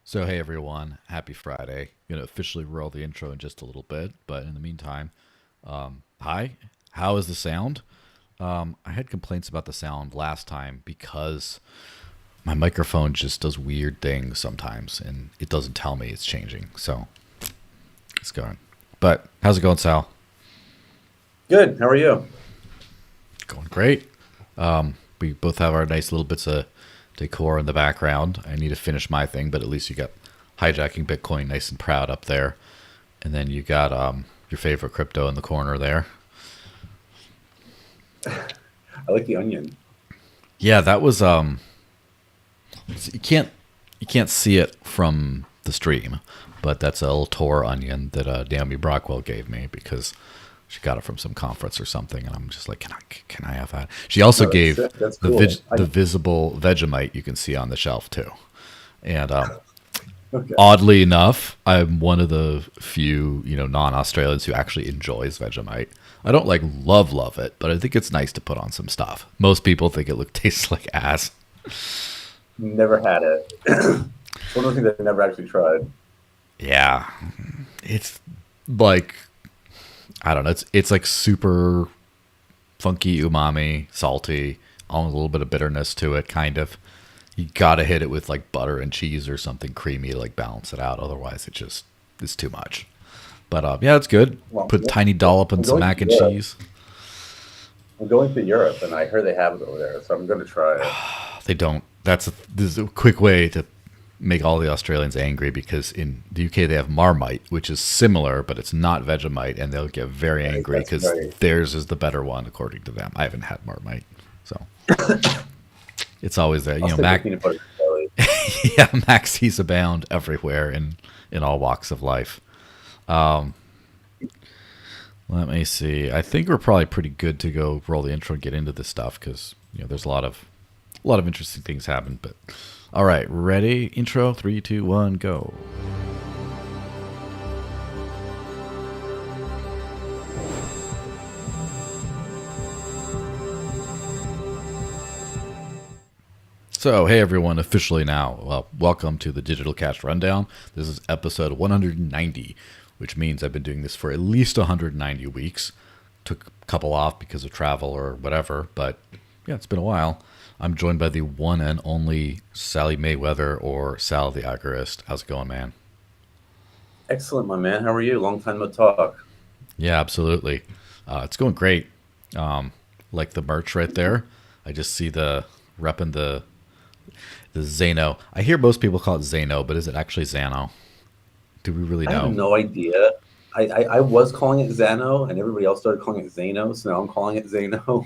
So, hey everyone, happy Friday. Going to officially roll the intro in just a little bit, but in the meantime, hi, how is the sound? I had complaints about the sound last time because my microphone just does weird things sometimes and it doesn't tell me it's changing. So, it's going. But, how's it going, Sal? Good. How are you? Going great. We both have our nice little bits of decor in the background. I need to finish my thing, but at least you got hijacking Bitcoin nice and proud up there. And then you got your favorite crypto in the corner there. I like the onion. Yeah, that was you can't see it from the stream, but that's a little Tor onion that Naomi Brockwell gave me because she got it from some conference or something, and I'm just like, can I have that? She also No, that's gave sick. That's cool. the visible Vegemite you can see on the shelf too, and Okay. oddly enough, I'm one of the few, non-Australians who actually enjoys Vegemite. I don't like love it, but I think it's nice to put on some stuff. Most people think it tastes like ass. Never had it. It's one of the things I've never actually tried. Yeah, it's like I don't know. It's like super funky, umami, salty, almost a little bit of bitterness to it, kind of. You gotta hit it with like butter and cheese or something creamy to like balance it out. Otherwise, it just is too much. But yeah, it's good. Well, Put a tiny dollop I'm and some going to mac and Europe. cheese. I'm going to Europe, and I heard they have it over there, so I'm going to try it. They don't. This is a quick way to make all the Australians angry because in the UK they have Marmite, which is similar, but it's not Vegemite, and they'll get very Right, angry that's because right. theirs is the better one according to them. I haven't had Marmite, so it's always there. I'll stick with Mac. peanut butter and jelly. Yeah, Maxis abound everywhere in all walks of life. Let me see. I think we're probably pretty good to go roll the intro and get into this stuff because there's a lot of interesting things happen. But all right, ready? Intro. Three, two, one, go. So, hey everyone, officially now, welcome to the Digital Cash Rundown. This is episode 190, which means I've been doing this for at least 190 weeks. Took a couple off because of travel or whatever, but yeah, it's been a while. I'm joined by the one and only Sally Mayweather or Sal the Agorist. How's it going, man? Excellent, my man. How are you? Long time no talk. Yeah, absolutely. It's going great. Like the merch right there. I just see the repping the Zano. I hear most people call it Zano, but is it actually Zano? Do we really I have know? no idea. I was calling it Xano, and everybody else started calling it Zano, so now I'm calling it Zano.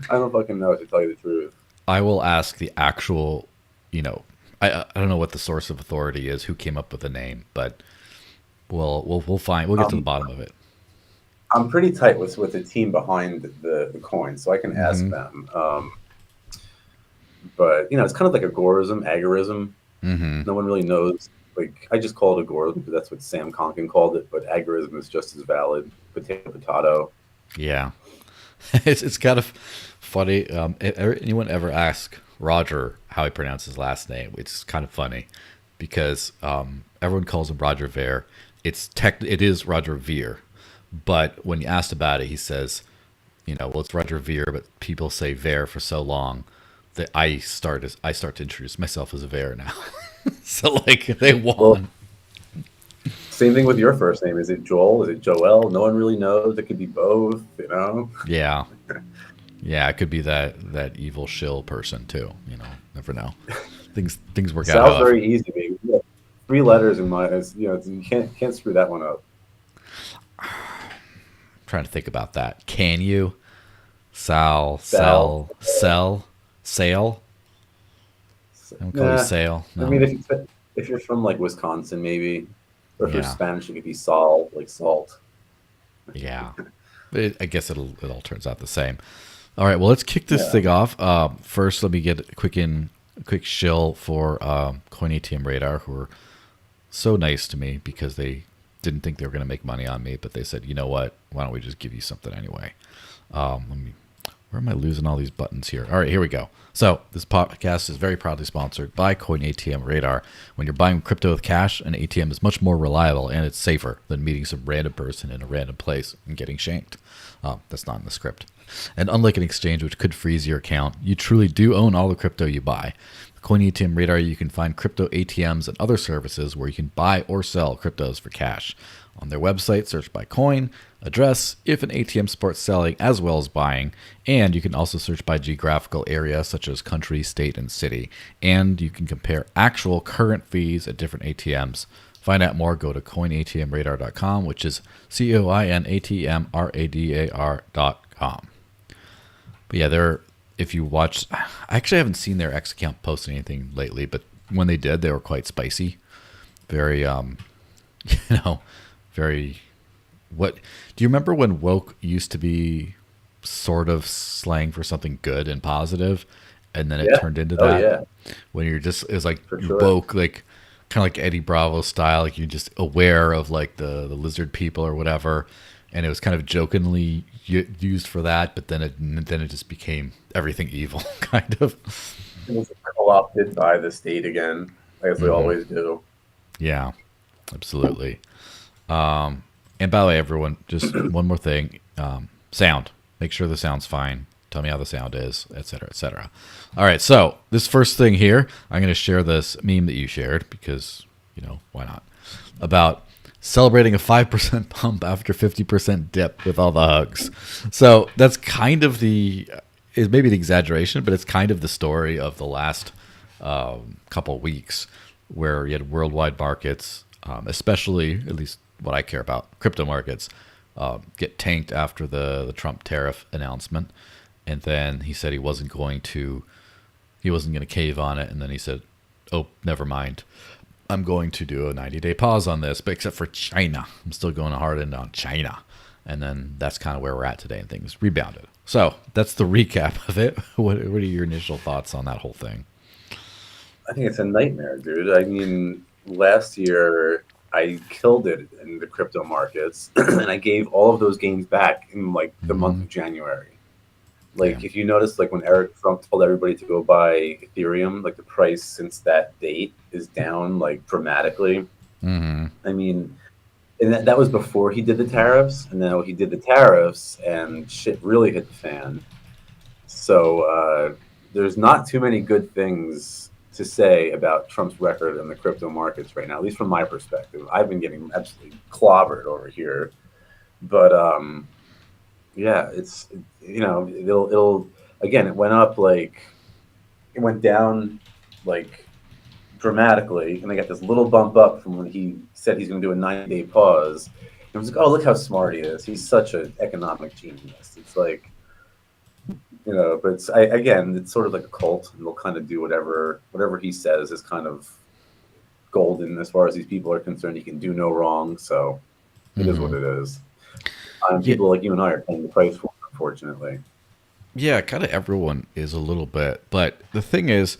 I don't fucking know, to tell you the truth. I will ask the actual, you know, I don't know what the source of authority is, who came up with the name, but we'll find we'll get to the Um, bottom of it. I'm pretty tight with the team behind the coin, so I can ask Mm-hmm. them. But it's kind of like agorism. Mm-hmm. No one really knows. Like I just call it agorism because that's what Sam Conkin called it. But agorism is just as valid. Potato, potato. Yeah, it's kind of funny. Anyone ever ask Roger how he pronounces his last name? It's kind of funny because everyone calls him Roger Ver. It is Roger Veer, but when you asked about it, he says, well, it's Roger Veer, but people say Ver for so long that I start to introduce myself as a Ver now. So like they Well, won. same thing with your first name. Is it Joel? Is it Joel? No one really knows. It could be both. Yeah, yeah, it could be that evil shill person too. Never know. Things work out Sal's however. very easy, baby. Yeah. Three letters in my. You can't screw that one up. Trying to think about that. Can you? Sal, Sal. sell, sell, sale. I don't call you Nah. Sale. I No. mean, if you're from like Wisconsin, maybe, or if you're Yeah. Spanish, it could be Sal, like salt. Yeah. I guess it all turns out the same. All right. Well, let's kick this Yeah. thing off. First, let me get a quick shill for Coin ATM Radar, who were so nice to me because they didn't think they were going to make money on me, but they said, you know what? Why don't we just give you something anyway? Let me. Where am I losing all these buttons here? All right, here we go. So this podcast is very proudly sponsored by Coin ATM Radar. When you're buying crypto with cash, an ATM is much more reliable and it's safer than meeting some random person in a random place and getting shanked. That's not in the script. And unlike an exchange which could freeze your account, you truly do own all the crypto you buy. With Coin ATM Radar, you can find crypto ATMs and other services where you can buy or sell cryptos for cash. On their website, search by coin, address, if an ATM supports selling as well as buying, and you can also search by geographical area such as country, state, and city. And you can compare actual current fees at different ATMs. Find out more, go to coinatmradar.com, which is coinatmradar.com. But yeah, if you watch, I actually haven't seen their X account post anything lately, but when they did, they were quite spicy. Very, very, what, do you remember when woke used to be sort of slang for something good and positive, and then it turned into that? Yeah. When you're just, it's like For you're sure. woke, like kind of like Eddie Bravo style, like you're just aware of like the lizard people or whatever, and it was kind of jokingly used for that, but then it just became everything evil, kind of. It was co-opted by the state again, as they always do. Yeah, absolutely. And by the way, everyone, just one more thing. Sound. Make sure the sound's fine. Tell me how the sound is, et cetera, et cetera. All right, so this first thing here, I'm going to share this meme that you shared because, why not? About celebrating a 5% pump after 50% dip with all the hugs. So that's kind of is maybe the exaggeration, but it's kind of the story of the last couple weeks where you had worldwide markets, especially, at least what I care about, crypto markets, get tanked after the Trump tariff announcement. And then he said he wasn't going to cave on it. And then he said, oh, never mind. I'm going to do a 90-day pause on this, but except for China. I'm still going hard in on China. And then that's kind of where we're at today, and things rebounded. So that's the recap of it. What are your initial thoughts on that whole thing? I think it's a nightmare, dude. I mean, last year I killed it in the crypto markets, and I gave all of those gains back in like the month of January. Like, if you notice, like when Eric Trump told everybody to go buy Ethereum, like the price since that date is down like dramatically. I mean, and that was before he did the tariffs, and now he did the tariffs, and shit really hit the fan. So there's not too many good things to say about Trump's record in the crypto markets right now, at least from my perspective. I've been getting absolutely clobbered over here, but yeah, it'll again. It went up it went down like dramatically, and they got this little bump up from when he said he's going to do a 90-day pause. It was like, oh, look how smart he is. He's such an economic genius. It's like, but it's sort of like a cult, and they'll kind of do whatever he says is kind of golden as far as these people are concerned. He can do no wrong, so it is what it is. People like you and I are paying the price for it, unfortunately. Yeah, kind of everyone is a little bit, but the thing is,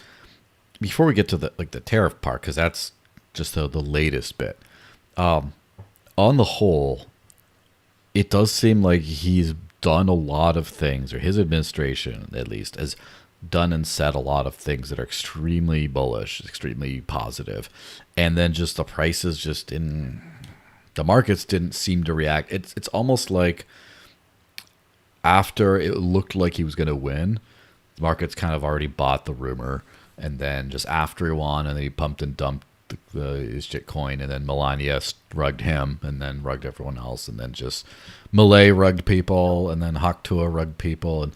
before we get to the tariff part, because that's just the latest bit. On the whole, it does seem like he's done a lot of things, or his administration at least has done and said a lot of things that are extremely bullish, extremely positive, and then just the prices just in the markets didn't seem to react. It's almost like after it looked like he was going to win, the markets kind of already bought the rumor, and then just after he won, and then he pumped and dumped his shitcoin, and then Melania rugged him, and then rugged everyone else, and then just Malay rugged people, and then Haktua rugged people, and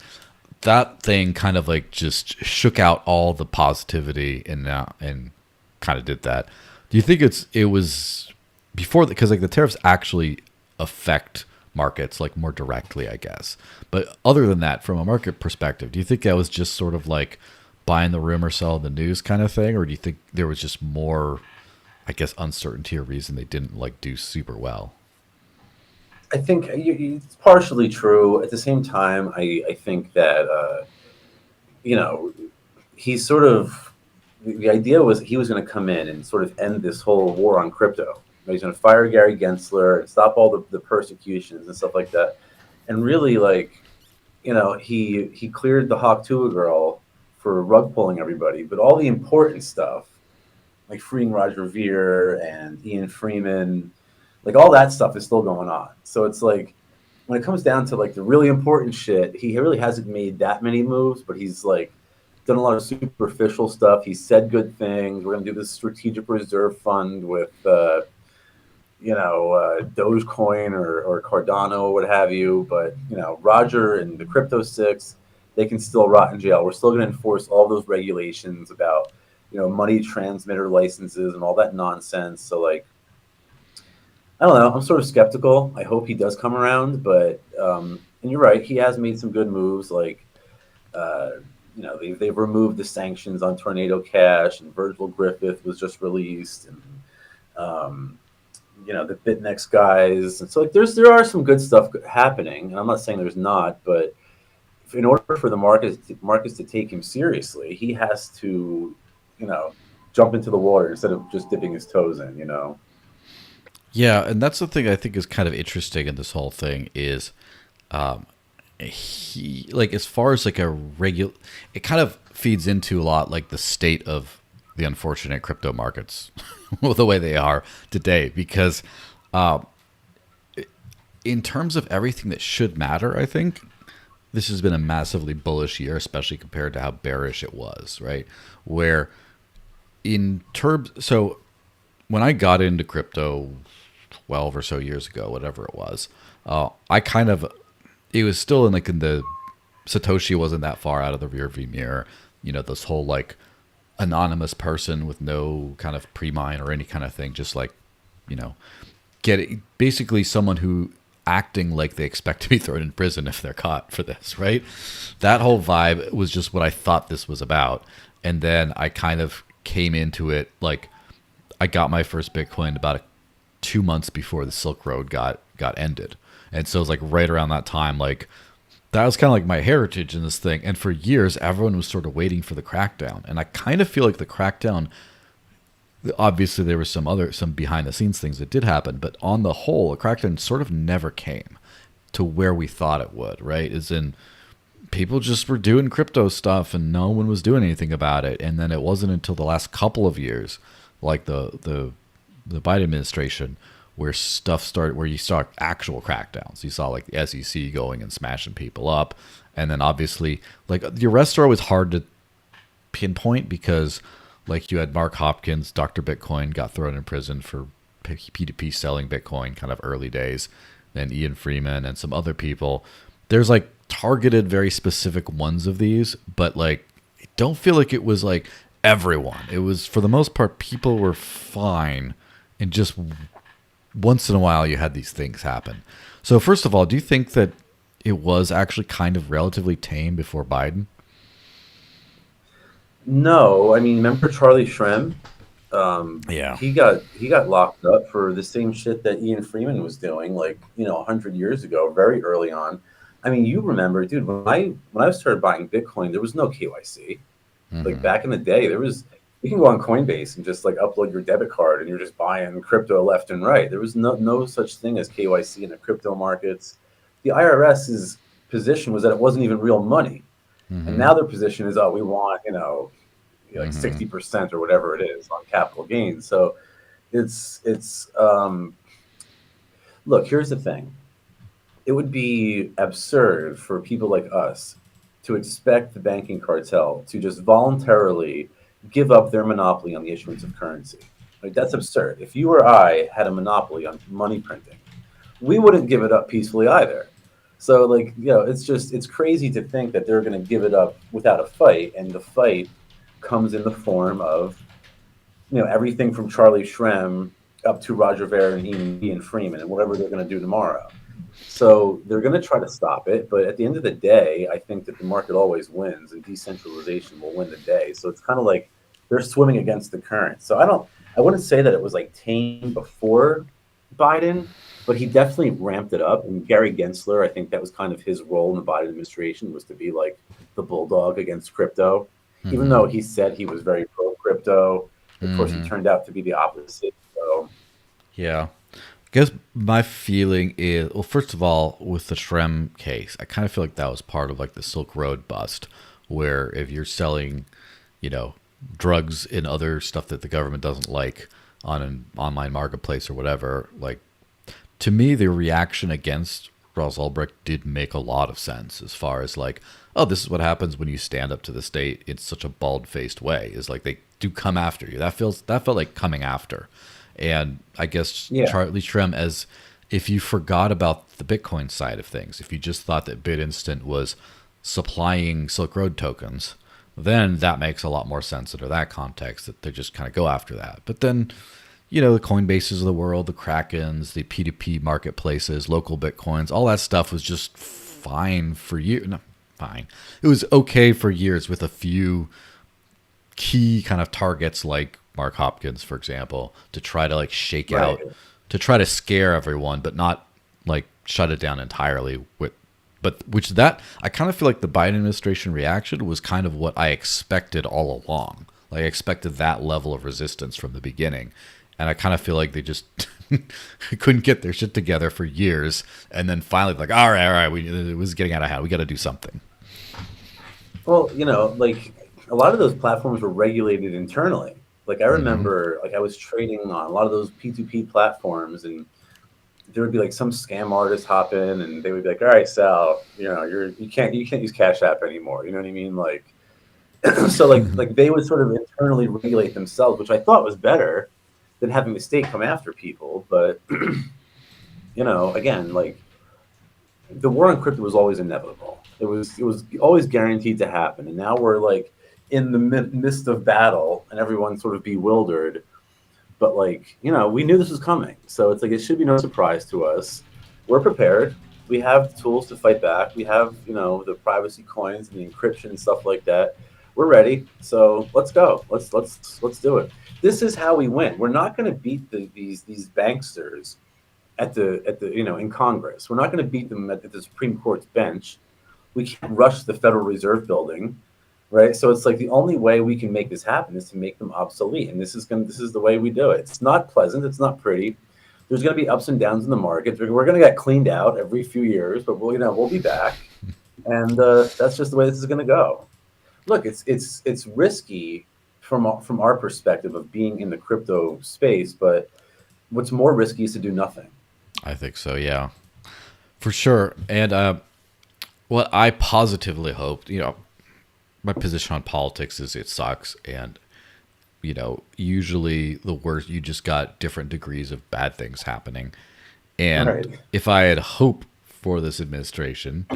that thing kind of like just shook out all the positivity and kind of did that. Do you think it was before, because like the tariffs actually affect markets like more directly, I guess, but other than that, from a market perspective, do you think that was just sort of like buying the rumor, selling the news kind of thing, or do you think there was just more, I guess, uncertainty or reason they didn't like do super well? I think it's partially true. At the same time, I think that he's sort of, the idea was he was going to come in and sort of end this whole war on crypto. He's going to fire Gary Gensler and stop all the persecutions and stuff like that. And really, like, he cleared the Hawk Tuah girl for rug pulling everybody, but all the important stuff, like freeing Roger Ver and Ian Freeman, like all that stuff is still going on. So it's like when it comes down to like the really important shit, he really hasn't made that many moves, but he's like done a lot of superficial stuff. He said good things. We're gonna do this strategic reserve fund with Dogecoin or Cardano or what have you. But Roger and the Crypto Six, they can still rot in jail. We're still going to enforce all those regulations about money transmitter licenses and all that nonsense. So like, I don't know. I'm sort of skeptical. I hope he does come around, but and you're right. He has made some good moves. Like uh, they've removed the sanctions on Tornado Cash, and Virgil Griffith was just released, and um, the BitNext guys. And so like there are some good stuff happening, and I'm not saying there's not, but in order for the markets to take him seriously, he has to, jump into the water instead of just dipping his toes in. Yeah, and that's the thing I think is kind of interesting in this whole thing is he like as far as like a regular, it kind of feeds into a lot like the state of the unfortunate crypto markets the way they are today because in terms of everything that should matter, I think this has been a massively bullish year, especially compared to how bearish it was, right? Where in terms, so when I got into crypto 12 or so years ago, whatever it was, I kind of, it was still in the, Satoshi wasn't that far out of the rearview mirror. This whole like anonymous person with no kind of pre-mine or any kind of thing, just like, you know, basically someone who acting like they expect to be thrown in prison if they're caught for this, right? That whole vibe was just what I thought this was about. And then I kind of came into it like I got my first Bitcoin about 2 months before the Silk Road got ended. And so it was like right around that time, like that was kind of like my heritage in this thing. And for years, everyone was sort of waiting for the crackdown. And I kind of feel like the crackdown, obviously there was some behind the scenes things that did happen, but on the whole, a crackdown sort of never came to where we thought it would, right? As in people just were doing crypto stuff and no one was doing anything about it. And then it wasn't until the last couple of years, like the Biden administration, where stuff started, where you saw actual crackdowns. You saw like the SEC going and smashing people up. And then obviously like the arrests are always hard to pinpoint because like you had Mark Hopkins, Dr. Bitcoin got thrown in prison for P2P selling Bitcoin kind of early days. Then Ian Freeman and some other people. There's like targeted very specific ones of these, but like I don't feel like it was like everyone. It was for the most part people were fine, and just once in a while you had these things happen. So first of all, do you think that it was actually kind of relatively tame before Biden? No, I mean, remember Charlie Shrem? Yeah. He got locked up for the same shit that Ian Freeman was doing, like 100 years ago, very early on. I mean, you remember, dude, when I started buying Bitcoin, there was no KYC. Like Hmm. back in the day, there was you can go on Coinbase and just like upload your debit card and you're just buying crypto left and right. There was no such thing as KYC in the crypto markets. The IRS's position was that it wasn't even real money. And Hmm. now their position is, oh, we want, like Hmm. 60% or whatever it is on capital gains. So it's look, here's the thing. It would be absurd for people like us to expect the banking cartel to just voluntarily give up their monopoly on the issuance of currency. Like that's absurd. If you or I had a monopoly on money printing, we wouldn't give it up peacefully either. So like, it's crazy to think that they're going to give it up without a fight, and the fight comes in the form of everything from Charlie Shrem up to Roger Ver and Ian Freeman and whatever they're going to do tomorrow. So they're going to try to stop it, but at the end of the day, I think that the market always wins, and decentralization will win the day. So it's kind of like they're swimming against the current. So I wouldn't say that it was like tame before Biden, but he definitely ramped it up. And Gary Gensler, I think that was kind of his role in the Biden administration, was to be like the bulldog against crypto. Even Hmm. though he said he was very pro crypto, of course he Hmm. turned out to be the opposite. So Yeah. guess my feeling is, well, first of all, with the Shrem case, I kind of feel like that was part of like the Silk Road bust, where if you're selling, you know, drugs and other stuff that the government doesn't like on an online marketplace or whatever, like to me, the reaction against Ross Ulbricht did make a lot of sense as far as like, oh, this is what happens when you stand up to the state in such a bald-faced way. Is like they do come after you. That felt like coming after, and I guess Yeah. Charlie Shrem, as if you forgot about the Bitcoin side of things, if you just thought that BitInstant was supplying Silk Road tokens, then that makes a lot more sense under that context that they just kind of go after that. But then, you know, the Coinbases of the world, the Krakens, the P2P marketplaces, local Bitcoins, all that stuff was just fine for you. No, fine. It was okay for years with a few key kind of targets like Mark Hopkins, for example, to try to like shake Right. out, to try to scare everyone, but not like shut it down entirely with. But which that I kind of feel like the Biden administration reaction was kind of what I expected all along. Like I expected that level of resistance from the beginning. And I kind of feel like they just couldn't get their shit together for years. And then finally, like, all right, it was getting out of hand. We got to do something. Well, you know, like a lot of those platforms were regulated internally. Like I remember, like I was trading on a lot of those P2P platforms, and there would be like some scam artist hop in, and they would be like, "All right, Sal, you know, you can't use Cash App anymore." You know what I mean? Like, so like they would sort of internally regulate themselves, which I thought was better than having the state come after people. But you know, again, like the war on crypto was always inevitable. It was always guaranteed to happen, and now we're like in the midst of battle, and everyone's sort of bewildered. But like you know, we knew this was coming, so it's like it should be no surprise to us. We're prepared. We have tools to fight back. We have you know the privacy coins and the encryption and stuff like that. We're ready. So let's go. Let's do it. This is how we win. We're not going to beat these banksters at the you know in Congress. We're not going to beat them at the Supreme Court's bench. We can't rush the Federal Reserve building, right? So it's like the only way we can make this happen is to make them obsolete, and this is the way we do it. It's not pleasant. It's not pretty. There's going to be ups and downs in the market. We're going to get cleaned out every few years, but we'll be back, and that's just the way this is going to go. Look, it's risky from our perspective of being in the crypto space, but what's more risky is to do nothing. I think so, yeah, for sure. And what I positively hoped, you know, my position on politics is it sucks. And, you know, usually the worst, you just got different degrees of bad things happening. And Right. if I had hope for this administration,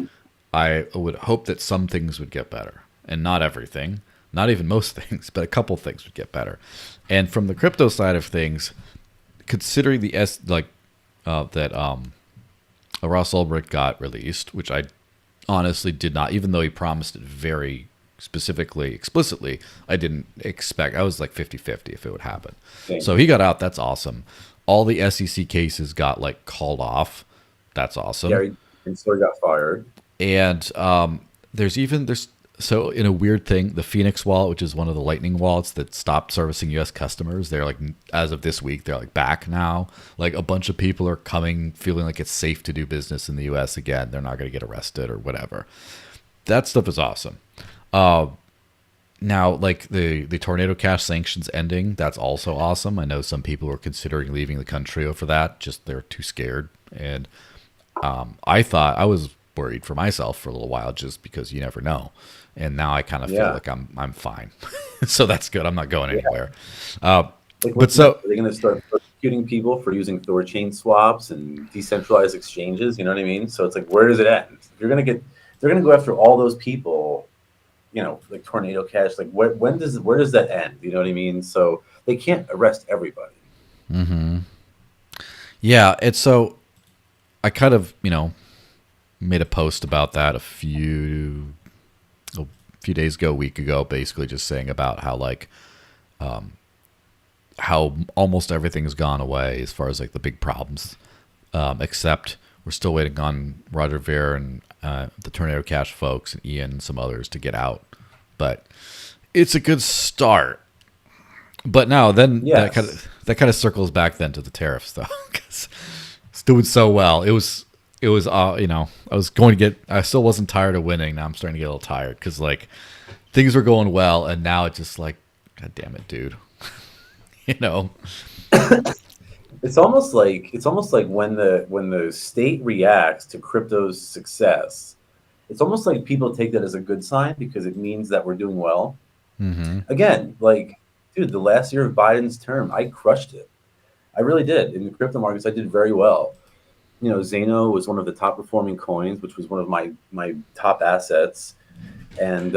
I would hope that some things would get better and not everything, not even most things, but a couple things would get better. And from the crypto side of things, considering the that Ross Ulbricht got released, which I honestly did not, even though he promised it very specifically, explicitly, I didn't expect. I was like 50-50 if it would happen. Same. So he got out. That's awesome. All the SEC cases got like called off. That's awesome. Gary Gensler got fired. And there's so in a weird thing, the Phoenix wallet, which is one of the Lightning wallets that stopped servicing U.S. customers, they're like, as of this week, they're like back now. Like a bunch of people are coming, feeling like it's safe to do business in the U.S. again. They're not going to get arrested or whatever. That stuff is awesome. Now, like the Tornado Cash sanctions ending, that's also awesome. I know some people were considering leaving the country over that, just they're too scared. And I thought I was worried for myself for a little while just because you never know. And now I kind of feel like I'm fine. So that's good. I'm not going anywhere. Like, But so are they going to start persecuting people for using Thorchain swaps and decentralized exchanges? You know what I mean? So it's like, where does it end? If they're going to go after all those people, you know, like Tornado Cash. Like, where does that end? You know what I mean? So they can't arrest everybody. yeah, it's so I kind of, you know, made a post about that a few days ago, a week ago, basically just saying about how like how almost everything's gone away as far as like the big problems, except we're still waiting on Roger Ver and the Tornado Cash folks and Ian and some others to get out. But it's a good start. But now then Yes. that kind of circles back then to the tariffs though, because doing so well. It was I was going to get. I still wasn't tired of winning. Now I'm starting to get a little tired because like things were going well, and now it's just like, God damn it, dude. you know. It's almost like when the state reacts to crypto's success, it's almost like people take that as a good sign because it means that we're doing well. Mm-hmm. Again, like, dude, the last year of Biden's term, I crushed it. I really did. In the crypto markets, I did very well. Zano was one of the top performing coins, which was one of my top assets, and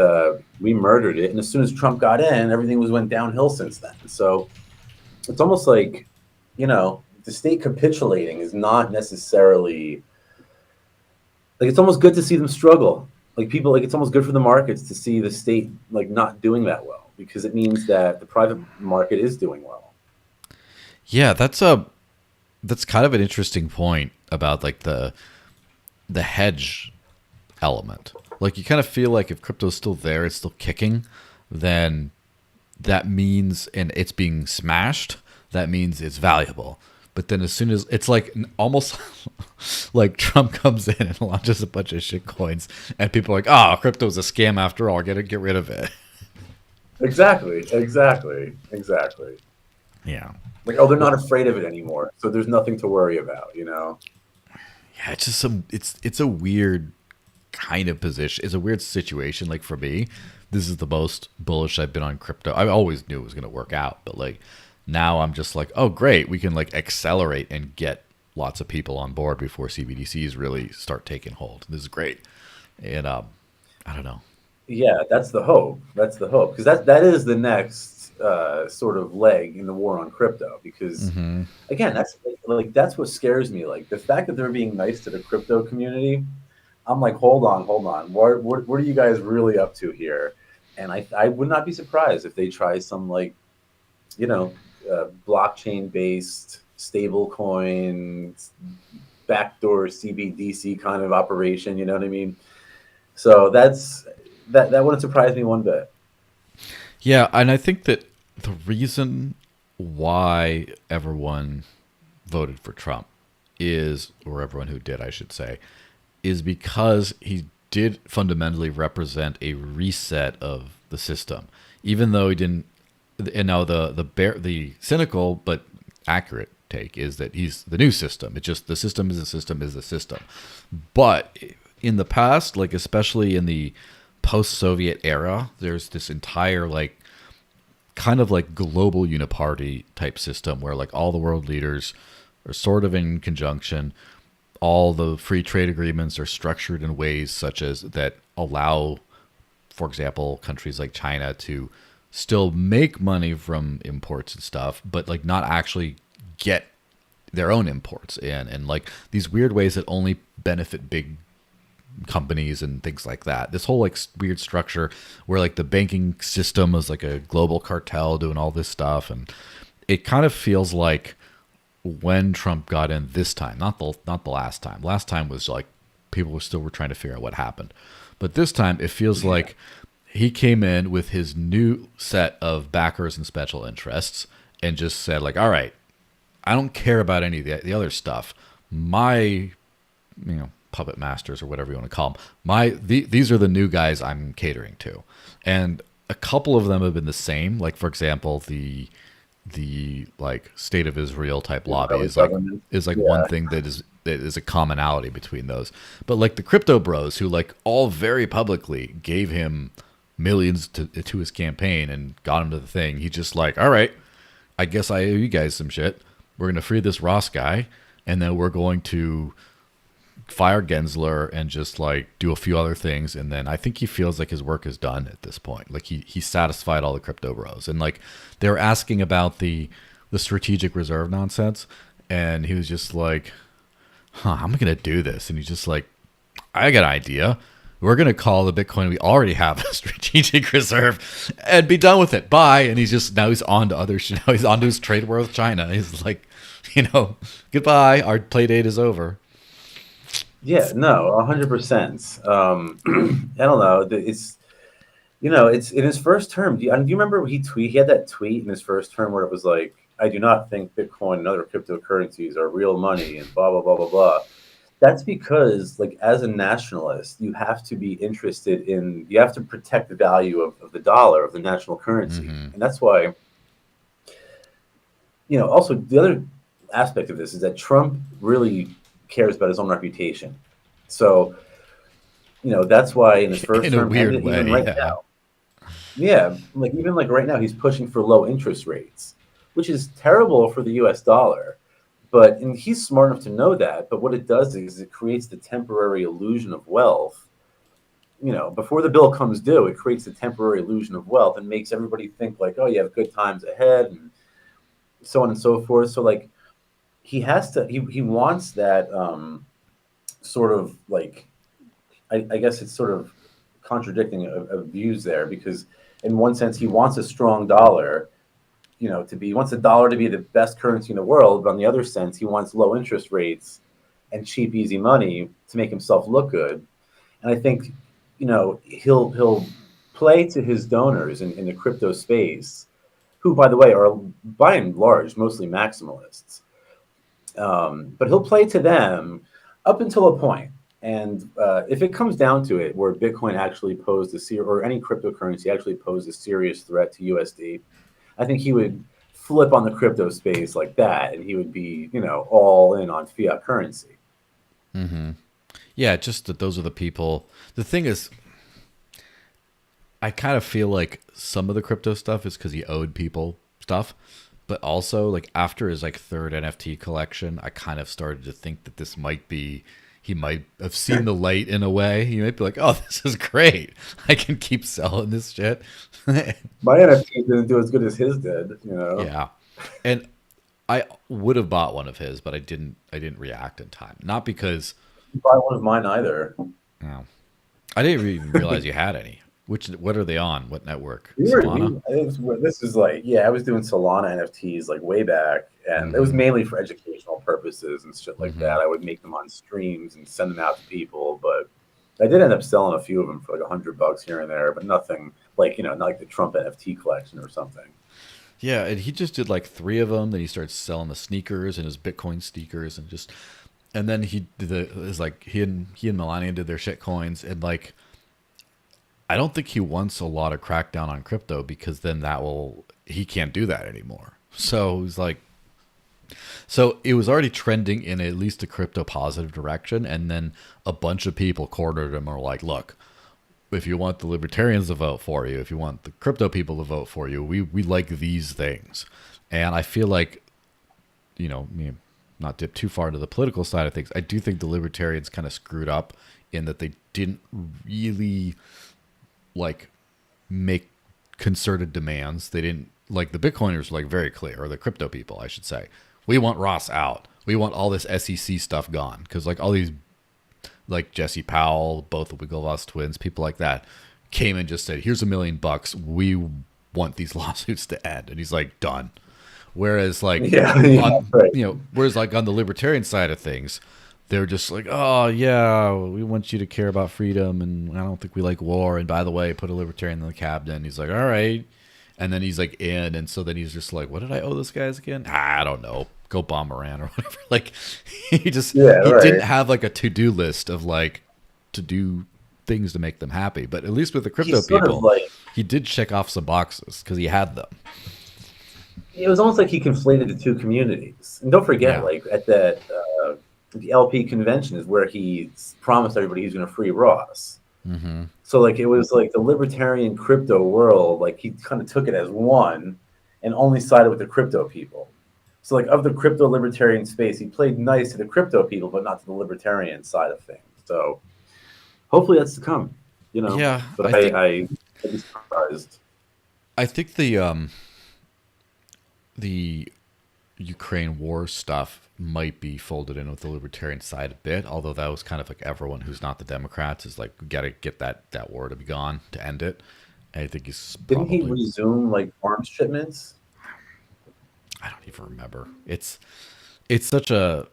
we murdered it. And as soon as Trump got in, everything went downhill since then. So it's almost like, the state capitulating is not necessarily like it's almost good to see them struggle. Like people, like it's almost good for the markets to see the state like not doing that well because it means that the private market is doing well. Yeah, that's kind of an interesting point about like the hedge element. Like you kind of feel like if crypto's still there, it's still kicking, then that means, and it's being smashed, that means it's valuable. But then as soon as it's like almost like Trump comes in and launches a bunch of shit coins and people are like, oh, crypto's a scam after all, get rid of it. Exactly. Yeah. Like, oh, they're not afraid of it anymore, so there's nothing to worry about. Yeah, it's just it's a weird kind of position. It's a weird situation. Like for me, this is the most bullish I've been on crypto. I always knew it was going to work out, but like now I'm just like, oh great, we can like accelerate and get lots of people on board before CBDCs really start taking hold. This is great, and I don't know. Yeah, that's the hope. Because that is the next sort of leg in the war on crypto. Because Mm-hmm. again, that's what scares me. Like the fact that they're being nice to the crypto community. I'm like, hold on. What are you guys really up to here? And I would not be surprised if they try some like, blockchain based stable coin backdoor CBDC kind of operation. You know what I mean? So that wouldn't surprise me one bit. Yeah, and I think that the reason why everyone voted for Trump is, or everyone who did, I should say, is because he did fundamentally represent a reset of the system, even though he didn't. And now the cynical but accurate take is that he's the new system. It's just the system is the system is the system. But in the past, like especially in the post-Soviet era, there's this entire like kind of like global uniparty type system where like all the world leaders are sort of in conjunction. All the free trade agreements are structured in ways such as that allow, for example, countries like China to still make money from imports and stuff, but like not actually get their own imports in, and like these weird ways that only benefit big companies and things like that. This whole like weird structure where like the banking system is like a global cartel doing all this stuff, and it kind of feels like when Trump got in this time, not the last time. Last time was like people were trying to figure out what happened, but this time it feels like he came in with his new set of backers and special interests and just said like, all right, I don't care about any of the other stuff. My, puppet masters or whatever you want to call them. These are the new guys I'm catering to, and a couple of them have been the same. Like for example, the like State of Israel type lobby is like one thing that is a commonality between those. But like the crypto bros who like all very publicly gave him millions to his campaign and got him to the thing. He just like, all right, I guess I owe you guys some shit. We're gonna free this Ross guy, and then we're going to fire Gensler and just like do a few other things, and then I think he feels like his work is done at this point. Like he satisfied all the crypto bros, and like they were asking about the strategic reserve nonsense, and he was just like, I'm gonna do this, and he's just like, I got an idea. We're gonna call the Bitcoin we already have a strategic reserve and be done with it. Bye. And he's on to other shit. Now he's on to his trade war with China. He's like, goodbye. Our play date is over. Yeah, no, 100%. I don't know. It's in his first term. Do you remember he had that tweet in his first term where it was like, I do not think Bitcoin and other cryptocurrencies are real money and blah blah blah blah blah. That's because, like, as a nationalist, you have to be interested in, you have to protect the value of the dollar, of the national currency. Mm-hmm. And that's why, also the other aspect of this is that Trump really cares about his own reputation. So, that's why in his first In a term, and weird even way, right yeah. now, yeah, like even like right now, he's pushing for low interest rates, which is terrible for the U.S. dollar. And he's smart enough to know that. But what it does is it creates the temporary illusion of wealth. Before the bill comes due, it creates a temporary illusion of wealth and makes everybody think like, oh, you have good times ahead, and so on and so forth. So like, he wants that sort of like, I guess it's sort of contradicting of views there, because in one sense he wants a strong dollar, he wants the dollar to be the best currency in the world, but on the other sense he wants low interest rates and cheap, easy money to make himself look good. And I think, he'll play to his donors in the crypto space, who, by the way, are by and large mostly maximalists. But he'll play to them up until a point. And if it comes down to it, where Bitcoin actually posed or any cryptocurrency actually posed a serious threat to USD, I think he would flip on the crypto space like that, and he would be, all in on fiat currency. Mm-hmm. Yeah, just that those are the people. The thing is, I kind of feel like some of the crypto stuff is because he owed people stuff, but also like after his like third NFT collection, I kind of started to think that this might be, he might have seen the light in a way. He might be like, oh, this is great. I can keep selling this shit. My NFT didn't do as good as his did. Yeah. And I would have bought one of his, but I didn't react in time. Not because, Buy one of mine either. I didn't even realize you had any. What are they on? What network? I Solana? think this is like, yeah, I was doing Solana NFTs like way back, and it was Mm-hmm. mainly for educational purposes and shit like Mm-hmm. that. I would make them on streams and send them out to people, but I did end up selling a few of them for like $100 here and there, but nothing like, not like the Trump NFT collection or something. Yeah, and he just did like three of them. Then he started selling the sneakers and his Bitcoin sneakers, and then he did is like he and Melania did their shit coins, and like I don't think he wants a lot of crackdown on crypto because then he can't do that anymore. So he's like, so it was already trending in at least a crypto positive direction, and then a bunch of people cornered him or like, look, if you want the libertarians to vote for you, if you want the crypto people to vote for you, we like these things. And I feel like, not dip too far into the political side of things, I do think the libertarians kind of screwed up in that they didn't really like make concerted demands. They didn't, like, the Bitcoiners were like very clear, or the crypto people, I should say. We want Ross out. We want all this SEC stuff gone, because like all these, like Jesse Powell, both the Wigglevoss twins, people like that, came and just said, "Here's $1,000,000. We want these lawsuits to end," and he's like, "Done." Whereas like Yeah, right. whereas like on the libertarian side of things, they're just like, "Oh yeah, we want you to care about freedom, and I don't think we like war. And by the way, put a libertarian in the cabinet." And he's like, "All right," and then he's like in, and so then he's just like, "What did I owe this guys again? I don't know. Go bomb Iran or whatever." Like Yeah, he didn't right. have like a to-do list of like to do things to make them happy. But at least with the crypto He's sort of people, like, he did check off some boxes because he had them. it was almost like he conflated the two communities. And don't forget, Yeah. like at that the LP convention is where he promised everybody he's going to free Ross. Mm-hmm. So like it was like the libertarian crypto world, like he kind of took it as one and only sided with the crypto people. So like of the crypto libertarian space, he played nice to the crypto people, but not to the libertarian side of things. So hopefully that's to come. Yeah, But I'd be surprised. I think the Ukraine war stuff might be folded in with the libertarian side a bit, although that was kind of like everyone who's not the Democrats is like, we got to get that war to be gone to end it. And I think he's Didn't he probably, resume like arms shipments? I don't even remember. It's such a,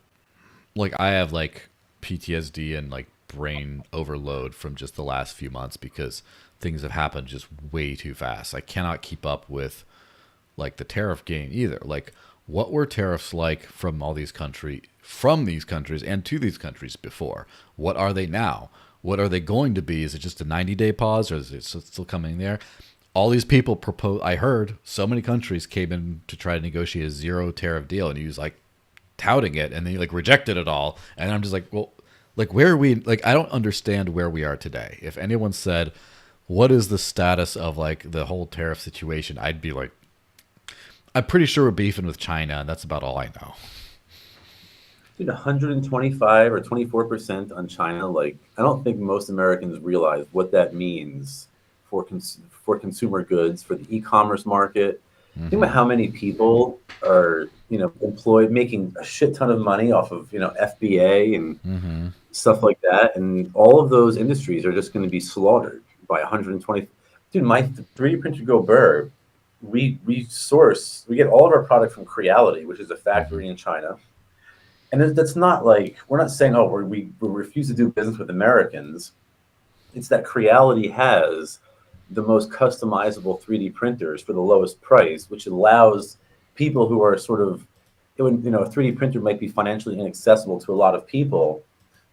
like, I have like PTSD and like brain overload from just the last few months because things have happened just way too fast. I cannot keep up with like the tariff game either. Like what were tariffs like from these countries and to these countries before? What are they now? What are they going to be? Is it just a 90-day pause, or is it still coming there? All these people propose. I heard so many countries came in to try to negotiate a zero tariff deal, and he was like touting it, and they like rejected it all. And I'm just like, well, like where are we? Like I don't understand where we are today. If anyone said, what is the status of like the whole tariff situation, I'd be like, I'm pretty sure we're beefing with China, and that's about all I know. Dude, 125 or 24% on China. Like, I don't think most Americans realize what that means for consumer goods, for the e-commerce market. Think Mm-hmm. about how many people are, employed, making a shit ton of money off of, FBA and Mm-hmm. stuff like that. And all of those industries are just going to be slaughtered by 120. Dude, my 3D printer Go Burr, we get all of our product from Creality, which is a Mm-hmm. factory in China. And that's not like, we're not saying, oh, we refuse to do business with Americans. It's that Creality has the most customizable 3D printers for the lowest price, which allows people who are sort of, a 3D printer might be financially inaccessible to a lot of people.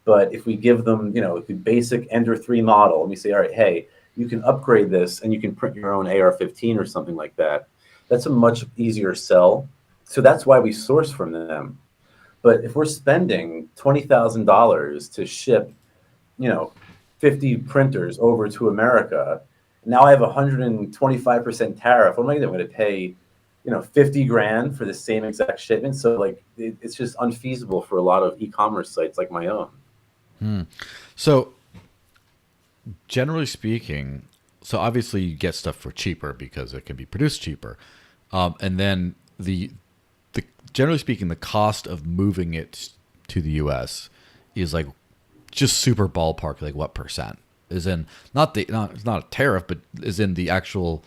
But if we give them, the basic Ender 3 model, and we say, all right, hey, you can upgrade this and you can print your own AR-15 or something like that, that's a much easier sell. So that's why we source from them. But if we're spending $20,000 to ship, you know, 50 printers over to America, now I have 125% tariff. What am I going to pay, 50 grand for the same exact shipment? So like, it's just unfeasible for a lot of e-commerce sites like my own. So generally speaking, so obviously you get stuff for cheaper because it can be produced cheaper, and then the generally speaking, the cost of moving it to the U.S. is like just super ballpark. Like what percent is in it's not a tariff, but is in the actual.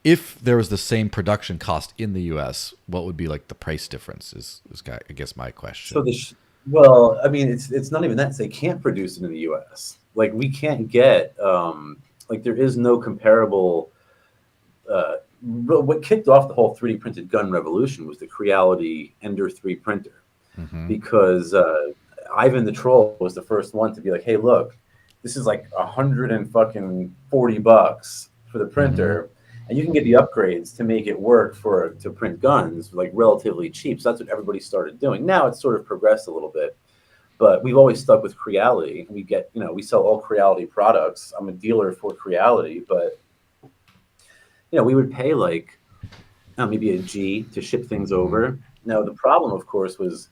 If there was the same production cost in the U.S., what would be like the price difference? Is I guess my So question. well, I mean, it's not even that. It's they can't produce it in the U.S. Like we can't get like there is no comparable. What kicked off the whole 3D printed gun revolution was the Creality Ender 3 printer, Mm-hmm. because Ivan the Troll was the first one to be like, "Hey, look, this is like $140 for the Mm-hmm. printer, and you can get the upgrades to make it work to print guns like relatively cheap." So that's what everybody started doing. Now it's sort of progressed a little bit, but we've always stuck with Creality. We sell all Creality products. I'm a dealer for Creality, but we would pay like maybe a G to ship things Mm-hmm. over. Now, the problem, of course, was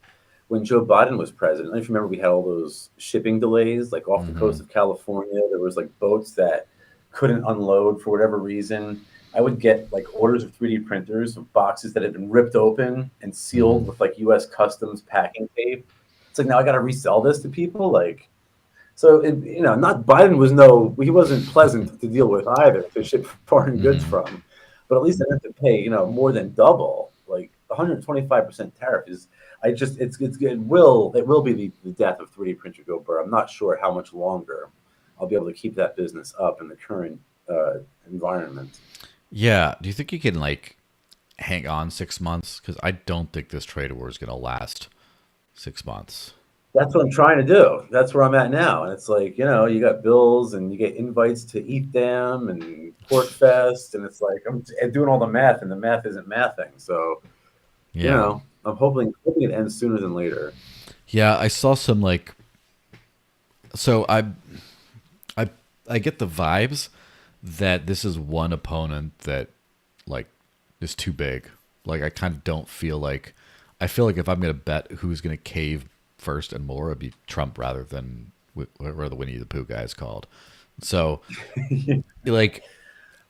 when Joe Biden was president. I don't know if you remember, we had all those shipping delays, like off the Mm-hmm. coast of California. There was like boats that couldn't unload for whatever reason. I would get like orders of 3D printers of boxes that had been ripped open and Mm-hmm. sealed with like U.S. Customs packing tape. It's like now I got to resell this to people. Like, so not Biden was he wasn't pleasant to deal with either to ship foreign goods Mm-hmm. from, but at least I didn't have to pay more than double. Like 125% tariff is. It will be the death of 3D printer Go Burr. I'm not sure how much longer I'll be able to keep that business up in the current environment. Yeah. Do you think you can like hang on 6 months? Because I don't think this trade war is going to last 6 months. That's what I'm trying to do. That's where I'm at now. And it's like, you got bills and you get invites to Eat Them and Pork Fest. And it's like, I'm doing all the math and the math isn't mathing. So, Yeah. I'm hoping it ends sooner than later. Yeah. I saw some like, so I, I get the vibes that this is one opponent that like is too big. Like I kind of don't feel like, I feel like if I'm going to bet who's going to cave first and more, it'd be Trump rather than whatever the Winnie the Pooh guy is called. So like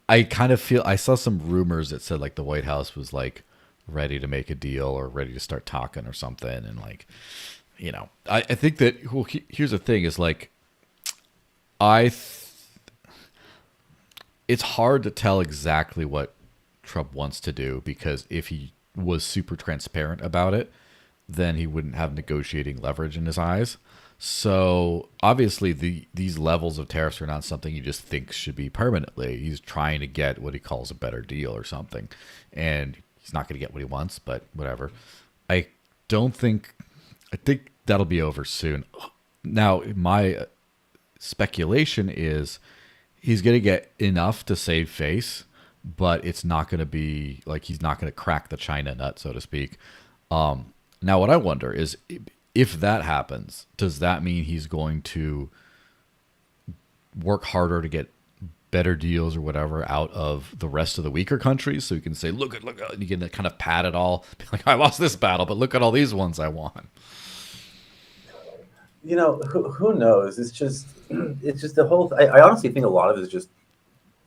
I kind of feel I saw some rumors that said like the White House was like ready to make a deal or ready to start talking or something, and like I think that here's the thing is like I it's hard to tell exactly what Trump wants to do because if he was super transparent about it, then he wouldn't have negotiating leverage in his eyes. So obviously, these levels of tariffs are not something he just thinks should be permanently. He's trying to get what he calls a better deal or something, and he's not going to get what he wants, but whatever. I don't think. I think that'll be over soon. Now, my speculation is he's going to get enough to save face, but it's not going to be like he's not going to crack the China nut, so to speak. Now, what I wonder is if that happens, does that mean he's going to work harder to get better deals or whatever out of the rest of the weaker countries? So you can say, look, and you can kind of pat it all. Be like, I lost this battle, but look at all these ones I won. Who knows? It's just the whole. I honestly think a lot of it is just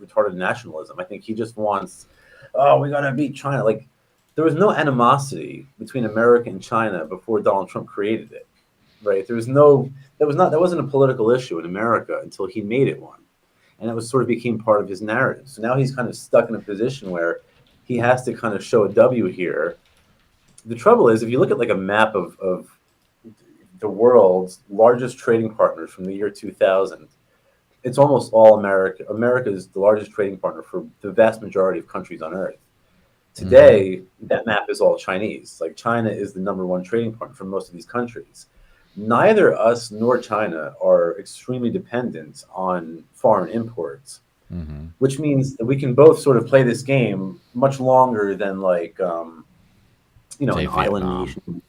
retarded nationalism. I think he just wants, oh, we gotta beat China. Like there was no animosity between America and China before Donald Trump created it, right? That wasn't a political issue in America until he made it one, and that was sort of became part of his narrative. So now he's kind of stuck in a position where he has to kind of show a W here. The trouble is, if you look at like a map of the world's largest trading partners from the year 2000, it's almost all America. America is the largest trading partner for the vast majority of countries on Earth. Today, that map is all Chinese. Like China is the number one trading partner for most of these countries. Neither us nor China are extremely dependent on foreign imports, which means that we can both sort of play this game much longer than like, an island nation.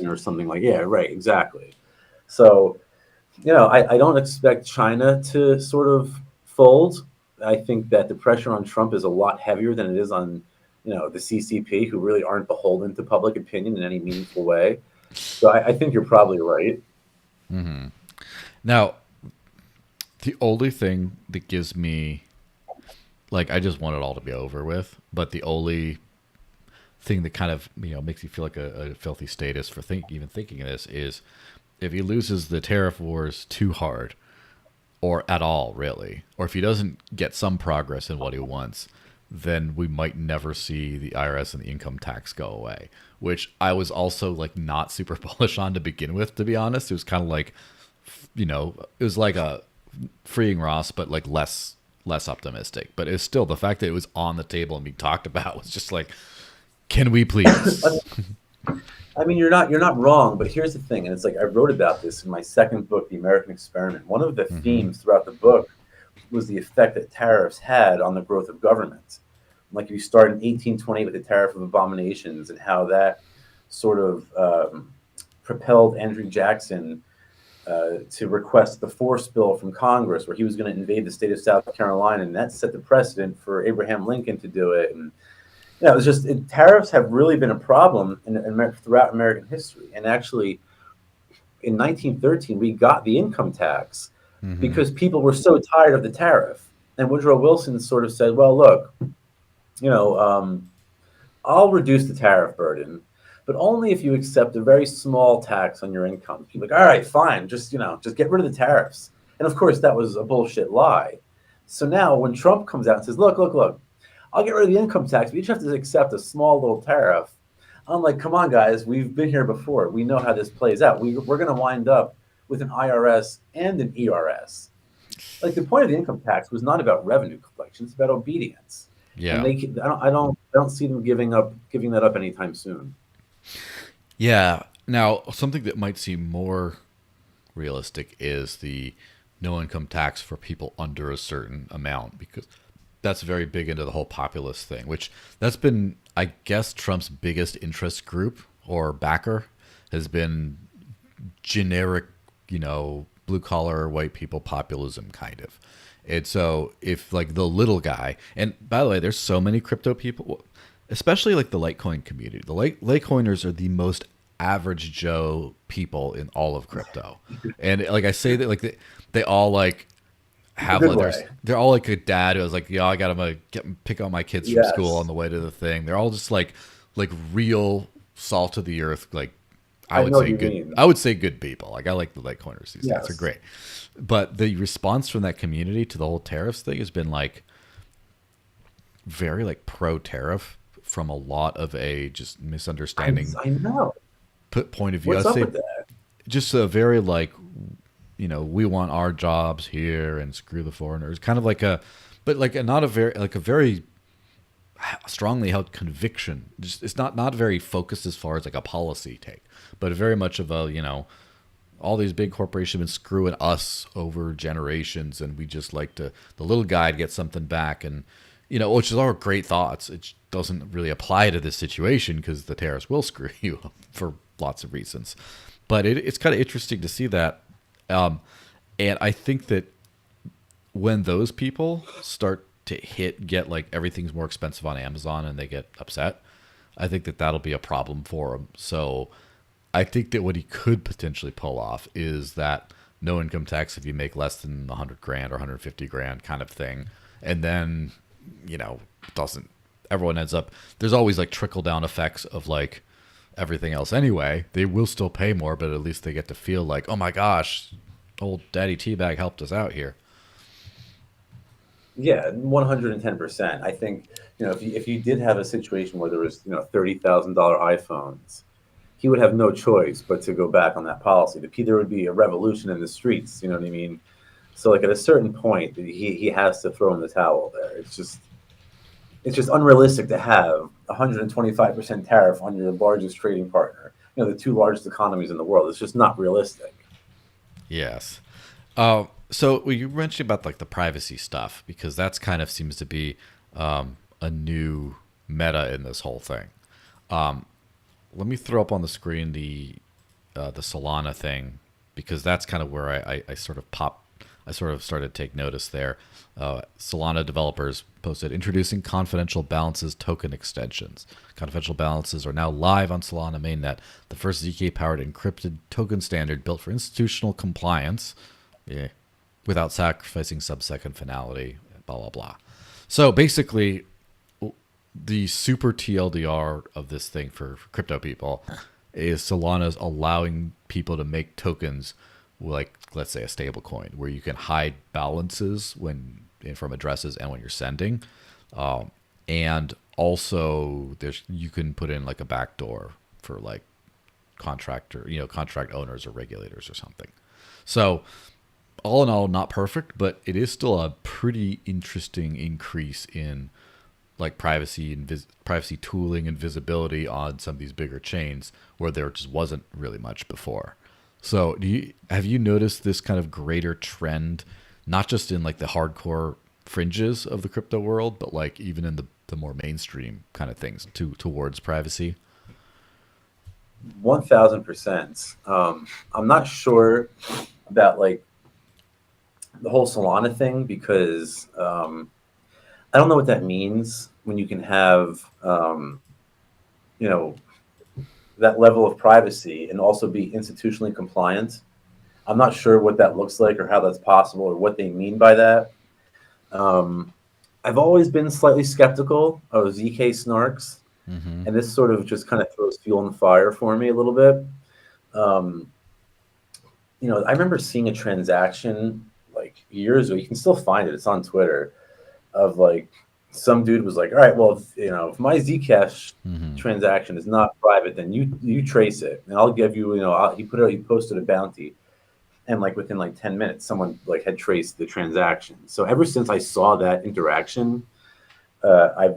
Or something like, yeah, right, exactly. So, I don't expect China to sort of fold. I think that the pressure on Trump is a lot heavier than it is on, the CCP, who really aren't beholden to public opinion in any meaningful way. So I think you're probably right. Now, the only thing that gives me, like, I just want it all to be over with, but the only thing that kind of makes you feel like a filthy statist for even thinking of this is if he loses the tariff wars too hard or at all really, or if he doesn't get some progress in what he wants, then we might never see the IRS and the income tax go away, which I was also like not super bullish on to begin with, to be honest. It was kind of like, it was like a freeing Ross, but like less optimistic. But it's still the fact that it was on the table and being talked about was just like, can we please? I mean, you're not wrong, but here's the thing, and it's like I wrote about this in my second book, The American Experiment. One of the themes throughout the book was the effect that tariffs had on the growth of government. Like if you start in 1820 with the Tariff of Abominations and how that sort of propelled Andrew Jackson to request the force bill from Congress, where he was going to invade the state of South Carolina, and that set the precedent for Abraham Lincoln to do it. And it was just tariffs have really been a problem throughout American history. And actually, in 1913, we got the income tax because people were so tired of the tariff. And Woodrow Wilson sort of said, well, look, I'll reduce the tariff burden, but only if you accept a very small tax on your income. People are like, all right, fine, just get rid of the tariffs. And of course, that was a bullshit lie. So now when Trump comes out and says, look, I'll get rid of the income tax, but you just have to accept a small little tariff. I'm like, come on, guys, we've been here before. We know how this plays out. We're going to wind up with an IRS and an ERS. Like the point of the income tax was not about revenue collection; it's about obedience. Yeah, and I don't see them giving that up anytime soon. Yeah. Now, something that might seem more realistic is the no income tax for people under a certain amount, because that's very big into the whole populist thing, which that's been, I guess, Trump's biggest interest group or backer has been generic, blue collar white people populism kind of. And so if like the little guy, and by the way, there's so many crypto people, especially like the Litecoin community. The Litecoiners are the most average Joe people in all of crypto. And like I say that like they all like have like they're all like a dad who was like, I gotta pick up my kids from school on the way to the thing. They're all just like real salt of the earth, like I would say good people. Like I like the Litecoiners. These guys are great. But the response from that community to the whole tariffs thing has been like very like pro tariff from a lot of a just misunderstanding. I know. Point of view. What's up with that? Just a very like, we want our jobs here and screw the foreigners. Kind of like not a very like a very strongly held conviction. Just, it's not very focused as far as like a policy take, but very much of a, all these big corporations have been screwing us over generations, and we just like to the little guy to get something back, and which is all great thoughts. It doesn't really apply to this situation because the tariffs will screw you up for lots of reasons. But it's kind of interesting to see that, and I think that when those people start to get like everything's more expensive on Amazon and they get upset, I think that that'll be a problem for them. So I think that what he could potentially pull off is that no income tax if you make less than 100 grand or 150 grand kind of thing. And then, doesn't, everyone ends up, there's always like trickle down effects of like everything else anyway. They will still pay more, but at least they get to feel like, oh my gosh, old Daddy Teabag helped us out here. Yeah, 110%. I think, if you did have a situation where there was, $30,000 iPhones, he would have no choice but to go back on that policy. There would be a revolution in the streets. You know what I mean? So, like at a certain point, he has to throw in the towel there. It's just unrealistic to have 125% tariff on your largest trading partner. The two largest economies in the world. It's just not realistic. Yes. So you mentioned about like the privacy stuff because that's kind of seems to be a new meta in this whole thing. Let me throw up on the screen the Solana thing because that's kind of where I sort of started to take notice there. Solana developers posted introducing confidential balances token extensions. Confidential balances are now live on Solana mainnet, the first ZK-powered encrypted token standard built for institutional compliance, without sacrificing sub-second finality, blah, blah, blah. So basically, the super TLDR of this thing for crypto people is Solana's allowing people to make tokens like, let's say, a stable coin where you can hide balances from addresses and when you're sending. And also you can put in like a backdoor for like contract owners or regulators or something. So all in all, not perfect, but it is still a pretty interesting increase in like privacy and privacy tooling and visibility on some of these bigger chains where there just wasn't really much before. So have you noticed this kind of greater trend, not just in like the hardcore fringes of the crypto world, but like even in the more mainstream kind of things towards privacy? 1,000%. I'm not sure about like the whole Solana thing because I don't know what that means when you can have that level of privacy and also be institutionally compliant. I'm not sure what that looks like or how that's possible or what they mean by that. I've always been slightly skeptical of ZK snarks, and this sort of just kind of throws fuel on the fire for me a little bit. I remember seeing a transaction like years ago. You can still find it. It's on Twitter. Of like some dude was like, all right, well, if my Zcash transaction is not private, then you trace it, and I'll give you, he posted a bounty, and like within like 10 minutes, someone like had traced the transaction. So ever since I saw that interaction, I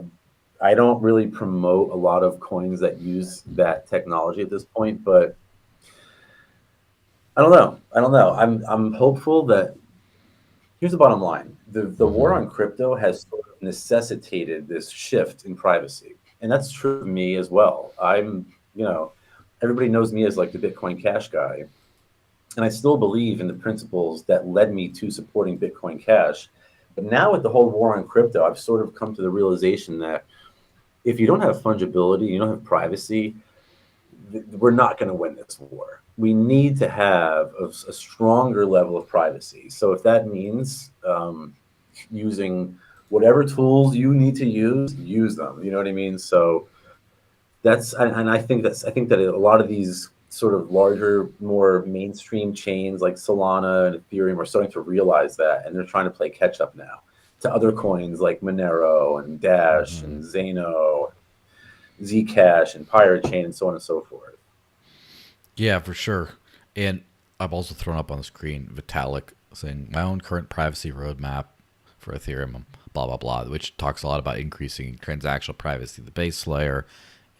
don't really promote a lot of coins that use that technology at this point, but I don't know. I'm hopeful that. Here's the bottom line. The war on crypto has sort of necessitated this shift in privacy. And that's true of me as well. Everybody knows me as like the Bitcoin Cash guy. And I still believe in the principles that led me to supporting Bitcoin Cash. But now with the whole war on crypto, I've sort of come to the realization that if you don't have fungibility, you don't have privacy, we're not going to win this war. We need to have a stronger level of privacy. So if that means using whatever tools you need to use them. You know what I mean? So I think that a lot of these sort of larger, more mainstream chains like Solana and Ethereum are starting to realize that, and they're trying to play catch up now to other coins like Monero and Dash and Zeno, Zcash and Pirate Chain and so on and so forth. Yeah, for sure. And I've also thrown up on the screen Vitalik saying my own current privacy roadmap for Ethereum, blah, blah, blah, which talks a lot about increasing transactional privacy, the base layer,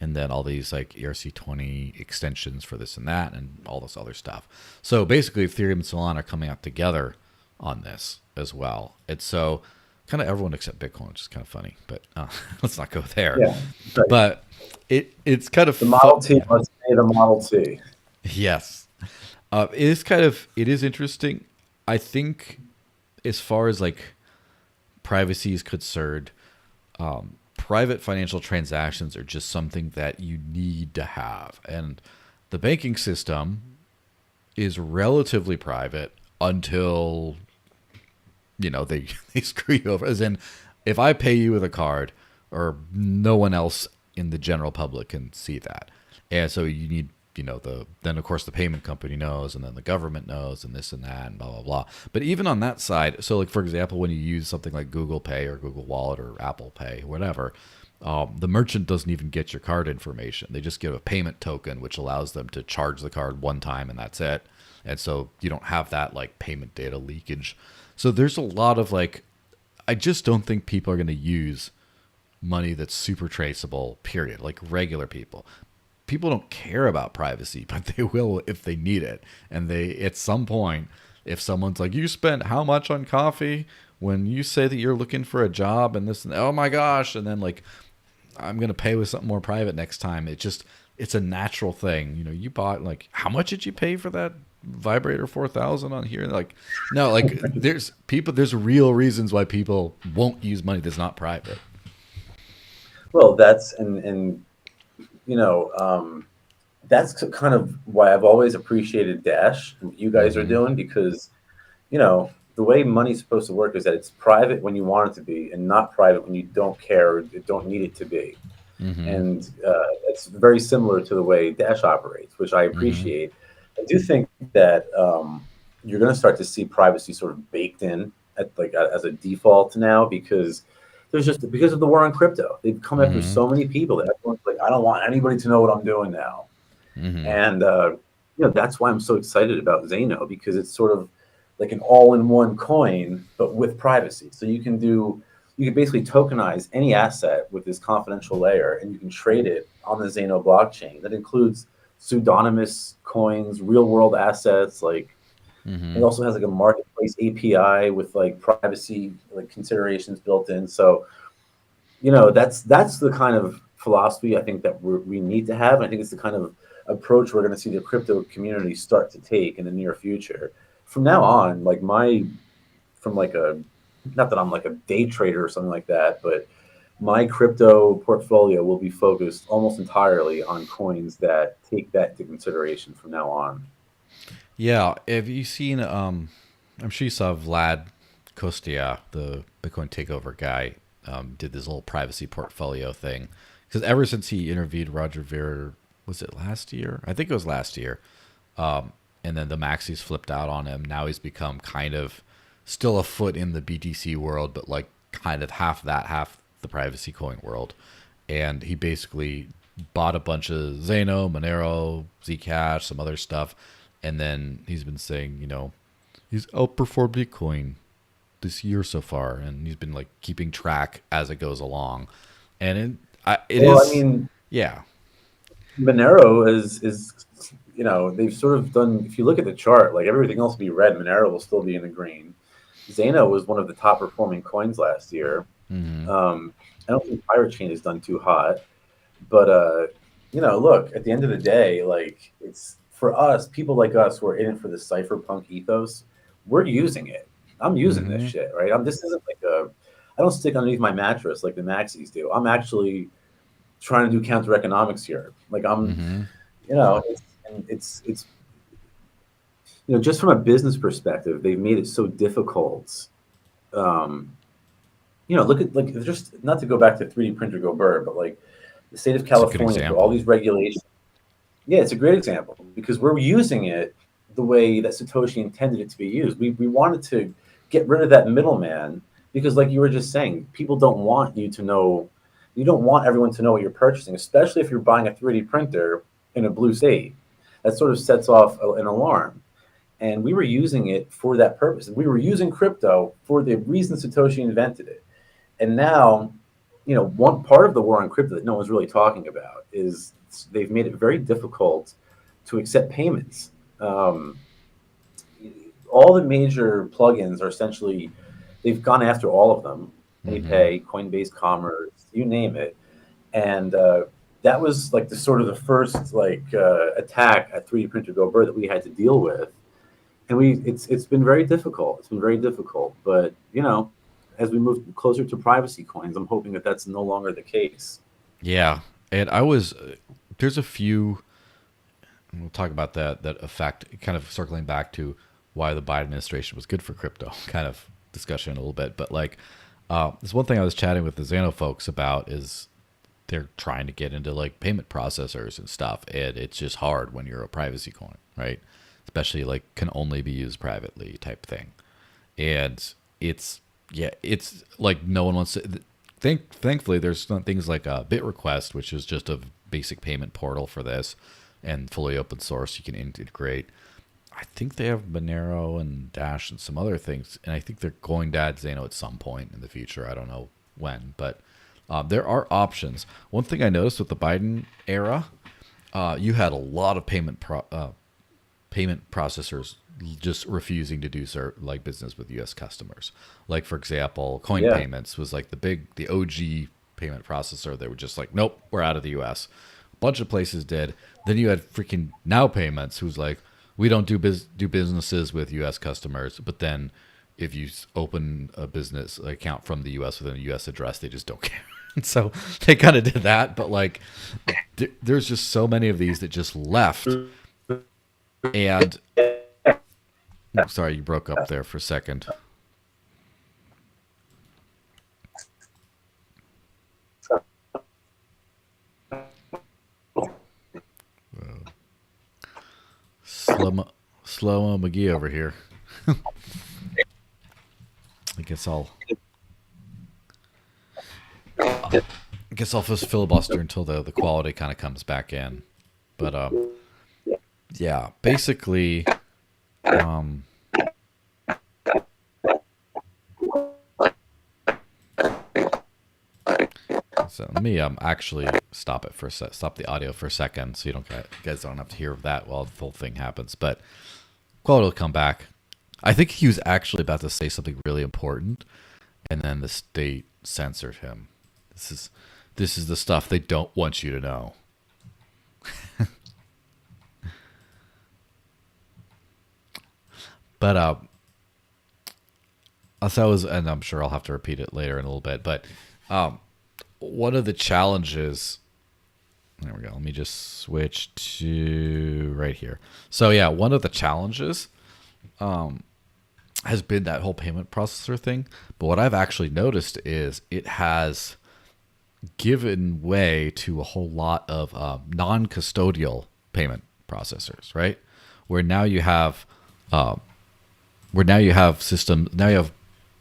and then all these like ERC20 extensions for this and that, and all this other stuff. So basically, Ethereum and Solana are coming out together on this as well. It's so kind of everyone except Bitcoin, which is kind of funny, but let's not go there. Yeah, right. But it's kind of the Model T must be the Model T. Yes, it is interesting. I think as far as like privacy is concerned, private financial transactions are just something that you need to have, and the banking system is relatively private until they screw you over. As in, if I pay you with a card, or no one else in the general public can see that, and so you need then of course the payment company knows, and then the government knows, and this and that, and blah blah blah. But even on that side, so like for example, when you use something like Google Pay or Google Wallet or Apple Pay, whatever, the merchant doesn't even get your card information. They just give a payment token, which allows them to charge the card one time, and that's it. And so you don't have that like payment data leakage. So there's a lot of like, I just don't think people are going to use money that's super traceable, period. Like regular people. People don't care about privacy, but they will if they need it. And they, at some point, if someone's like, you spent how much on coffee when you say that you're looking for a job and this, and oh my gosh, and then like, I'm going to pay with something more private next time. It's a natural thing. You bought like, how much did you pay for that vibrator 4,000 on here? Like, no, like there's real reasons why people won't use money that's not private. Well, that's that's kind of why I've always appreciated Dash and what you guys are doing, because the way money's supposed to work is that it's private when you want it to be, and not private when you don't care or don't need it to be. And it's very similar to the way Dash operates, which I appreciate. I do think that you're going to start to see privacy sort of baked in as a default now, because because of the war on crypto. They've come after so many people that everyone's like, I don't want anybody to know what I'm doing now. And that's why I'm so excited about Zano, because it's sort of like an all-in-one coin, but with privacy. So you can basically tokenize any asset with this confidential layer, and you can trade it on the Zano blockchain. That includes pseudonymous coins, real-world assets. Like it also has like a marketplace API with like privacy like considerations built in. So that's the kind of philosophy I think that we need to have. And I think it's the kind of approach we're going to see the crypto community start to take in the near future. From now on, like not that I'm like a day trader or something like that, but my crypto portfolio will be focused almost entirely on coins that take that into consideration from now on. Yeah. Have you seen, I'm sure you saw Vlad Kostia, the Bitcoin takeover guy, did this little privacy portfolio thing. Because ever since he interviewed Roger Ver, was it last year? I think it was last year. And then the maxis flipped out on him. Now he's become kind of still a foot in the BTC world, but like kind of half the privacy coin world. And he basically bought a bunch of Zano, Monero, Zcash, some other stuff. And then he's been saying, he's outperformed Bitcoin this year so far. And he's been like keeping track as it goes along. And Monero is they've sort of done, if you look at the chart, like everything else will be red, Monero will still be in the green. Zano was one of the top performing coins last year. I don't think Pirate Chain has done too hot, but look, at the end of the day, like it's for us, people like us who are in it for the cypherpunk ethos, we're using it. I'm using this shit, right? This isn't like I don't stick underneath my mattress like the maxis do. I'm actually trying to do counter economics here. Like it's just from a business perspective, they've made it so difficult. Look at like just not to go back to 3D printer go bird, but like the state of California, all these regulations. Yeah, it's a great example because we're using it the way that Satoshi intended it to be used. We wanted to get rid of that middleman because, like you were just saying, people don't want you to know. You don't want everyone to know what you're purchasing, especially if you're buying a 3D printer in a blue state. That sort of sets off an alarm. and we were using it for that purpose. We were using crypto for the reason Satoshi invented it. And now, one part of the war on crypto that no one's really talking about is they've made it very difficult to accept payments. Um, all the major plugins are essentially, they've gone after all of them. PayPay, Coinbase Commerce, you name it. And that was like the sort of the first attack at 3D printer Go Bird that we had to deal with. And it's been very difficult. It's been very difficult. But as we move closer to privacy coins, I'm hoping that that's no longer the case. Yeah, and there's a few. And we'll talk about that effect, kind of circling back to why the Biden administration was good for crypto, kind of discussion a little bit. But there's one thing I was chatting with the Xano folks about is they're trying to get into like payment processors and stuff, and it's just hard when you're a privacy coin, right? Especially like can only be used privately type thing, and it's like no one wants to. Thankfully, there's things like BitRequest, which is just a basic payment portal for this, and fully open source. You can integrate. I think they have Monero and Dash and some other things, and I think they're going to add Xano at some point in the future. I don't know when, but there are options. One thing I noticed with the Biden era, you had a lot of payment processors just refusing to do business with U.S. customers. Like, for example, Coin Payments was like the OG payment processor. They were just like, nope, we're out of the U.S. A bunch of places did. Then you had freaking Now Payments, who's like, we don't do businesses with U.S. customers. But then if you open a business account from the U.S. with a U.S. address, they just don't care. So they kind of did that. But there's just so many of these that just left. And sorry, you broke up there for a second. Slow McGee over here. I guess I'll just filibuster until the quality kind of comes back in. But yeah, basically, so let me actually stop the audio for a second, so you guys don't have to hear that while the whole thing happens. But quality will come back. I think he was actually about to say something really important, and then the state censored him. This is the stuff they don't want you to know. But and I'm sure I'll have to repeat it later in a little bit. But one of the challenges. There we go. Let me just switch to right here. So yeah, one of the challenges has been that whole payment processor thing. But what I've actually noticed is it has given way to a whole lot of non-custodial payment processors, right? Where now you have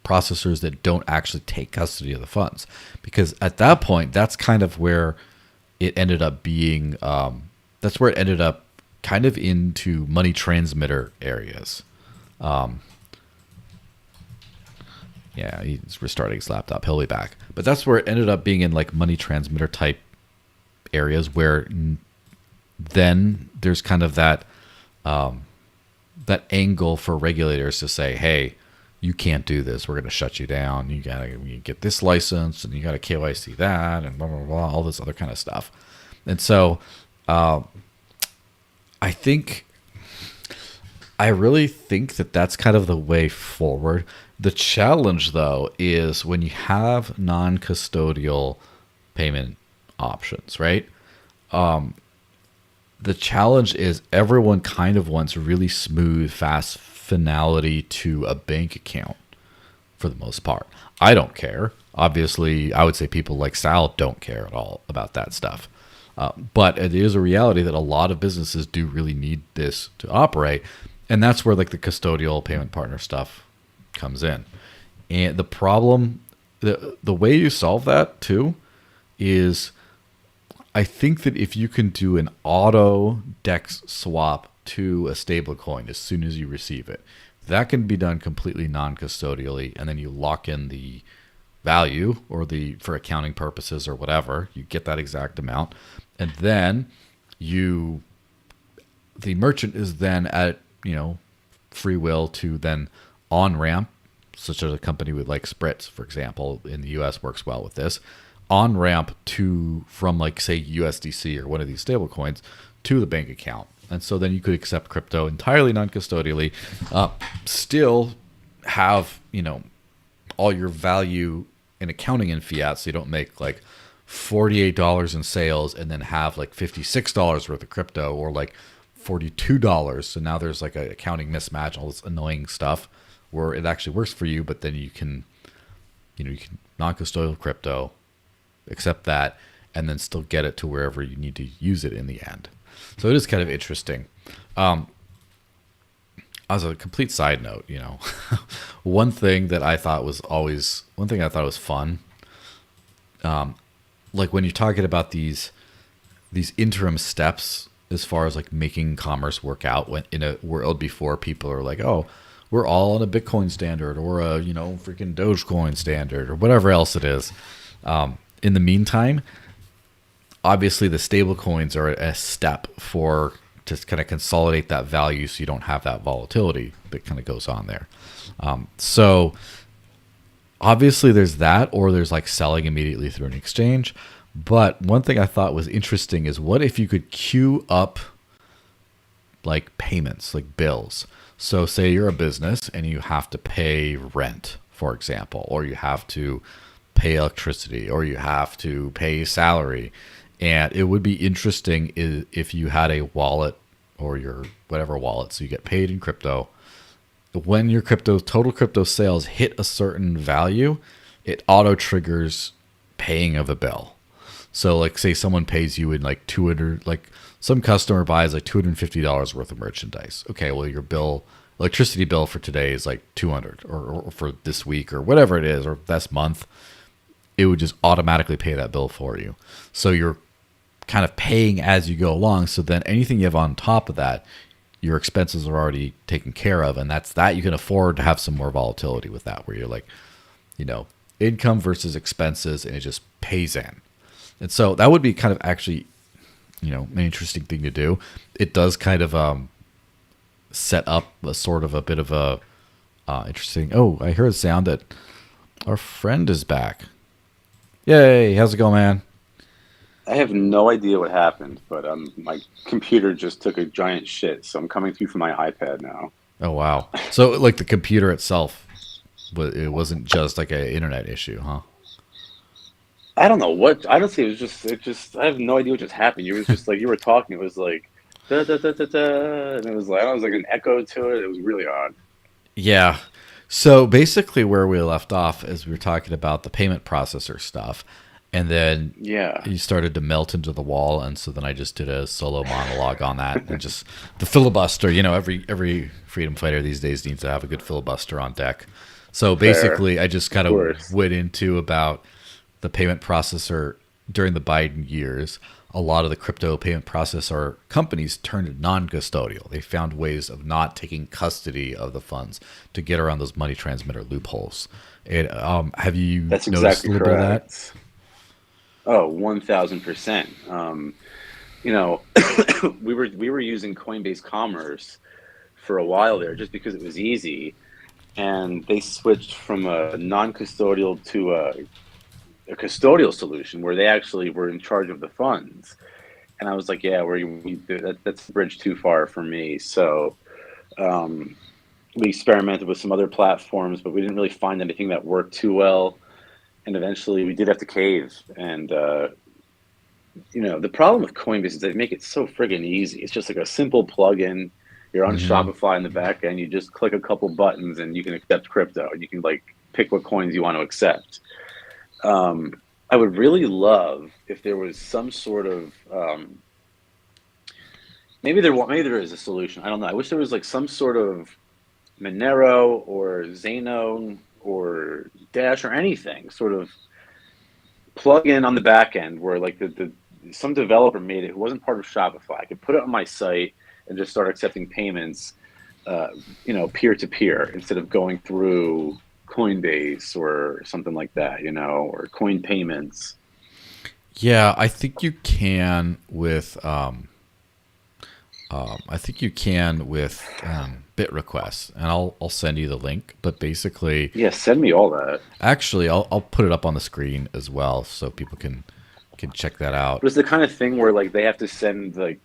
processors that don't actually take custody of the funds, because at that point, that's kind of where it ended up being. That's where it ended up kind of into money transmitter areas. Yeah, he's restarting his laptop. He'll be back. But that's where it ended up being in like money transmitter type areas, where then there's kind of that that angle for regulators to say, hey, you can't do this. We're going to shut you down. You get this license, and you got to KYC that, and blah, blah, blah, all this other kind of stuff. And so I really think that that's kind of the way forward. The challenge, though, is when you have non-custodial payment options, right? The challenge is everyone kind of wants really smooth, fast finality to a bank account for the most part. I don't care. Obviously, I would say people like Sal don't care at all about that stuff. But it is a reality that a lot of businesses do really need this to operate. And that's where like the custodial payment partner stuff comes in. And the problem, the way you solve that too, is I think that if you can do an auto DEX swap to a stable coin as soon as you receive it. That can be done completely non-custodially, and then you lock in the value or the for accounting purposes or whatever. You get that exact amount, and then you the merchant is then at free will to then on ramp, such as a company with like Spritz, for example, in the U.S. works well with this on ramp to from like say USDC or one of these stable coins to the bank account. And so then you could accept crypto entirely non-custodially, still have all your value in accounting in fiat, so you don't make like $48 in sales and then have like $56 worth of crypto, or like $42. So now there's like an accounting mismatch, all this annoying stuff where it actually works for you, but then you can non-custodial crypto, accept that, and then still get it to wherever you need to use it in the end. So it is kind of interesting. As a complete side note, one thing I thought was fun, like when you're talking about these interim steps as far as like making commerce work out, when in a world before people are like, oh, we're all on a Bitcoin standard or a freaking Dogecoin standard or whatever else it is. In the meantime, obviously the stable coins are a step for to kind of consolidate that value, so you don't have that volatility that kind of goes on there. So obviously there's that, or there's like selling immediately through an exchange. But one thing I thought was interesting is, what if you could queue up like payments, like bills? So say you're a business and you have to pay rent, for example, or you have to pay electricity, or you have to pay salary. And it would be interesting if you had a wallet, or your whatever wallet, so you get paid in crypto. When your total crypto sales hit a certain value, it auto triggers paying of a bill. So like say someone pays you in like 200, like some customer buys like $250 worth of merchandise. Okay, well your electricity bill for today is like 200, or for this week or whatever it is, or this month, it would just automatically pay that bill for you. So you're kind of paying as you go along. So then anything you have on top of that, your expenses are already taken care of. And that's that. You can afford to have some more volatility with that, where you're like, income versus expenses, and it just pays in. And so that would be kind of actually, an interesting thing to do. It does kind of set up a sort of a bit of a interesting. Oh, I heard a sound that our friend is back. Yay! How's it going, man? I have no idea what happened, but my computer just took a giant shit, so I'm coming through from my iPad now. Oh, wow. So like the computer itself, it wasn't just like an internet issue, huh? I don't know what. Honestly, it just. I have no idea what just happened. It was just like you were talking. It was like da da da da da, and it was like an echo to it. It was really odd. Yeah. So basically, where we left off is we were talking about the payment processor stuff, and then you started to melt into the wall, and so then I just did a solo monologue on that, and just the filibuster. Every freedom fighter these days needs to have a good filibuster on deck. So basically, I just kind of went into about the payment processor during the Biden years. A lot of the crypto payment processor companies turned non-custodial. They found ways of not taking custody of the funds to get around those money transmitter loopholes. Have you That's noticed exactly a little bit of that? Oh, 1000%. We were using Coinbase Commerce for a while there just because it was easy, and they switched from a non-custodial to a custodial solution where they actually were in charge of the funds. And I was like, yeah, that's a bridge too far for me. So we experimented with some other platforms, but we didn't really find anything that worked too well. And eventually we did have to cave. And, the problem with Coinbase is they make it so friggin' easy. It's just like a simple plugin. You're on Shopify in the back end. You just click a couple buttons and you can accept crypto. And you can pick what coins you want to accept. I would really love if there was some sort of maybe there is a solution. I don't know. I wish there was some sort of Monero or Zano or Dash or anything sort of plug in on the back end where some developer made it who wasn't part of Shopify. I could put it on my site and just start accepting payments, peer to peer instead of going through Coinbase or something like that, or coin payments. Yeah, I think you can with bit requests, and I'll send you the link. But basically, Yeah, send me all that. actually, I'll put it up on the screen as well, so people can check that out. But it's the kind of thing where like they have to send like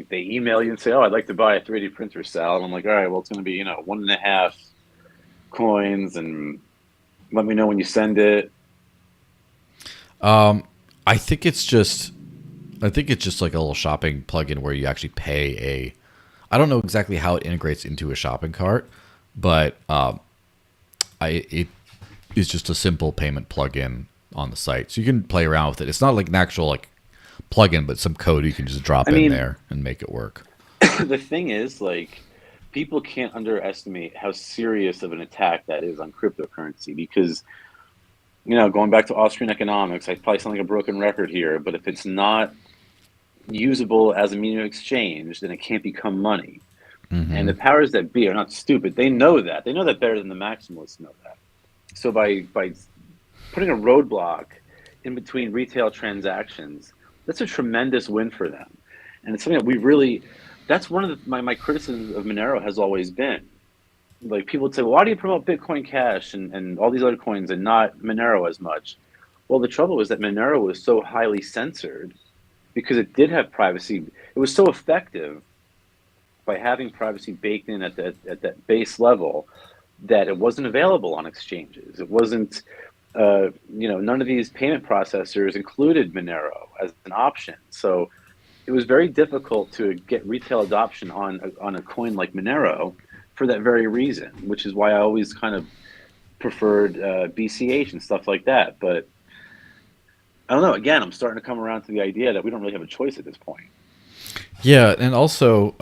they email you and say, "Oh, I'd like to buy a 3D printer, Sal." And I'm like, "All right, well, it's going to be 1.5 coins, and let me know when you send it." I think it's just like a little shopping plugin where you actually pay a. I don't know exactly how it integrates into a shopping cart, but it is just a simple payment plugin on the site, so you can play around with it. It's not like an actual like plugin, but some code you can just drop I in mean, there and make it work. the thing is, like, people can't underestimate how serious of an attack that is on cryptocurrency because, going back to Austrian economics, I probably sound like a broken record here, but if it's not usable as a medium of exchange, then it can't become money. And Mm-hmm. the powers that be are not stupid. They know that. They know that better than the maximalists know that. So by putting a roadblock in between retail transactions, that's a tremendous win for them. And it's something that we really, that's one of my criticisms of Monero has always been. Like people would say, well, why do you promote Bitcoin Cash and all these other coins and not Monero as much? Well, the trouble was that Monero was so highly censored because it did have privacy. It was so effective by having privacy baked in at that base level that it wasn't available on exchanges. It wasn't, none of these payment processors included Monero as an option. So it was very difficult to get retail adoption on a coin like Monero for that very reason, which is why I always kind of preferred BCH and stuff like that. But I don't know. Again, I'm starting to come around to the idea that we don't really have a choice at this point. Yeah, and also,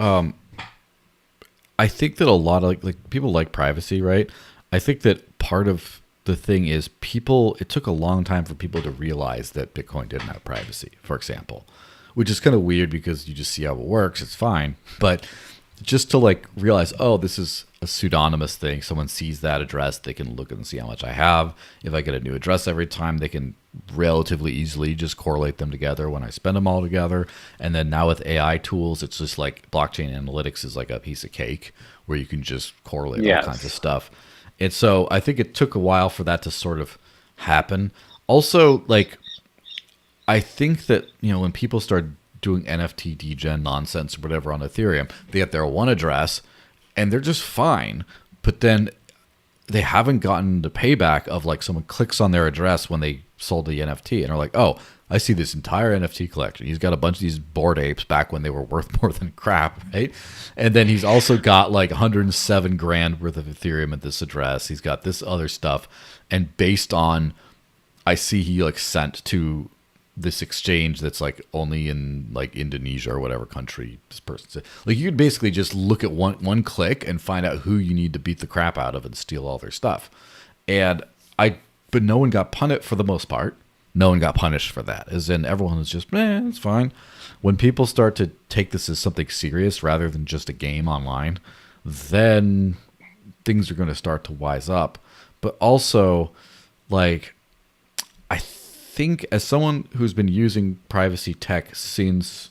I think that a lot of like people like privacy, right? I think that part of the thing is people. It took a long time for people to realize that Bitcoin didn't have privacy, for example, which is kind of weird because you just see how it works. It's fine, but just to like realize, oh, this is a pseudonymous thing. Someone sees that address, they can look and see how much I have. If I get a new address every time, they can relatively easily just correlate them together when I spend them all together. And then now with AI tools, it's just like blockchain analytics is like a piece of cake where you can just correlate all kinds of stuff. And so I think it took a while for that to sort of happen. Also, like, I think that, when people start doing NFT degen nonsense or whatever on Ethereum, they get their one address and they're just fine. But then they haven't gotten the payback of like someone clicks on their address when they sold the NFT and are like, oh, I see this entire NFT collection. He's got a bunch of these Bored Apes back when they were worth more than crap, right? And then he's also got like 107 grand worth of Ethereum at this address. He's got this other stuff. And based on, I see he like sent to this exchange that's like only in like Indonesia or whatever country this person's in. Like you could basically just look at one click and find out who you need to beat the crap out of and steal all their stuff. But no one got punished for the most part. No one got punished for that. As in everyone was just, it's fine. When people start to take this as something serious rather than just a game online, then things are going to start to wise up. But also, like, I think as someone who's been using privacy tech since,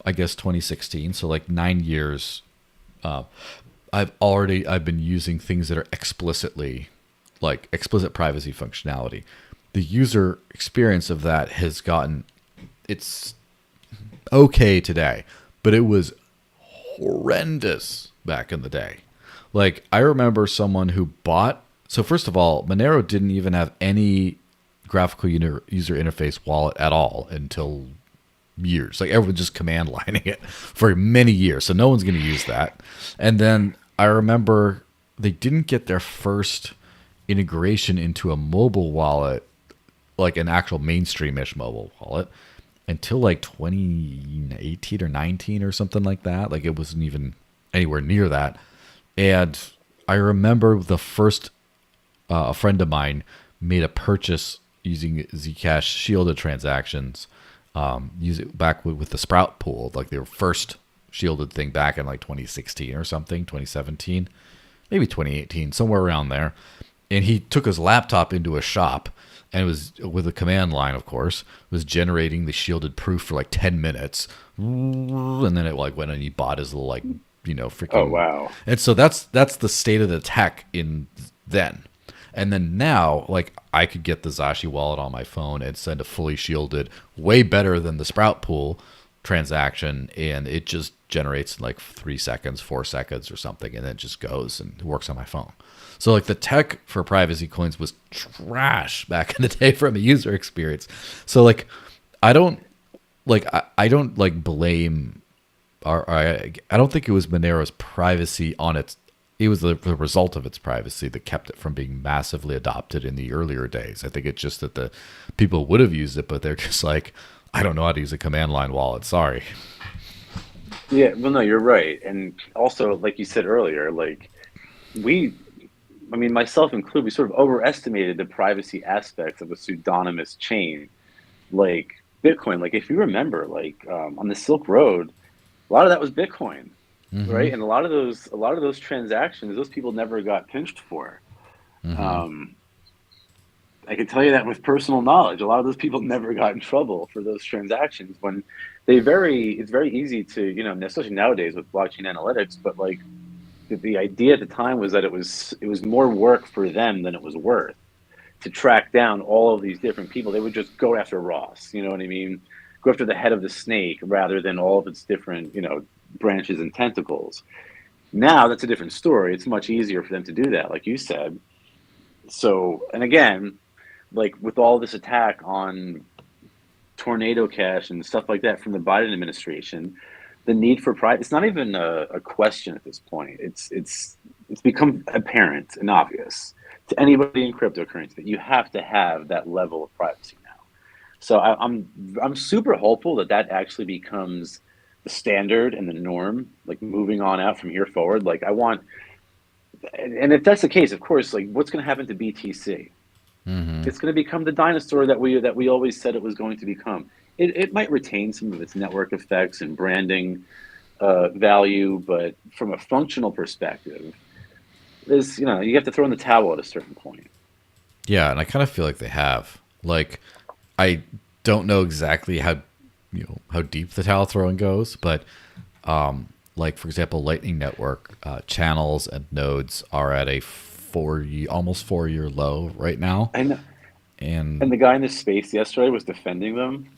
I guess, 2016, so like 9 years, I've been using things that are explicit privacy functionality. The user experience of that has gotten, it's okay today, but it was horrendous back in the day. Like I remember someone who bought, so first of all, Monero didn't even have any graphical user interface wallet at all until years. Like everyone just command lining it for many years. So no one's going to use that. And then I remember they didn't get their first integration into a mobile wallet, like an actual mainstream-ish mobile wallet, until like 2018 or 19 or something like that. Like it wasn't even anywhere near that. And I remember the first, a friend of mine made a purchase using Zcash shielded transactions, use it back with the Sprout pool, like their first shielded thing back in like 2016 or something, 2017, maybe 2018, somewhere around there. And he took his laptop into a shop and it was with a command line, of course, was generating the shielded proof for like 10 minutes. And then it like went and he bought his little like, freaking. Oh, wow. And so that's the state of the tech in then. And then now, like, I could get the Zashi wallet on my phone and send a fully shielded, way better than the Sprout Pool transaction, and it just generates in like 3 seconds, 4 seconds or something, and then it just goes and works on my phone. So like the tech for privacy coins was trash back in the day from a user experience. So like I don't like blame I don't think it was Monero's privacy on its. It was the result of its privacy that kept it from being massively adopted in the earlier days. I think it's just that the people would have used it, but they're just like, I don't know how to use a command line wallet. Sorry. Yeah, well, no, you're right. And also, like you said earlier, like myself included, we sort of overestimated the privacy aspects of a pseudonymous chain like Bitcoin. Like if you remember, like on the Silk Road, a lot of that was Bitcoin. Mm-hmm. Right, and a lot of those transactions, those people never got pinched for. Mm-hmm. I can tell you that with personal knowledge. A lot of those people never got in trouble for those transactions. When it's very easy to, especially nowadays with blockchain analytics. But like the idea at the time was that it was more work for them than it was worth to track down all of these different people. They would just go after Ross. You know what I mean? Go after the head of the snake rather than all of its different, branches and tentacles. Now that's a different story. It's much easier for them to do that, like you said. So, and again, like with all this attack on Tornado Cash and stuff like that from the Biden administration, the need for privacy, it's not even a question at this point. It's become apparent and obvious to anybody in cryptocurrency that you have to have that level of privacy now. So I'm super hopeful that actually becomes the standard and the norm, like moving on out from here forward. Like and if that's the case, of course, like what's going to happen to BTC? Mm-hmm. It's going to become the dinosaur that we always said it was going to become. It might retain some of its network effects and branding value, but from a functional perspective, there's you have to throw in the towel at a certain point. Yeah, and I kind of feel like they have. Like, I don't know exactly how deep the towel throwing goes, but like for example, Lightning Network channels and nodes are at a almost 4-year low right now. I know. And the guy in the space yesterday was defending them.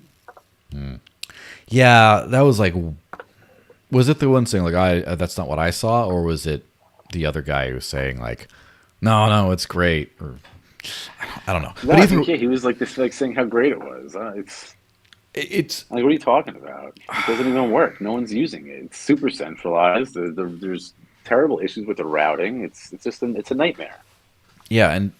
Yeah, that was like, was it the one saying like that's not what I saw, or was it the other guy who was saying like, no, it's great, or I don't know. No, but he was like this, like saying how great it was. It's like, what are you talking about? It doesn't even work. No one's using it. It's super centralized. There's terrible issues with the routing. It's a nightmare. Yeah, and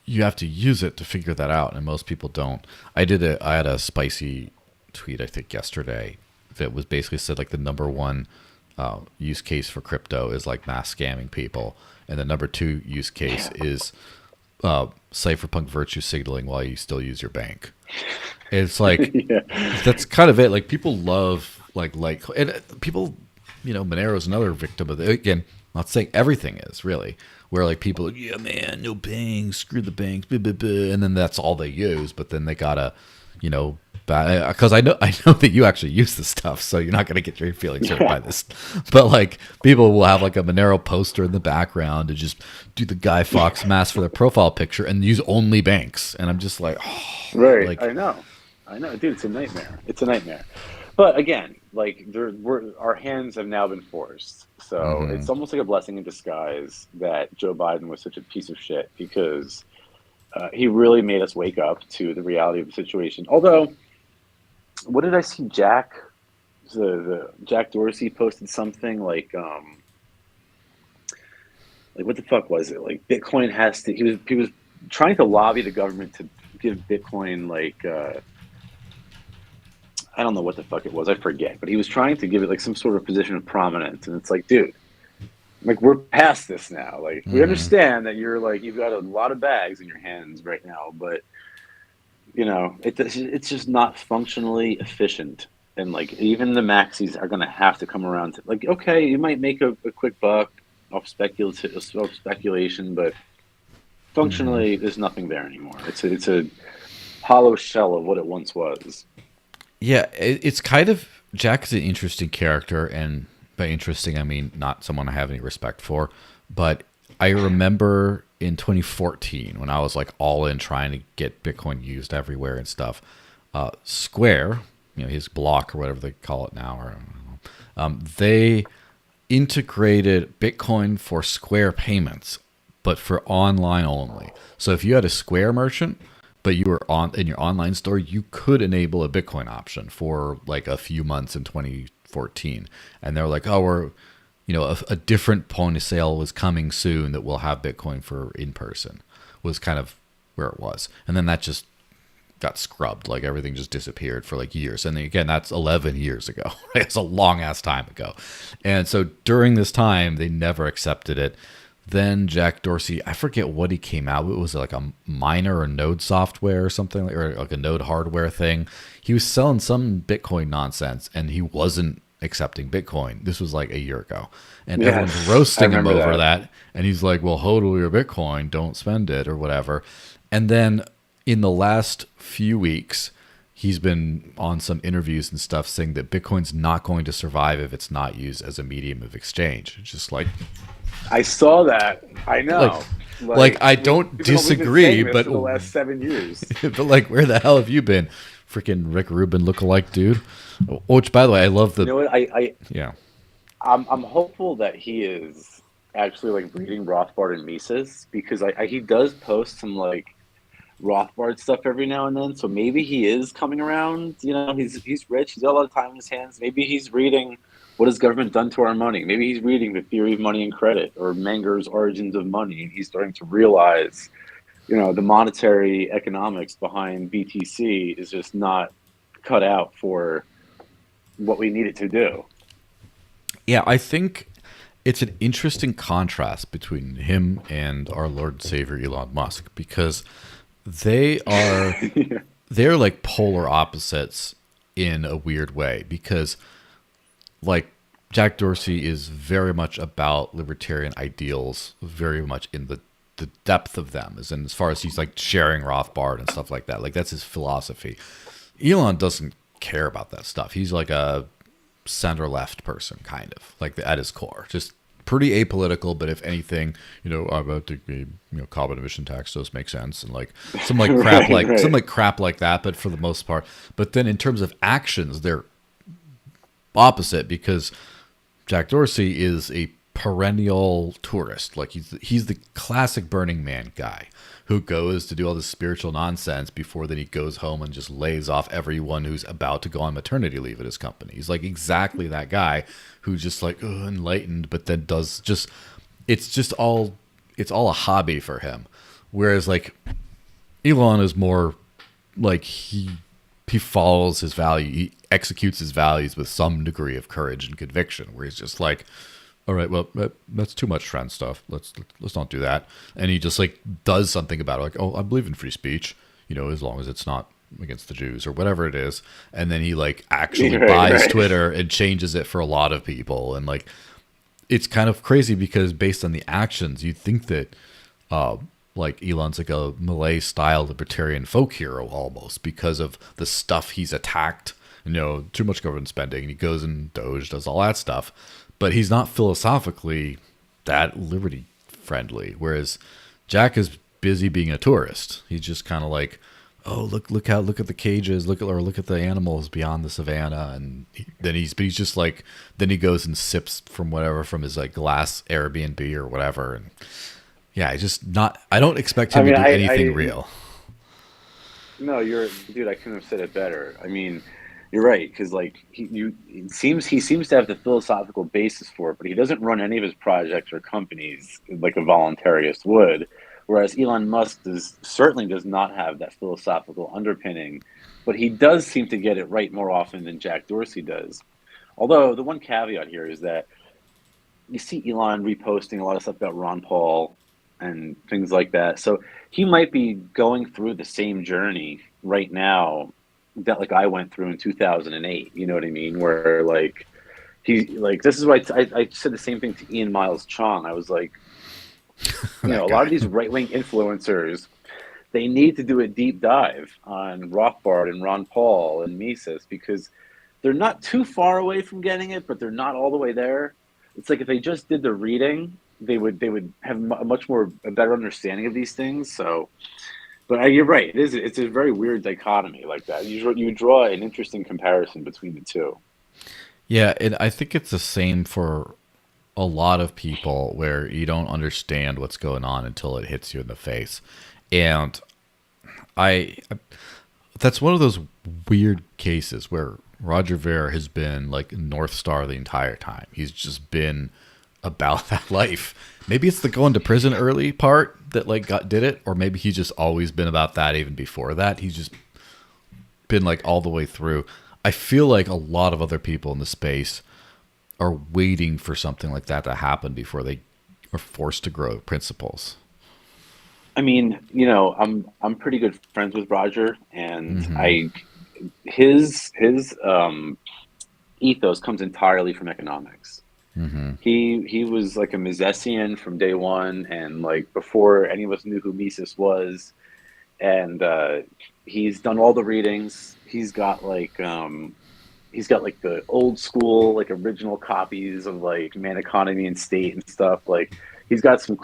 you have to use it to figure that out, and most people don't. I had a spicy tweet, I think, yesterday that was basically said like the number one use case for crypto is like mass scamming people, and the number 2 use case is cypherpunk virtue signaling while you still use your bank. It's like that's kind of it. Like people love like and people, Monero's another victim of it. Again, not saying everything is really where like people, yeah man, no banks, screw the banks, blah, blah, blah, and then that's all they use. But then they gotta, because I know that you actually use this stuff, so you're not gonna get your feelings hurt by this. But like people will have like a Monero poster in the background to just do the Guy Fawkes mask for their profile picture and use only banks, and I'm just like, right. Like, I know, dude. It's a nightmare. But again, like our hands have now been forced, so it's almost like a blessing in disguise that Joe Biden was such a piece of shit, because he really made us wake up to the reality of the situation. Although, what did I see? Jack Dorsey posted something like what the fuck was it? Like Bitcoin has to. He was trying to lobby the government to give Bitcoin like. I don't know what the fuck it was. I forget. But he was trying to give it like some sort of position of prominence. And it's like, dude, like we're past this now. Like we understand that you're like, you've got a lot of bags in your hands right now, but it's just not functionally efficient and like even the maxis are gonna have to come around to like, okay, you might make a quick buck off speculation, but functionally, there's nothing there anymore. It's a hollow shell of what it once was. Yeah, it's kind of Jack is an interesting character, and by interesting I mean not someone I have any respect for. But I remember in 2014 when I was like all in trying to get Bitcoin used everywhere and stuff. Square, his block or whatever they call it now, or I don't know, they integrated Bitcoin for Square payments, but for online only. So if you had a Square merchant, but you were on in your online store, you could enable a Bitcoin option for like a few months in 2014. And they're like, oh, a different point of sale was coming soon that will have Bitcoin for in person, was kind of where it was. And then that just got scrubbed. Like everything just disappeared for like years. And then, again, that's 11 years ago. Right? It's a long ass time ago. And so during this time, they never accepted it. Then Jack Dorsey, I forget what he came out with. It was like a miner or node software or something, or like a node hardware thing. He was selling some Bitcoin nonsense, and he wasn't accepting Bitcoin. This was like a year ago. And everyone's Yes, I roasting him remember over that. that. And he's like, well, hodl your Bitcoin, don't spend it or whatever. And then in the last few weeks, he's been on some interviews and stuff saying that Bitcoin's not going to survive if it's not used as a medium of exchange. It's just like, I saw that. I like, know. like I We've don't we've been disagree, saying this but for the last 7 years. but like, where the hell have you been, freaking Rick Rubin lookalike dude? Which, by the way, I love You the know what? yeah. I'm hopeful that he is actually like reading Rothbard and Mises because he does post some like Rothbard stuff every now and then. So maybe he is coming around. You know, he's rich. He's got a lot of time in his hands. Maybe he's reading What Has Government Done to Our Money? Maybe he's reading The Theory of Money and Credit or Menger's Origins of Money, and he's starting to realize, the monetary economics behind BTC is just not cut out for what we need it to do. Yeah, I think it's an interesting contrast between him and our Lord and Savior Elon Musk, because they are they're like polar opposites in a weird way. Because like Jack Dorsey is very much about libertarian ideals, very much in the depth of them, as far as he's like sharing Rothbard and stuff like that. Like that's his philosophy. Elon doesn't care about that stuff. He's like a center left person, kind of like at his core, just pretty apolitical. But if anything, I think the carbon emission tax does make sense, and like some like crap some like crap like that. But for the most part, but then in terms of actions, they're opposite, because Jack Dorsey is a perennial tourist. Like he's the classic Burning Man guy who goes to do all this spiritual nonsense before then he goes home and just lays off everyone who's about to go on maternity leave at his company. He's like exactly that guy who's just like enlightened, but then does just it's all a hobby for him. Whereas like Elon is more like he follows his value. He executes his values with some degree of courage and conviction, where he's just like, all right, well, that's too much trend stuff. Let's not do that. And he just like does something about it, like, oh, I believe in free speech, as long as it's not against the Jews or whatever it is. And then he like actually buys Twitter and changes it for a lot of people. And like, it's kind of crazy because based on the actions, you'd think that like Elon's like a Malay style libertarian folk hero almost, because of the stuff he's attacked. Too much government spending, and he goes and Doge does all that stuff. But he's not philosophically that liberty friendly. Whereas Jack is busy being a tourist. He's just kind of like, oh, look at the cages, look at the animals beyond the savannah. And he's just like, then he goes and sips from his like glass Airbnb or whatever. And yeah, I don't expect him to do anything real. No, dude. I couldn't have said it better. I mean, you're right, because like he seems to have the philosophical basis for it, but he doesn't run any of his projects or companies like a voluntarist would. Whereas Elon Musk certainly does not have that philosophical underpinning, but he does seem to get it right more often than Jack Dorsey does. Although the one caveat here is that you see Elon reposting a lot of stuff about Ron Paul and things like that. So he might be going through the same journey right now that like I went through in 2008. You know what I mean? Where like this is why I said the same thing to Ian Miles Chong. I was like, That a guy. lot of these right wing influencers, they need to do a deep dive on Rothbard and Ron Paul and Mises because they're not too far away from getting it, but they're not all the way there. It's like if they just did the reading, they would have a better understanding of these things. So, but you're right. It's a very weird dichotomy like that. You draw an interesting comparison between the two. Yeah, and I think it's the same for a lot of people where you don't understand what's going on until it hits you in the face. And I that's one of those weird cases where Roger Ver has been like North Star the entire time. He's just been about that life. Maybe it's the going to prison early part that like did it, or maybe he's just always been about that even before that. He's just been like all the way through. I feel like a lot of other people in the space are waiting for something like that to happen before they are forced to grow principles. I mean, I'm pretty good friends with Roger, and Hmm. I his ethos comes entirely from economics. Hmm. He was like a Misesian from day one, and like before any of us knew who Mises was, and he's done all the readings. He's got like the old school, like original copies of like Man, Economy, and State and stuff. Like he's got some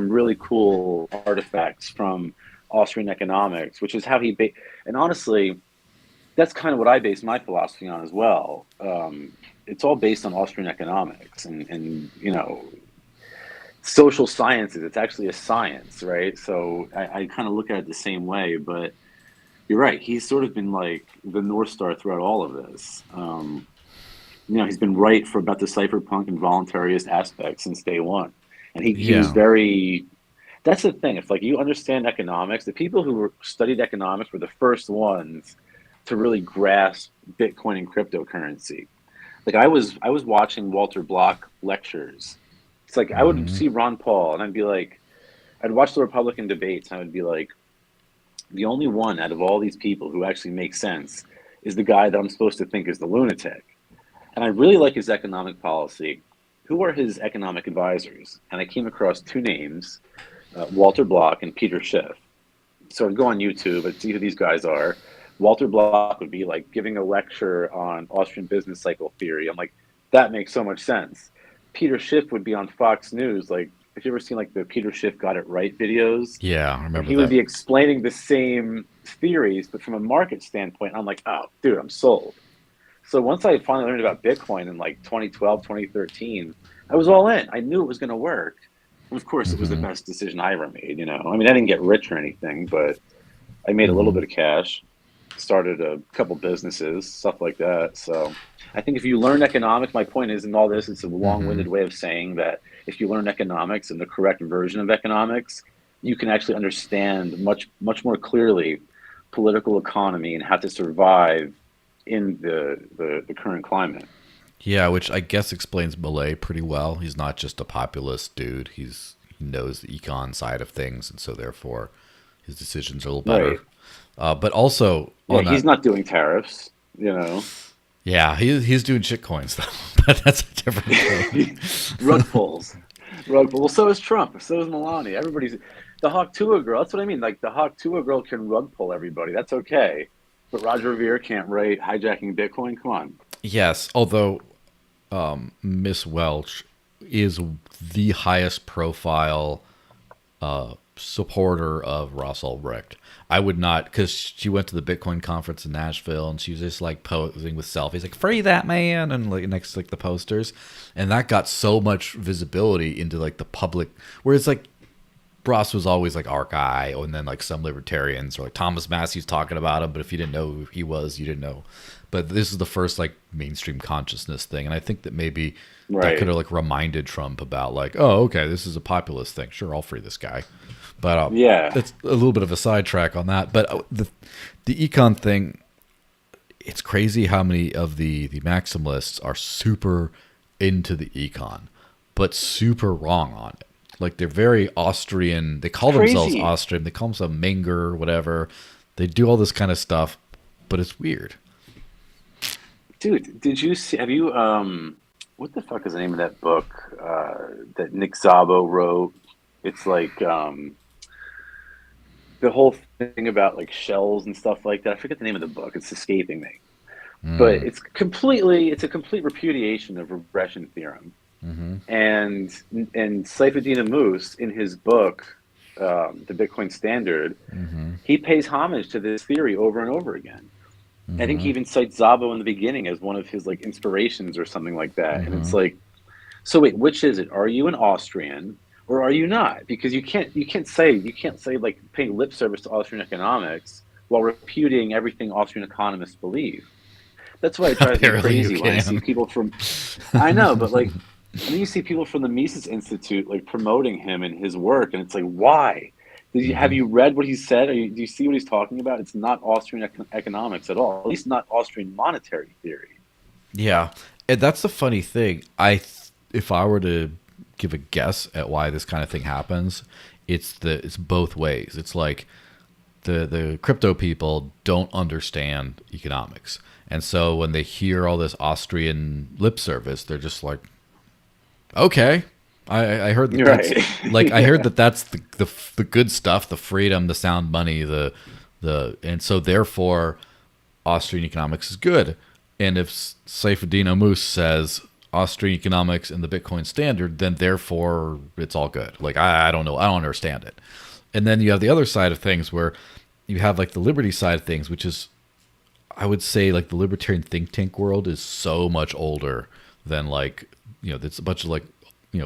really cool artifacts from Austrian economics, which is how and honestly, that's kind of what I base my philosophy on as well. It's all based on Austrian economics and social sciences. It's actually a science, right? So I kind of look at it the same way, but you're right. He's sort of been like the North Star throughout all of this. He's been right for about the cypherpunk and voluntarist aspect since day one. And he was Yeah. very, that's the thing. If like you understand economics, the people who studied economics were the first ones to really grasp Bitcoin and cryptocurrency. Like I was watching Walter Block lectures. It's like I would Hmm. see Ron Paul and I'd watch the Republican debates and I would be like, the only one out of all these people who actually makes sense is the guy that I'm supposed to think is the lunatic. And I really like his economic policy. Who are his economic advisors? And I came across two names, Walter Block and Peter Schiff. So I'd go on YouTube and see who these guys are. Walter Block would be like giving a lecture on Austrian business cycle theory. I'm like, that makes so much sense. Peter Schiff would be on Fox News. Like, have you ever seen like the Peter Schiff got it right videos? Yeah, I And remember he would that. be explaining the same theories, but from a market standpoint, I'm like, oh, dude, I'm sold. So once I finally learned about Bitcoin in like 2012, 2013, I was all in. I knew it was going to work. And of course, it was the Hmm. best decision I ever made. I mean, I didn't get rich or anything, but I made a little Hmm. bit of cash, started a couple businesses, stuff like that. So I think if you learn economics, my point is in all this, it's a Hmm. long-winded way of saying that if you learn economics and the correct version of economics, you can actually understand much, much more clearly political economy and how to survive in the current climate. Yeah, which I guess explains Malay pretty well. He's not just a populist dude. He knows the econ side of things, and so therefore his decisions are a little better. Right. But also Yeah, on he's that, not doing tariffs. yeah, he's doing shit coins though. But that's a different thing. Rug pulls. Rug pull. Well, so is Trump. So is Melania. Everybody's the Hawk Tuah girl. That's what I mean. Like the Hawk Tuah girl can rug pull everybody. That's okay. But Roger Ver can't write hijacking Bitcoin. Come on. Yes, although Miss Welch is the highest profile supporter of Ross Ulbricht. I would not, because she went to the Bitcoin conference in Nashville and she was just like posing with selfies, like "free that man" and like next to like the posters, and that got so much visibility into like the public. Whereas like Ross was always like our guy, and then like some libertarians or like Thomas Massey's talking about him, but if you didn't know who he was, you didn't know. But this is the first like mainstream consciousness thing, and I think that maybe that could Right. have like reminded Trump about like, oh, okay, this is a populist thing. Sure, I'll free this guy. But Yeah. it's a little bit of a sidetrack on that. But the econ thing, it's crazy how many of the maximalists are super into the econ, but super wrong on it. Like they're very Austrian. They call themselves Crazy. Austrian. They call themselves Menger or whatever. They do all this kind of stuff, but it's weird. Dude, did you see? Have you what the fuck is the name of that book that Nick Szabo wrote? It's like the whole thing about like shells and stuff like that. I forget the name of the book. It's escaping me. But it's a complete repudiation of regression theorem. And Saifedean Ammous, in his book, The Bitcoin Standard, he pays homage to this theory over and over again. I think he even cites Szabo in the beginning as one of his like inspirations or something like that. And it's like, so wait, which is it? Are you an Austrian or are you not? Because you can't say like paying lip service to Austrian economics while repudiating everything Austrian economists believe. That's why it drives me crazy when I see people from. I know, but like, and then you see people from the Mises Institute like promoting him and his work, and it's like, why? Have you read what he said? Do you see what he's talking about? It's not Austrian economics at all. At least not Austrian monetary theory. Yeah, and that's the funny thing. If I were to give a guess at why this kind of thing happens, it's both ways. It's like the crypto people don't understand economics. And so when they hear all this Austrian lip service, they're just like, okay, I heard that that's, like, I heard that that's the good stuff, the freedom, the sound money, and so therefore Austrian economics is good. And if Saifedean Ammous says Austrian economics and the Bitcoin Standard, then therefore it's all good. Like, I don't know. I don't understand it. And then you have the other side of things where you have like the liberty side of things, which is, I would say, like the libertarian think tank world is so much older than like, it's a bunch of like,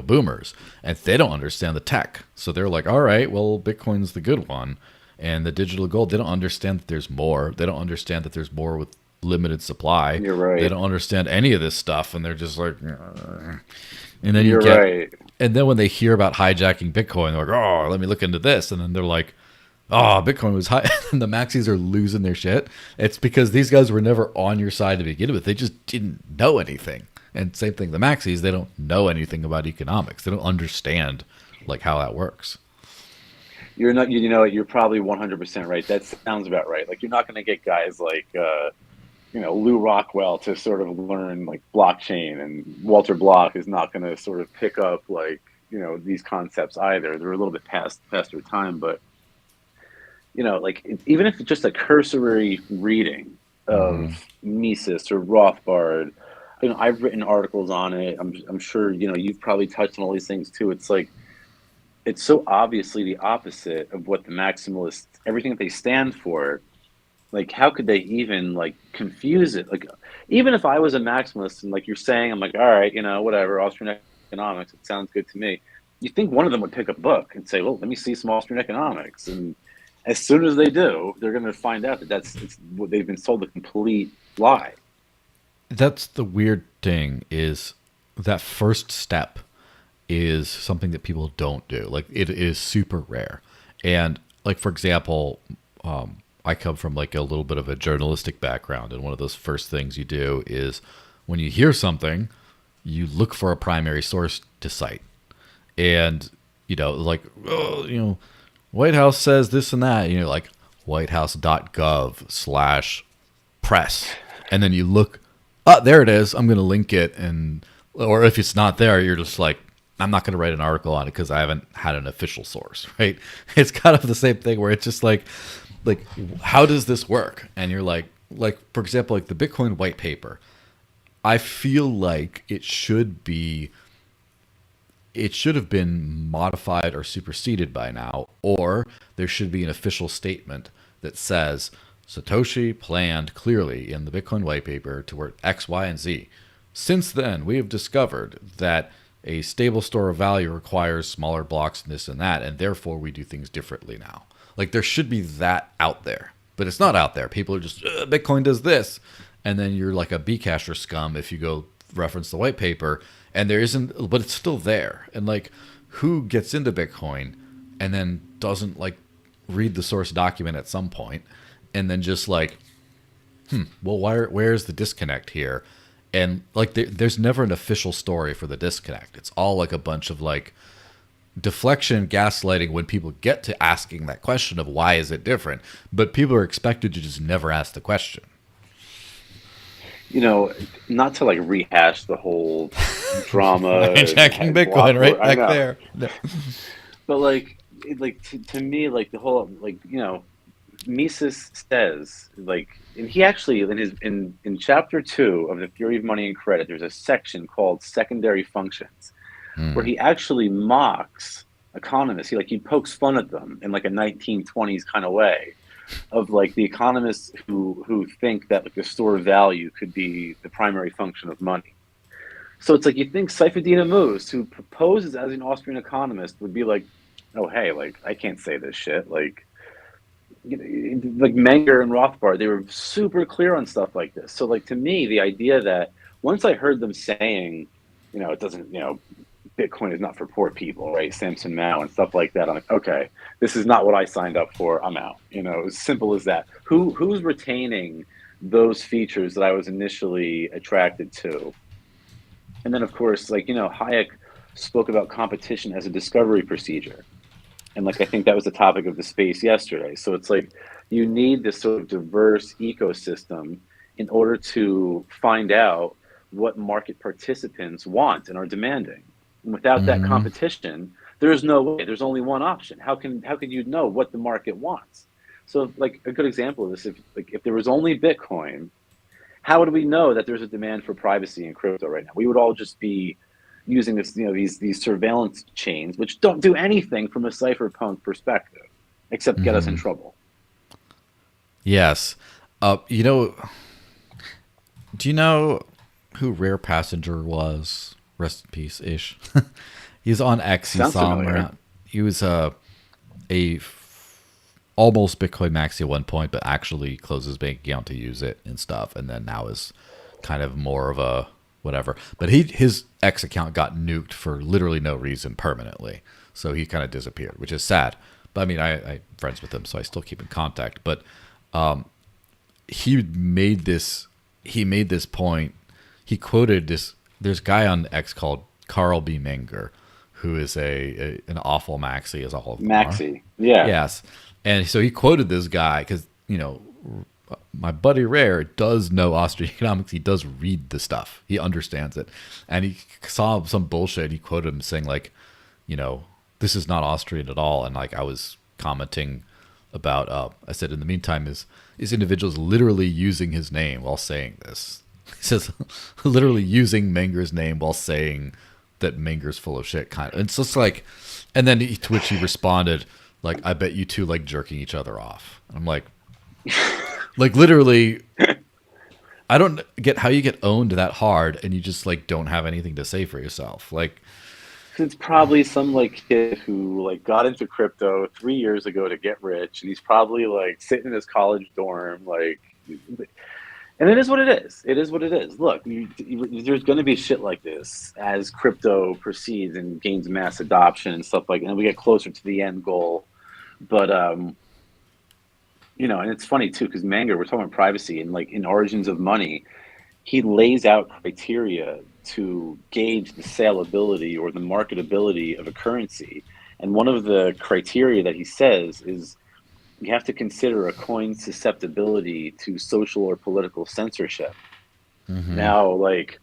boomers, and they don't understand the tech. So they're like, all right, well, Bitcoin's the good one. And the digital gold, they don't understand that there's more. They don't understand that there's more with limited supply. You're right. They don't understand any of this stuff. And they're just like, and then you're right. And then when they hear about hijacking Bitcoin, they're like, oh, let me look into this. And then they're like, oh, Bitcoin was high, and the maxis are losing their shit. It's because these guys were never on your side to begin with. They just didn't know anything. And same thing, the maxis, they don't know anything about economics. They don't understand like how that works. You're not, you're probably 100% right. That sounds about right. Like, you're not going to get guys like, Lou Rockwell to sort of learn like blockchain, and Walter Block is not going to sort of pick up like, these concepts either. They're a little bit past their time, but like, even if it's just a cursory reading of Mises or Rothbard, I've written articles on it. I'm sure, you've probably touched on all these things too. It's like, it's so obviously the opposite of what the maximalists, everything that they stand for. Like, how could they even like confuse it? Like, even if I was a maximalist and like you're saying, I'm like, all right, whatever, Austrian economics, it sounds good to me. You think one of them would pick a book and say, well, let me see some Austrian economics. And as soon as they do, they're going to find out that it's what they've been sold a complete lie. That's the weird thing, is that first step is something that people don't do. Like, it is super rare. And like, for example, I come from like a little bit of a journalistic background, and one of those first things you do is when you hear something, you look for a primary source to cite. And, like, White House says this and that, like whitehouse.gov/press. And then you look, there it is. I'm going to link it. Or if it's not there, you're just like, I'm not going to write an article on it because I haven't had an official source, right? It's kind of the same thing where it's just like, how does this work? And you're like, for example, like the Bitcoin white paper, I feel like it should have been modified or superseded by now, or there should be an official statement that says Satoshi planned clearly in the Bitcoin white paper to work X, Y, and Z. Since then, we have discovered that a stable store of value requires smaller blocks and this and that, and therefore we do things differently now. Like, there should be that out there, but it's not out there. People are just, Bitcoin does this. And then you're like a Bcasher scum if you go reference the white paper, and there isn't, but it's still there. And like, who gets into Bitcoin and then doesn't like read the source document at some point, and then just like, well, where's the disconnect here? And like, there's never an official story for the disconnect. It's all like a bunch of like deflection, gaslighting when people get to asking that question of why is it different, but people are expected to just never ask the question. You know, not to like rehash the whole drama Hijacking and Bitcoin right I back know, there. No. but like, to me, like the whole like Mises says like, and he actually in his in chapter 2 of the Theory of Money and Credit, there's a section called secondary functions where he actually mocks economists. He pokes fun at them in like a 1920s kind of way of like the economists who think that like the store of value could be the primary function of money. So it's like you think Seyfedin Ammous, who proposes as an Austrian economist, would be like, oh hey, like I can't say this shit. Like like Menger and Rothbard, they were super clear on stuff like this. So like to me, the idea that once I heard them saying, it doesn't, Bitcoin is not for poor people, right? Samson Mao and stuff like that. I'm like, okay, this is not what I signed up for. I'm out. As simple as that. Who's retaining those features that I was initially attracted to? And then of course, like, Hayek spoke about competition as a discovery procedure. And like I think that was the topic of the space yesterday. So it's like you need this sort of diverse ecosystem in order to find out what market participants want and are demanding. And without that competition, there is no way. There's only one option. How could you know what the market wants? So like a good example of this, if there was only Bitcoin, how would we know that there's a demand for privacy in crypto right now? We would all just be using this, these surveillance chains, which don't do anything from a cypherpunk perspective, except get us in trouble. Yes. Do you know who Rare Passenger was? Rest in peace, ish. He's on X. Sounds familiar. He was almost Bitcoin maxi at one point, but actually closed his bank account to use it and stuff, and then now is kind of more of a whatever. But his X account got nuked for literally no reason permanently, so he kind of disappeared, which is sad. But I mean, I'm friends with him, so I still keep in contact. But he made this point. He quoted this. There's a guy on X called Carl B. Menger, who is an awful maxi, as all of them Maxi, are. yeah. Yes. And so he quoted this guy because, my buddy Rare does know Austrian economics. He does read the stuff. He understands it. And he saw some bullshit. And he quoted him saying, like, this is not Austrian at all. And, like, I was commenting about, I said, in the meantime, is individuals literally using his name while saying this. He says, literally using Menger's name while saying that Menger's full of shit, kind of. And it's just like, and then to which he responded, like, I bet you two like jerking each other off. And I'm like literally, I don't get how you get owned that hard and you just like don't have anything to say for yourself. Like, it's probably some like kid who like got into crypto 3 years ago to get rich, and he's probably like sitting in his college dorm, like. And it is what it is. It is what it is. Look, there's going to be shit like this as crypto proceeds and gains mass adoption and stuff like that. And we get closer to the end goal. But, and it's funny too, because Menger, we're talking about privacy, and like in Origins of Money, he lays out criteria to gauge the saleability or the marketability of a currency. And one of the criteria that he says is, you have to consider a coin's susceptibility to social or political censorship. Now, like,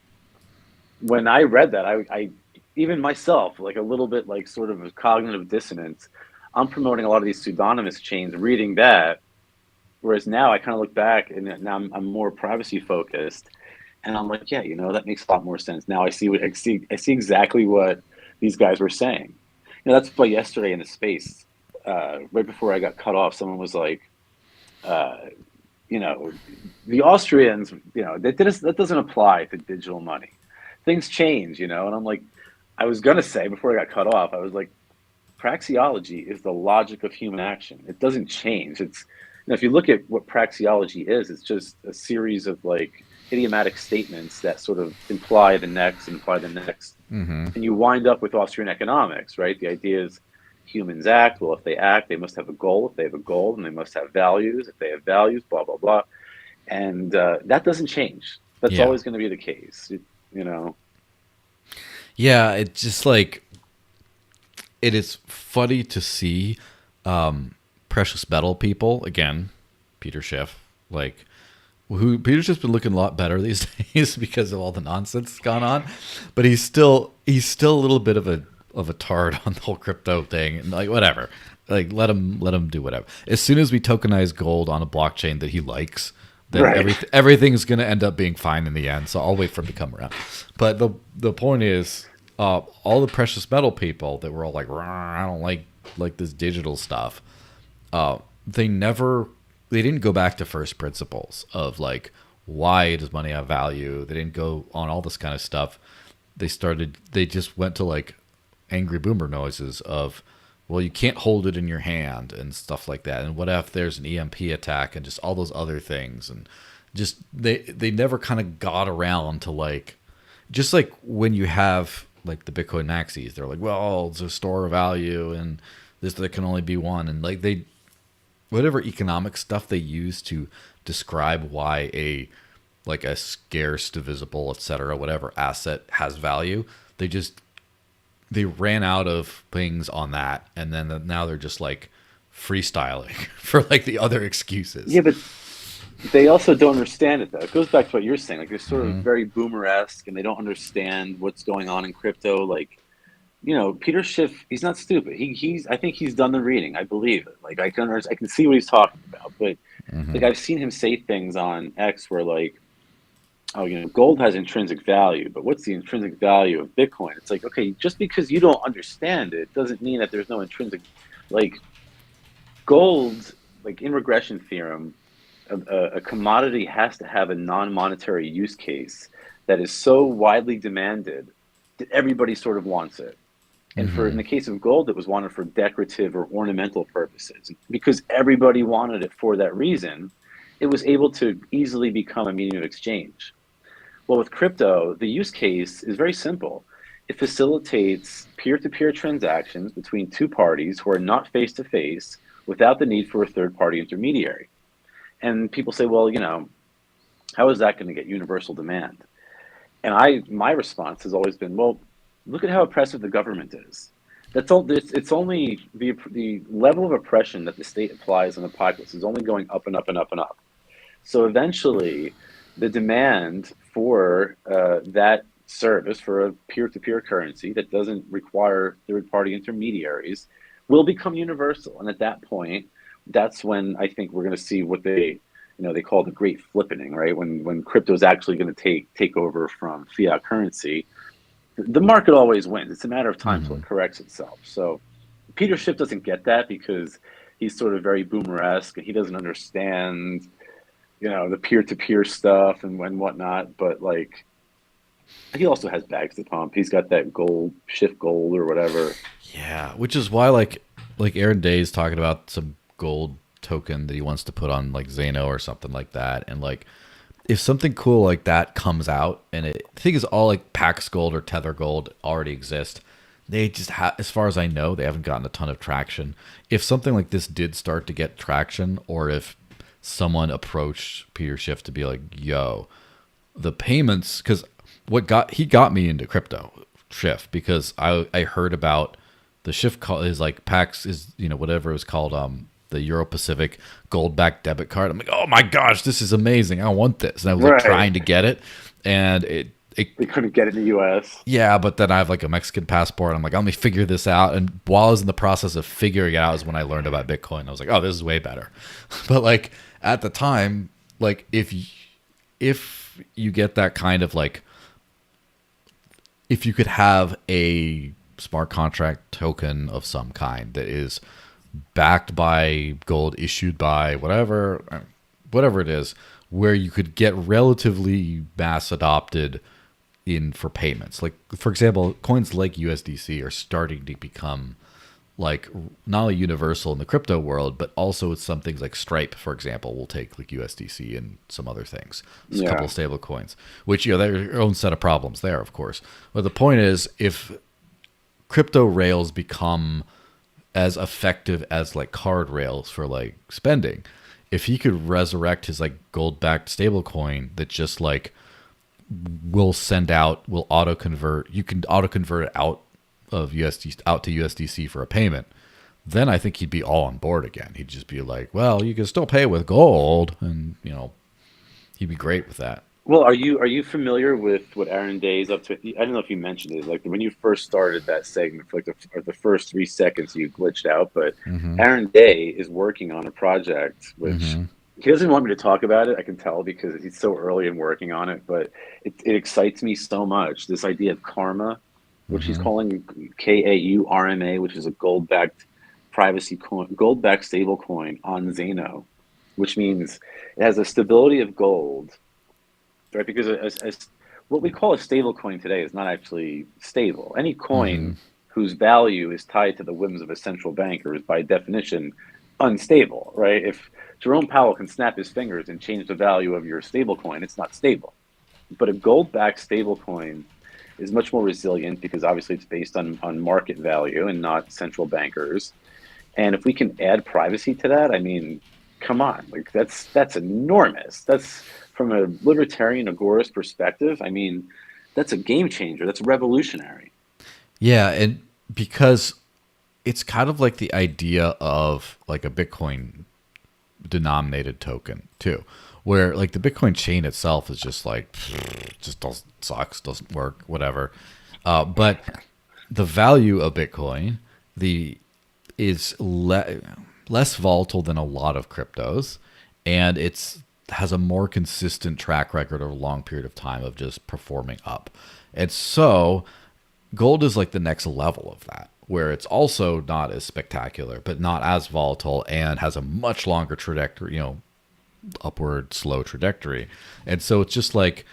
when I read that, I even myself, like a little bit like sort of a cognitive dissonance, I'm promoting a lot of these pseudonymous chains, reading that, whereas now I kind of look back and now I'm more privacy focused, and I'm like, yeah, that makes a lot more sense. Now I see exactly what these guys were saying. That's why yesterday in the space, right before I got cut off, someone was like, the Austrians, that doesn't apply to digital money. Things change, and I'm like, I was going to say before I got cut off, I was like, praxeology is the logic of human action. It doesn't change. It's, if you look at what praxeology is, it's just a series of like idiomatic statements that sort of imply the next, and you wind up with Austrian economics, right? The idea is, humans act. Well, if they act, they must have a goal. If they have a goal, then they must have values. If they have values, blah, blah, blah. And that doesn't change. That's always going to be the case, Yeah, it's just like, it is funny to see precious metal people again, Peter Schiff, like who Peter's just been looking a lot better these days because of all the nonsense that's gone on, but he's still a little bit of a tard on the whole crypto thing, and like whatever, like let him do whatever. As soon as we tokenize gold on a blockchain that he likes, then everything's going to end up being fine in the end. So I'll wait for him to come around. But the point is, all the precious metal people that were all like, I don't like this digital stuff. They didn't go back to first principles of like, why does money have value? They didn't go on all this kind of stuff. They just went to like angry boomer noises of, well, you can't hold it in your hand and stuff like that. And what if there's an EMP attack and just all those other things? And just they never kind of got around to like, just like when you have like the Bitcoin maxis, they're like, well, it's a store of value and there can only be one. And like whatever economic stuff they use to describe why a scarce, divisible, etc., whatever asset has value, they ran out of things on that, and then now they're just like freestyling for like the other excuses. Yeah, but they also don't understand it though. It goes back to what you're saying. Like they're sort of very boomer-esque, and they don't understand what's going on in crypto. Like, Peter Schiff, he's not stupid. I think he's done the reading. I believe it. Like I can see what he's talking about. But like I've seen him say things on X where like, oh, gold has intrinsic value, but what's the intrinsic value of Bitcoin? It's like, okay, just because you don't understand it doesn't mean that there's no intrinsic, like gold, like in regression theorem, a commodity has to have a non-monetary use case that is so widely demanded that everybody sort of wants it. And in the case of gold, it was wanted for decorative or ornamental purposes. Because everybody wanted it for that reason, it was able to easily become a medium of exchange. Well, with crypto, the use case is very simple. It facilitates peer-to-peer transactions between two parties who are not face-to-face without the need for a third-party intermediary. And people say, well, how is that going to get universal demand? And my response has always been, well, look at how oppressive the government is. It's only the level of oppression that the state applies on the populace is only going up and up and up and up. So eventually, the demand for that service, for a peer-to-peer currency that doesn't require third-party intermediaries, will become universal. And at that point, that's when I think we're going to see what they call the great flippening, right? When crypto is actually going to take over from fiat currency. The market always wins. It's a matter of time till it corrects itself. So Peter Schiff doesn't get that because he's sort of very boomer-esque and he doesn't understand, the peer-to-peer stuff and whatnot. But like, he also has bags to pump. He's got that gold, Schiff gold or whatever. Yeah, which is why like Aaron Day is talking about some gold token that he wants to put on like Zeno or something like that. And like, if something cool like that comes out, and the thing is all like Pax Gold or Tether Gold already exist, they just as far as I know, they haven't gotten a ton of traction. If something like this did start to get traction, or if someone approached Peter Schiff to be like, yo, the payments, because he got me into crypto, Schiff, because I heard about the Schiff is like Pax is, whatever it was called, the Euro Pacific gold-backed debit card. I'm like, oh my gosh, this is amazing. I want this. And I was like trying to get it, and they couldn't get it in the U.S. Yeah, but then I have like a Mexican passport. I'm like, let me figure this out. And while I was in the process of figuring it out is when I learned about Bitcoin. I was like, oh, this is way better. But like at the time, like if you get that kind of like, if you could have a smart contract token of some kind that is backed by gold, issued by whatever it is, where you could get relatively mass adopted in for payments. Like, for example, coins like USDC are starting to become like not only universal in the crypto world, but also with some things like Stripe, for example, will take like USDC and some other things. There's a couple of stable coins, which, there are their own set of problems there, of course. But the point is, if crypto rails become as effective as like card rails for like spending, if he could resurrect his like gold-backed stable coin that just like will auto convert, you can auto convert it out of USD out to USDC for a payment, then I think he'd be all on board again. He'd just be like, well, you can still pay with gold, and he'd be great with that. Well, are you familiar with what Aaron Day is up to? I don't know if you mentioned it, like when you first started that segment, for like the first 3 seconds you glitched out, but Aaron Day is working on a project which he doesn't want me to talk about it. I can tell because he's so early in working on it, but it excites me so much. This idea of Karma, which he's calling KAURMA, which is a gold-backed privacy coin, gold-backed stable coin on Zeno, which means it has a stability of gold. Right, because what we call a stable coin today is not actually stable. Any coin whose value is tied to the whims of a central banker is by definition unstable, right? If Jerome Powell can snap his fingers and change the value of your stable coin, it's not stable. But a gold-backed stable coin is much more resilient because obviously it's based on market value and not central bankers. And if we can add privacy to that, I mean, come on, like that's enormous. That's from a libertarian agorist perspective, I mean, that's a game changer. That's revolutionary. Yeah, and because it's kind of like the idea of like a Bitcoin denominated token too, where like the Bitcoin chain itself is just like just sucks, doesn't work, whatever. But the value of Bitcoin is less volatile than a lot of cryptos, and it's has a more consistent track record over a long period of time of just performing up. And so gold is like the next level of that, where it's also not as spectacular, but not as volatile and has a much longer trajectory, upward slow trajectory. And so it's just like,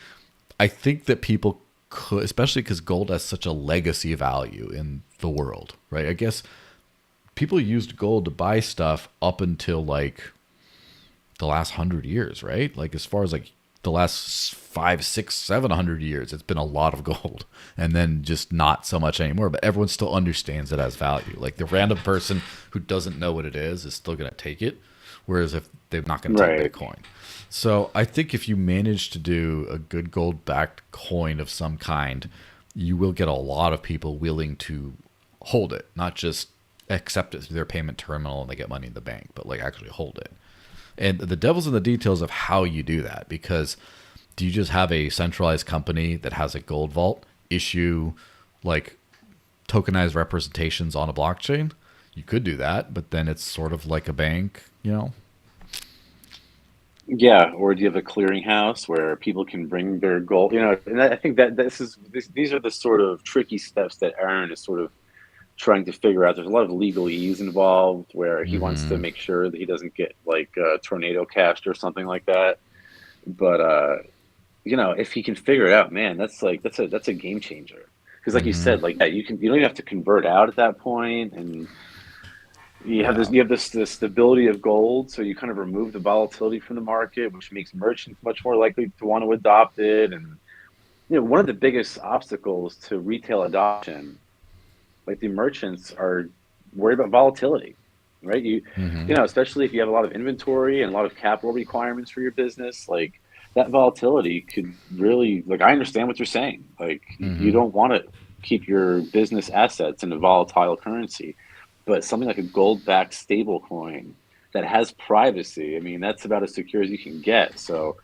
I think that people could, especially because gold has such a legacy value in the world, right? I guess people used gold to buy stuff up until like the last 100 years, right? Like as far as like the last 500, 600, 700 years, it's been a lot of gold, and then just not so much anymore. But everyone still understands it as value. Like the random person who doesn't know what it is still going to take it, whereas if they're not going to take Bitcoin. So I think if you manage to do a good gold-backed coin of some kind, you will get a lot of people willing to hold it, not just accept it through their payment terminal and they get money in the bank, but like actually hold it. And the devil's in the details of how you do that, because do you just have a centralized company that has a gold vault issue like tokenized representations on a blockchain? You could do that, but then it's sort of like a bank, Yeah, or do you have a clearinghouse where people can bring their gold? And I think that these are the sort of tricky steps that Aaron is sort of trying to figure out. There's a lot of legalese involved where he wants to make sure that he doesn't get like tornado cashed or something like that. But if he can figure it out, man, that's a game changer. Because like you said, like you don't even have to convert out at that point, and you have this stability of gold, so you kind of remove the volatility from the market, which makes merchants much more likely to want to adopt it. And one of the biggest obstacles to retail adoption, like the merchants are worried about volatility, right? Especially if you have a lot of inventory and a lot of capital requirements for your business, like that volatility could really, like, I understand what you're saying. Like you don't want to keep your business assets in a volatile currency, but something like a gold-backed stable coin that has privacy, I mean, that's about as secure as you can get. So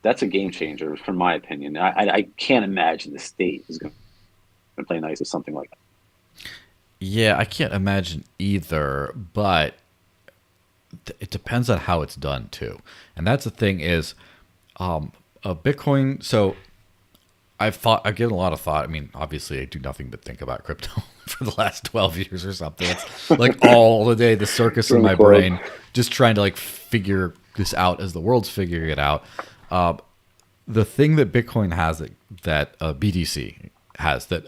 that's a game changer, from my opinion. I can't imagine the state is going to play nice with something like that. Yeah, I can't imagine either, but it depends on how it's done too. And that's the thing is, a Bitcoin. So I've given a lot of thought. I mean, obviously I do nothing but think about crypto for the last 12 years or something. It's like all the day, the circus in my brain, just trying to like figure this out as the world's figuring it out. The thing that Bitcoin has that BTC has that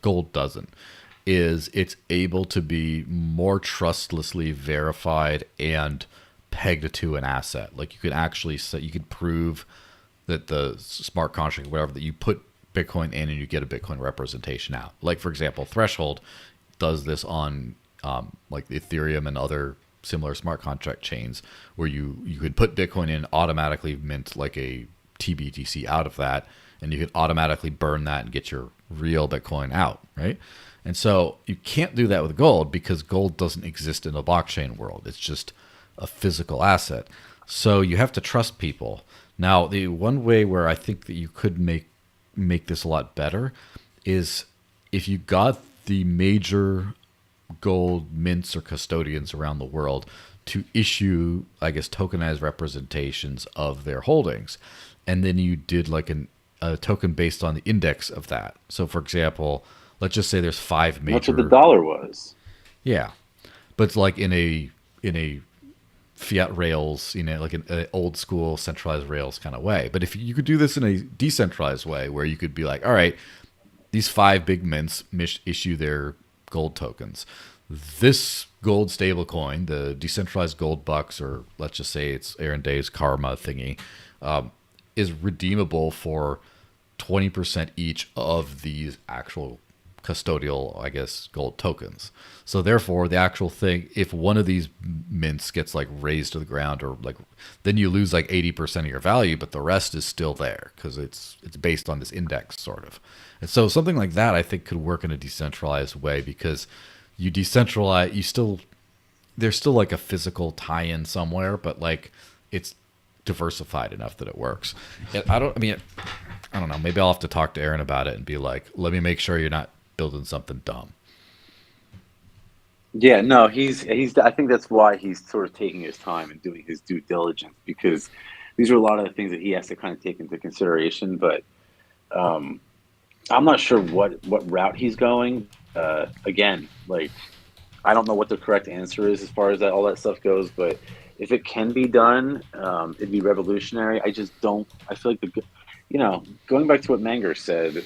gold doesn't is it's able to be more trustlessly verified and pegged to an asset. Like you could actually say, you could prove that the smart contract, whatever, that you put Bitcoin in and you get a Bitcoin representation out. Like for example, Threshold does this on like Ethereum and other similar smart contract chains, where you could put Bitcoin in, automatically mint like a TBTC out of that, and you could automatically burn that and get your real Bitcoin out, right? And so you can't do that with gold because gold doesn't exist in the blockchain world. It's just a physical asset. So you have to trust people. Now, the one way where I think that you could make this a lot better is if you got the major gold mints or custodians around the world to issue, I guess, tokenized representations of their holdings. And then you did like a token based on the index of that. So, for example, let's just say there's 5 major. That's what the dollar was. Yeah, but it's like in a fiat rails, like an old school centralized rails kind of way. But if you could do this in a decentralized way, where you could be like, all right, these 5 big mints issue their gold tokens. This gold stablecoin, the decentralized gold bucks, or let's just say it's Aaron Day's Karma thingy, is redeemable for 20% each of these actual custodial, I guess, gold tokens. So therefore, the actual thing, if one of these mints gets like raised to the ground, or like, then you lose like 80% of your value, but the rest is still there because it's based on this index sort of. And so something like that, I think, could work in a decentralized way because you decentralize, there's still like a physical tie-in somewhere, but like it's diversified enough that it works. And I don't know. Maybe I'll have to talk to Aaron about it and be like, let me make sure you're not building something dumb. Yeah, no, he's. I think that's why he's sort of taking his time and doing his due diligence, because these are a lot of the things that he has to kind of take into consideration. But I'm not sure what route he's going. Again, like, I don't know what the correct answer is as far as all that stuff goes. But if it can be done, it'd be revolutionary. I just don't. I feel like going back to what Manger said.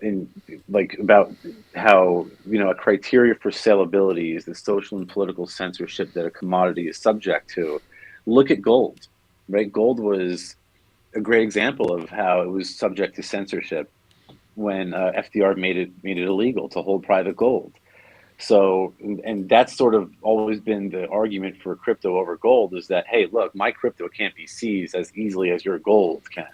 About how a criteria for saleability is the social and political censorship that a commodity is subject to. Look at gold, right? Gold was a great example of how it was subject to censorship when FDR made it illegal to hold private gold. So, and that's sort of always been the argument for crypto over gold, is that, hey, look, my crypto can't be seized as easily as your gold can.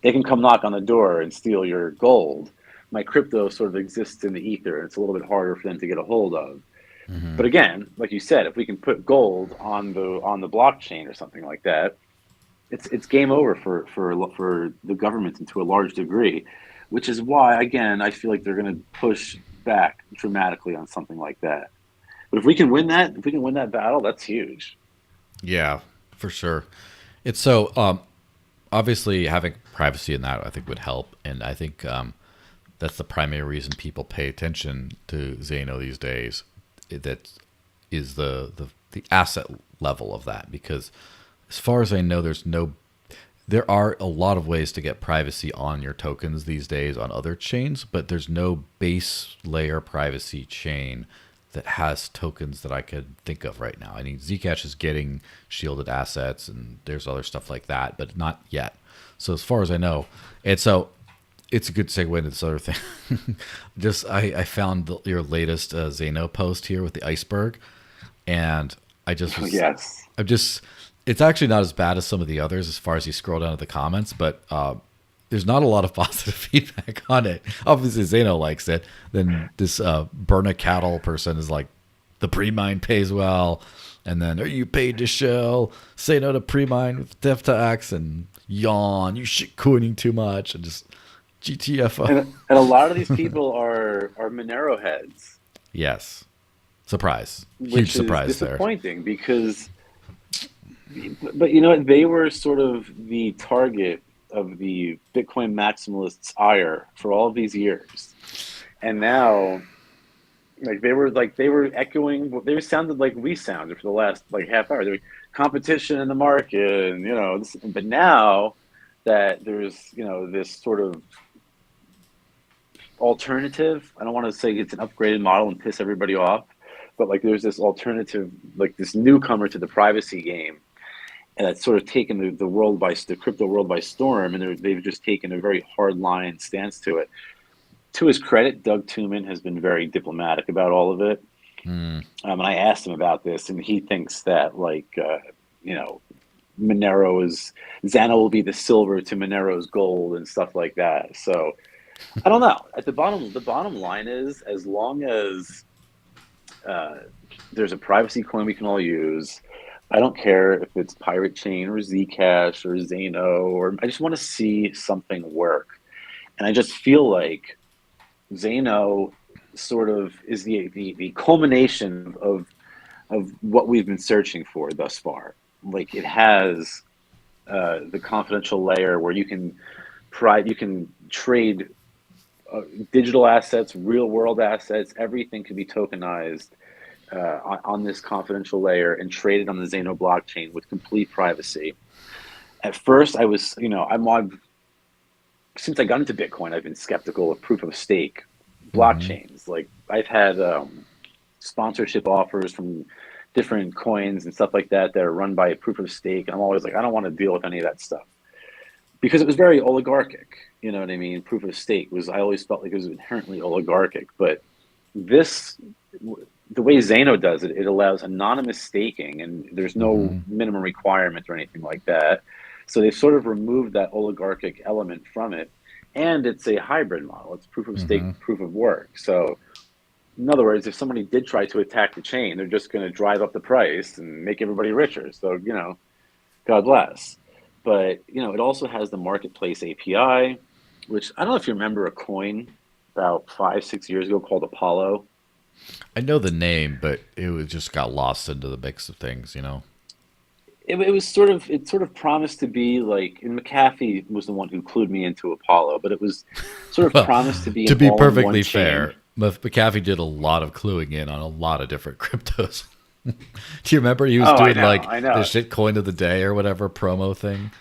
They can come knock on the door and steal your gold. My crypto sort of exists in the ether, and it's a little bit harder for them to get a hold of. Mm-hmm. But again, like you said, if we can put gold on the blockchain or something like that, it's game over for the government and to a large degree, which is why, again, I feel like they're going to push back dramatically on something like that. But if we can win that battle, that's huge. Yeah, for sure. It's so obviously having privacy in that, I think, would help, and I think that's the primary reason people pay attention to Zano these days. That is the asset level of that, because as far as I know, there are a lot of ways to get privacy on your tokens these days on other chains, but there's no base layer privacy chain that has tokens that I could think of right now. I mean, Zcash is getting shielded assets, and there's other stuff like that, but not yet. So as far as I know, and so it's a good segue into this other thing. I found your latest Zano post here with the iceberg, and I just was, yes. It's actually not as bad as some of the others as far as you scroll down to the comments, but there's not a lot of positive feedback on it. Obviously, Zano likes it. Then this Burna Cattle person is like, the pre-mine pays well. And then, are you paid to shell? Say no to pre-mine with death tax, and yawn. You shit coining too much, and just GTFO. And a lot of these people are Monero heads. Yes. Surprise. Huge surprise there. Disappointing because, but you know what? They were sort of the target of the Bitcoin maximalists' ire for all of these years. And now, they were echoing, they sounded like we sounded for the last half hour. There was competition in the market, and but now that there's this sort of alternative, I don't want to say it's an upgraded model and piss everybody off, but there's this alternative, this newcomer to the privacy game, and that's sort of taken the crypto world by storm, and they've just taken a very hard line stance to it. To his credit, Doug Tuman has been very diplomatic about all of it. And I asked him about this, and he thinks that Zano will be the silver to Monero's gold and stuff like that. So I don't know. At the bottom line is, as long as there's a privacy coin we can all use, I don't care if it's Pirate Chain or Zcash or Zano, or I just want to see something work. And I just feel like Zano sort of is the culmination of what we've been searching for thus far. Like it has the confidential layer where you can trade digital assets, real world assets, everything can be tokenized on this confidential layer and traded on the Zano blockchain with complete privacy. At first, I was, since I got into Bitcoin, I've been skeptical of proof of stake blockchains. Like I've had sponsorship offers from different coins and stuff like that are run by proof of stake, and I'm always like, I don't want to deal with any of that stuff because it was very oligarchic. You know what I mean? Proof of stake I always felt like it was inherently oligarchic, but the way Zano does it, it allows anonymous staking, and there's no minimum requirement or anything like that. So they've sort of removed that oligarchic element from it, and it's a hybrid model. It's proof of stake, proof of work. So in other words, if somebody did try to attack the chain, they're just going to drive up the price and make everybody richer. So, God bless. But, it also has the marketplace API, which I don't know if you remember a coin about 5-6 years ago called Apollo. I know the name, but it just got lost into the mix of things, It sort of promised to be like, and McAfee was the one who clued me into Apollo, but it was sort of promised to be to be perfectly all-in-one fair. chain. McAfee did a lot of cluing in on a lot of different cryptos. Do you remember he was doing I know. the shit coin of the day or whatever promo thing?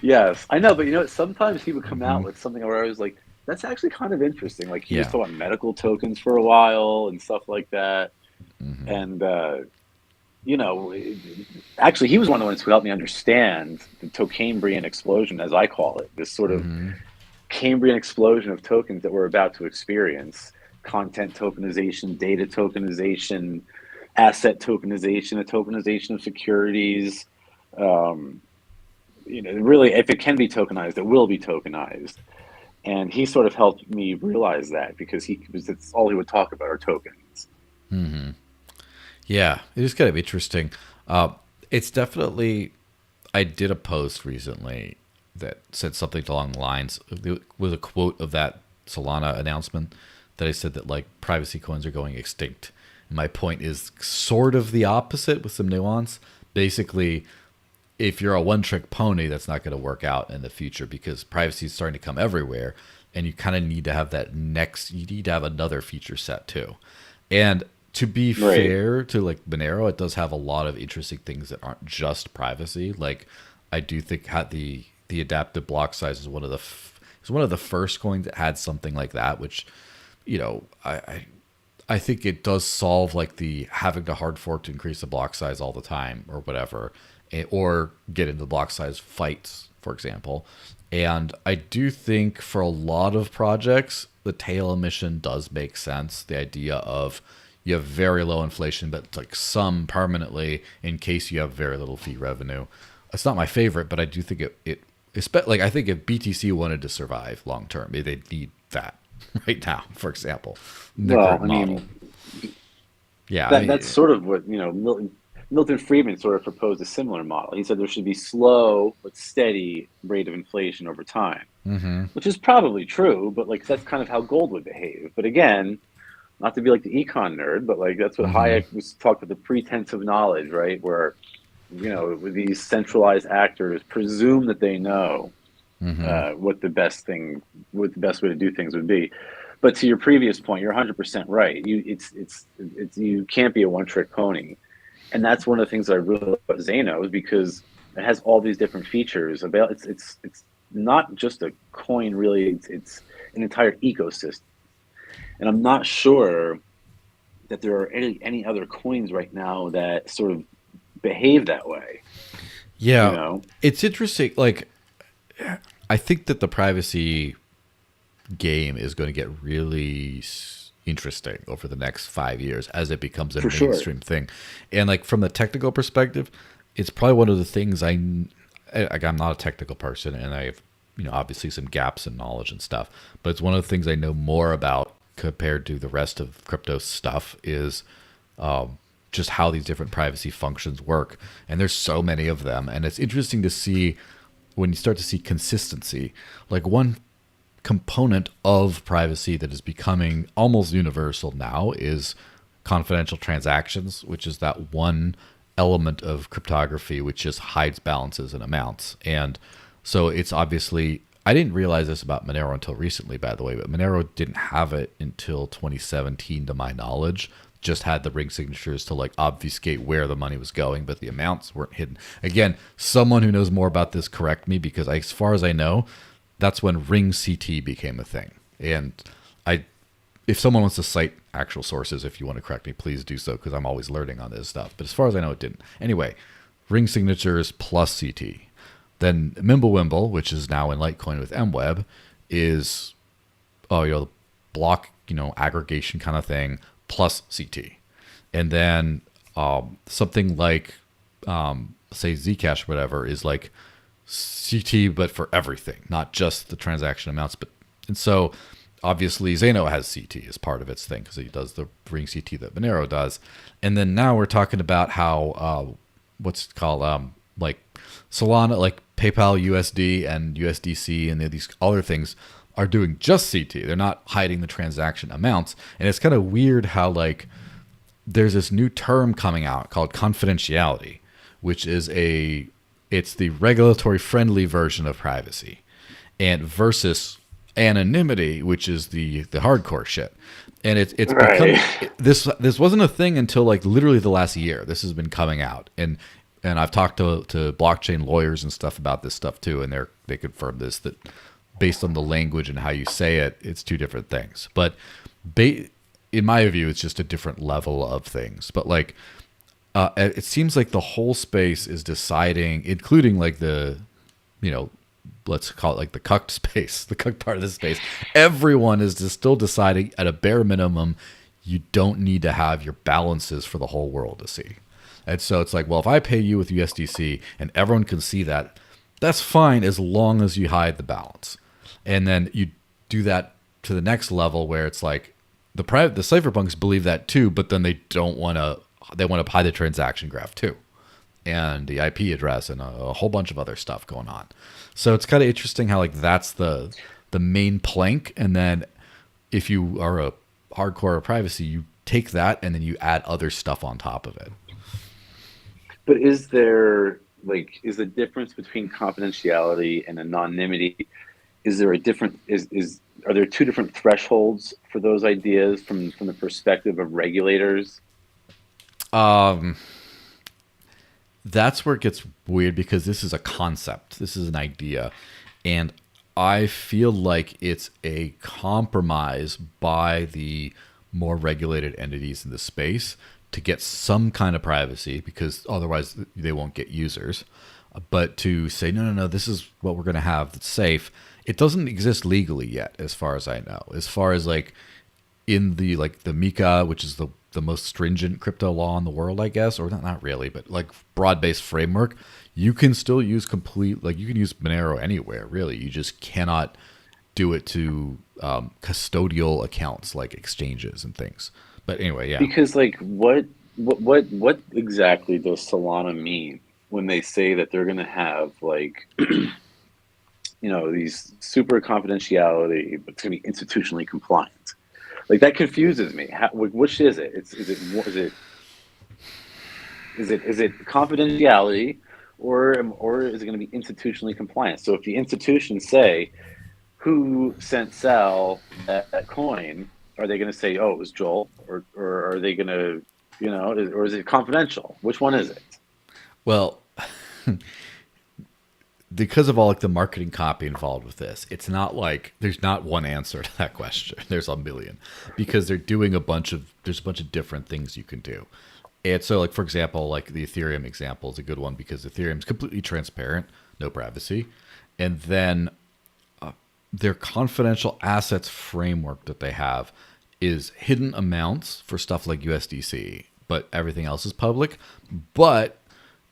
Yes, I know, but sometimes he would come out with something where I was like, that's actually kind of interesting. Like he was talking about medical tokens for a while and stuff like that. And, actually he was one of the ones who helped me understand the Tocambrian explosion, as I call it, this sort of Cambrian explosion of tokens that we're about to experience. Content tokenization, data tokenization, asset tokenization, a tokenization of securities. Really, if it can be tokenized, it will be tokenized. And he sort of helped me realize that because it's all he would talk about are tokens. Yeah, it is kind of interesting. It's definitely, I did a post recently that said something along the lines with a quote of that Solana announcement that I said that like privacy coins are going extinct. And my point is sort of the opposite with some nuance. Basically, if you're a one-trick pony, that's not going to work out in the future because privacy is starting to come everywhere, and you kind of need to have you need to have another feature set too. And to be fair to like Monero, it does have a lot of interesting things that aren't just privacy. Like I do think the adaptive block size is one of the first coins that had something like that, which I think it does solve like the having to hard fork to increase the block size all the time or whatever, or get into block size fights, for example. And I do think for a lot of projects, the tail emission does make sense. The idea of you have very low inflation, but like some permanently in case you have very little fee revenue. It's not my favorite, but I do think I think if BTC wanted to survive long term, they need that right now, for example. That's sort of what Milton Friedman sort of proposed a similar model. He said there should be slow but steady rate of inflation over time, which is probably true, but like that's kind of how gold would behave. But again, not to be like the econ nerd, but like that's what Hayek was talked about, the pretense of knowledge, right? Where these centralized actors presume that they know what the best way to do things would be. But to your previous point, you're 100% right. You can't be a one-trick pony, and that's one of the things that I really love about Zano is because it has all these different features. It's not just a coin, really. It's an entire ecosystem, and I'm not sure that there are any other coins right now that sort of behave that way. Yeah, it's interesting. Like, I think that the privacy game is going to get really interesting over the next 5 years as it becomes a mainstream thing. And like from the technical perspective, it's probably one of the things I'm not a technical person, and obviously some gaps in knowledge and stuff. But it's one of the things I know more about compared to the rest of crypto stuff is just how these different privacy functions work. And there's so many of them. And it's interesting to see when you start to see consistency. Like one component of privacy that is becoming almost universal now is confidential transactions, which is that one element of cryptography which just hides balances and amounts. And so it's obviously, I didn't realize this about Monero until recently, by the way, but Monero didn't have it until 2017 to my knowledge. Just had the ring signatures to like obfuscate where the money was going, but the amounts weren't hidden. Again, someone who knows more about this, correct me, because as far as I know, that's when ring CT became a thing. And if someone wants to cite actual sources, if you want to correct me, please do so, because I'm always learning on this stuff. But as far as I know, it didn't. Anyway, ring signatures plus CT. Then Mimblewimble, which is now in Litecoin with MWeb, is the block aggregation kind of thing plus CT. And then something like say Zcash or whatever is like CT but for everything, not just the transaction amounts. And so obviously Zeno has CT as part of its thing because he does the ring CT that Monero does. And then now we're talking about how what's it called like Solana, like PayPal USD and USDC and these other things are doing just CT. They're not hiding the transaction amounts. And it's kind of weird how like there's this new term coming out called confidentiality, which is it's the regulatory friendly version of privacy, and versus anonymity, which is the hardcore shit. And it's right. become this wasn't a thing until like literally the last year. This has been coming out, and I've talked to blockchain lawyers and stuff about this stuff too, and they confirm this, that based on the language and how you say it, it's two different things. But in my view, it's just a different level of things. But like, it seems like the whole space is deciding, including like the, let's call it like the cucked space, the cucked part of the space. Everyone is just still deciding at a bare minimum, you don't need to have your balances for the whole world to see. And so it's like, well, if I pay you with USDC and everyone can see that, that's fine as long as you hide the balance. And then you do that to the next level where it's like the cypherpunks believe that too, but then they want to hide the transaction graph too, and the IP address and a whole bunch of other stuff going on. So it's kind of interesting how like that's the main plank, and then if you are a hardcore privacy, you take that and then you add other stuff on top of it. But is the difference between confidentiality and anonymity? Is there a different? Are there two different thresholds for those ideas from the perspective of regulators? That's where it gets weird, because this is a concept. This is an idea, and I feel like it's a compromise by the more regulated entities in the space to get some kind of privacy, because otherwise they won't get users. But to say, no, this is what we're going to have that's safe. It doesn't exist legally yet, as far as I know. As far as like in the MiCA, which is the most stringent crypto law in the world, I guess, or not really, but like broad-based framework, you can still use you can use Monero anywhere, really. You just cannot do it to custodial accounts like exchanges and things. But anyway, yeah. Because like what exactly does Solana mean when they say that they're going to have like these super confidentiality, but it's going to be institutionally compliant? Like that confuses me. Which is it? Is it confidentiality, or is it going to be institutionally compliant? So if the institutions say who sent Sal that coin, are they going to say, oh, it was Joel, or are they going to, or is it confidential? Which one is it? Well, because of all like the marketing copy involved with this, it's not like there's not one answer to that question. There's a million, because they're doing there's a bunch of different things you can do. And so like, for example, like the Ethereum example is a good one, because Ethereum is completely transparent, no privacy. And then their confidential assets framework that they have is hidden amounts for stuff like USDC, but everything else is public. But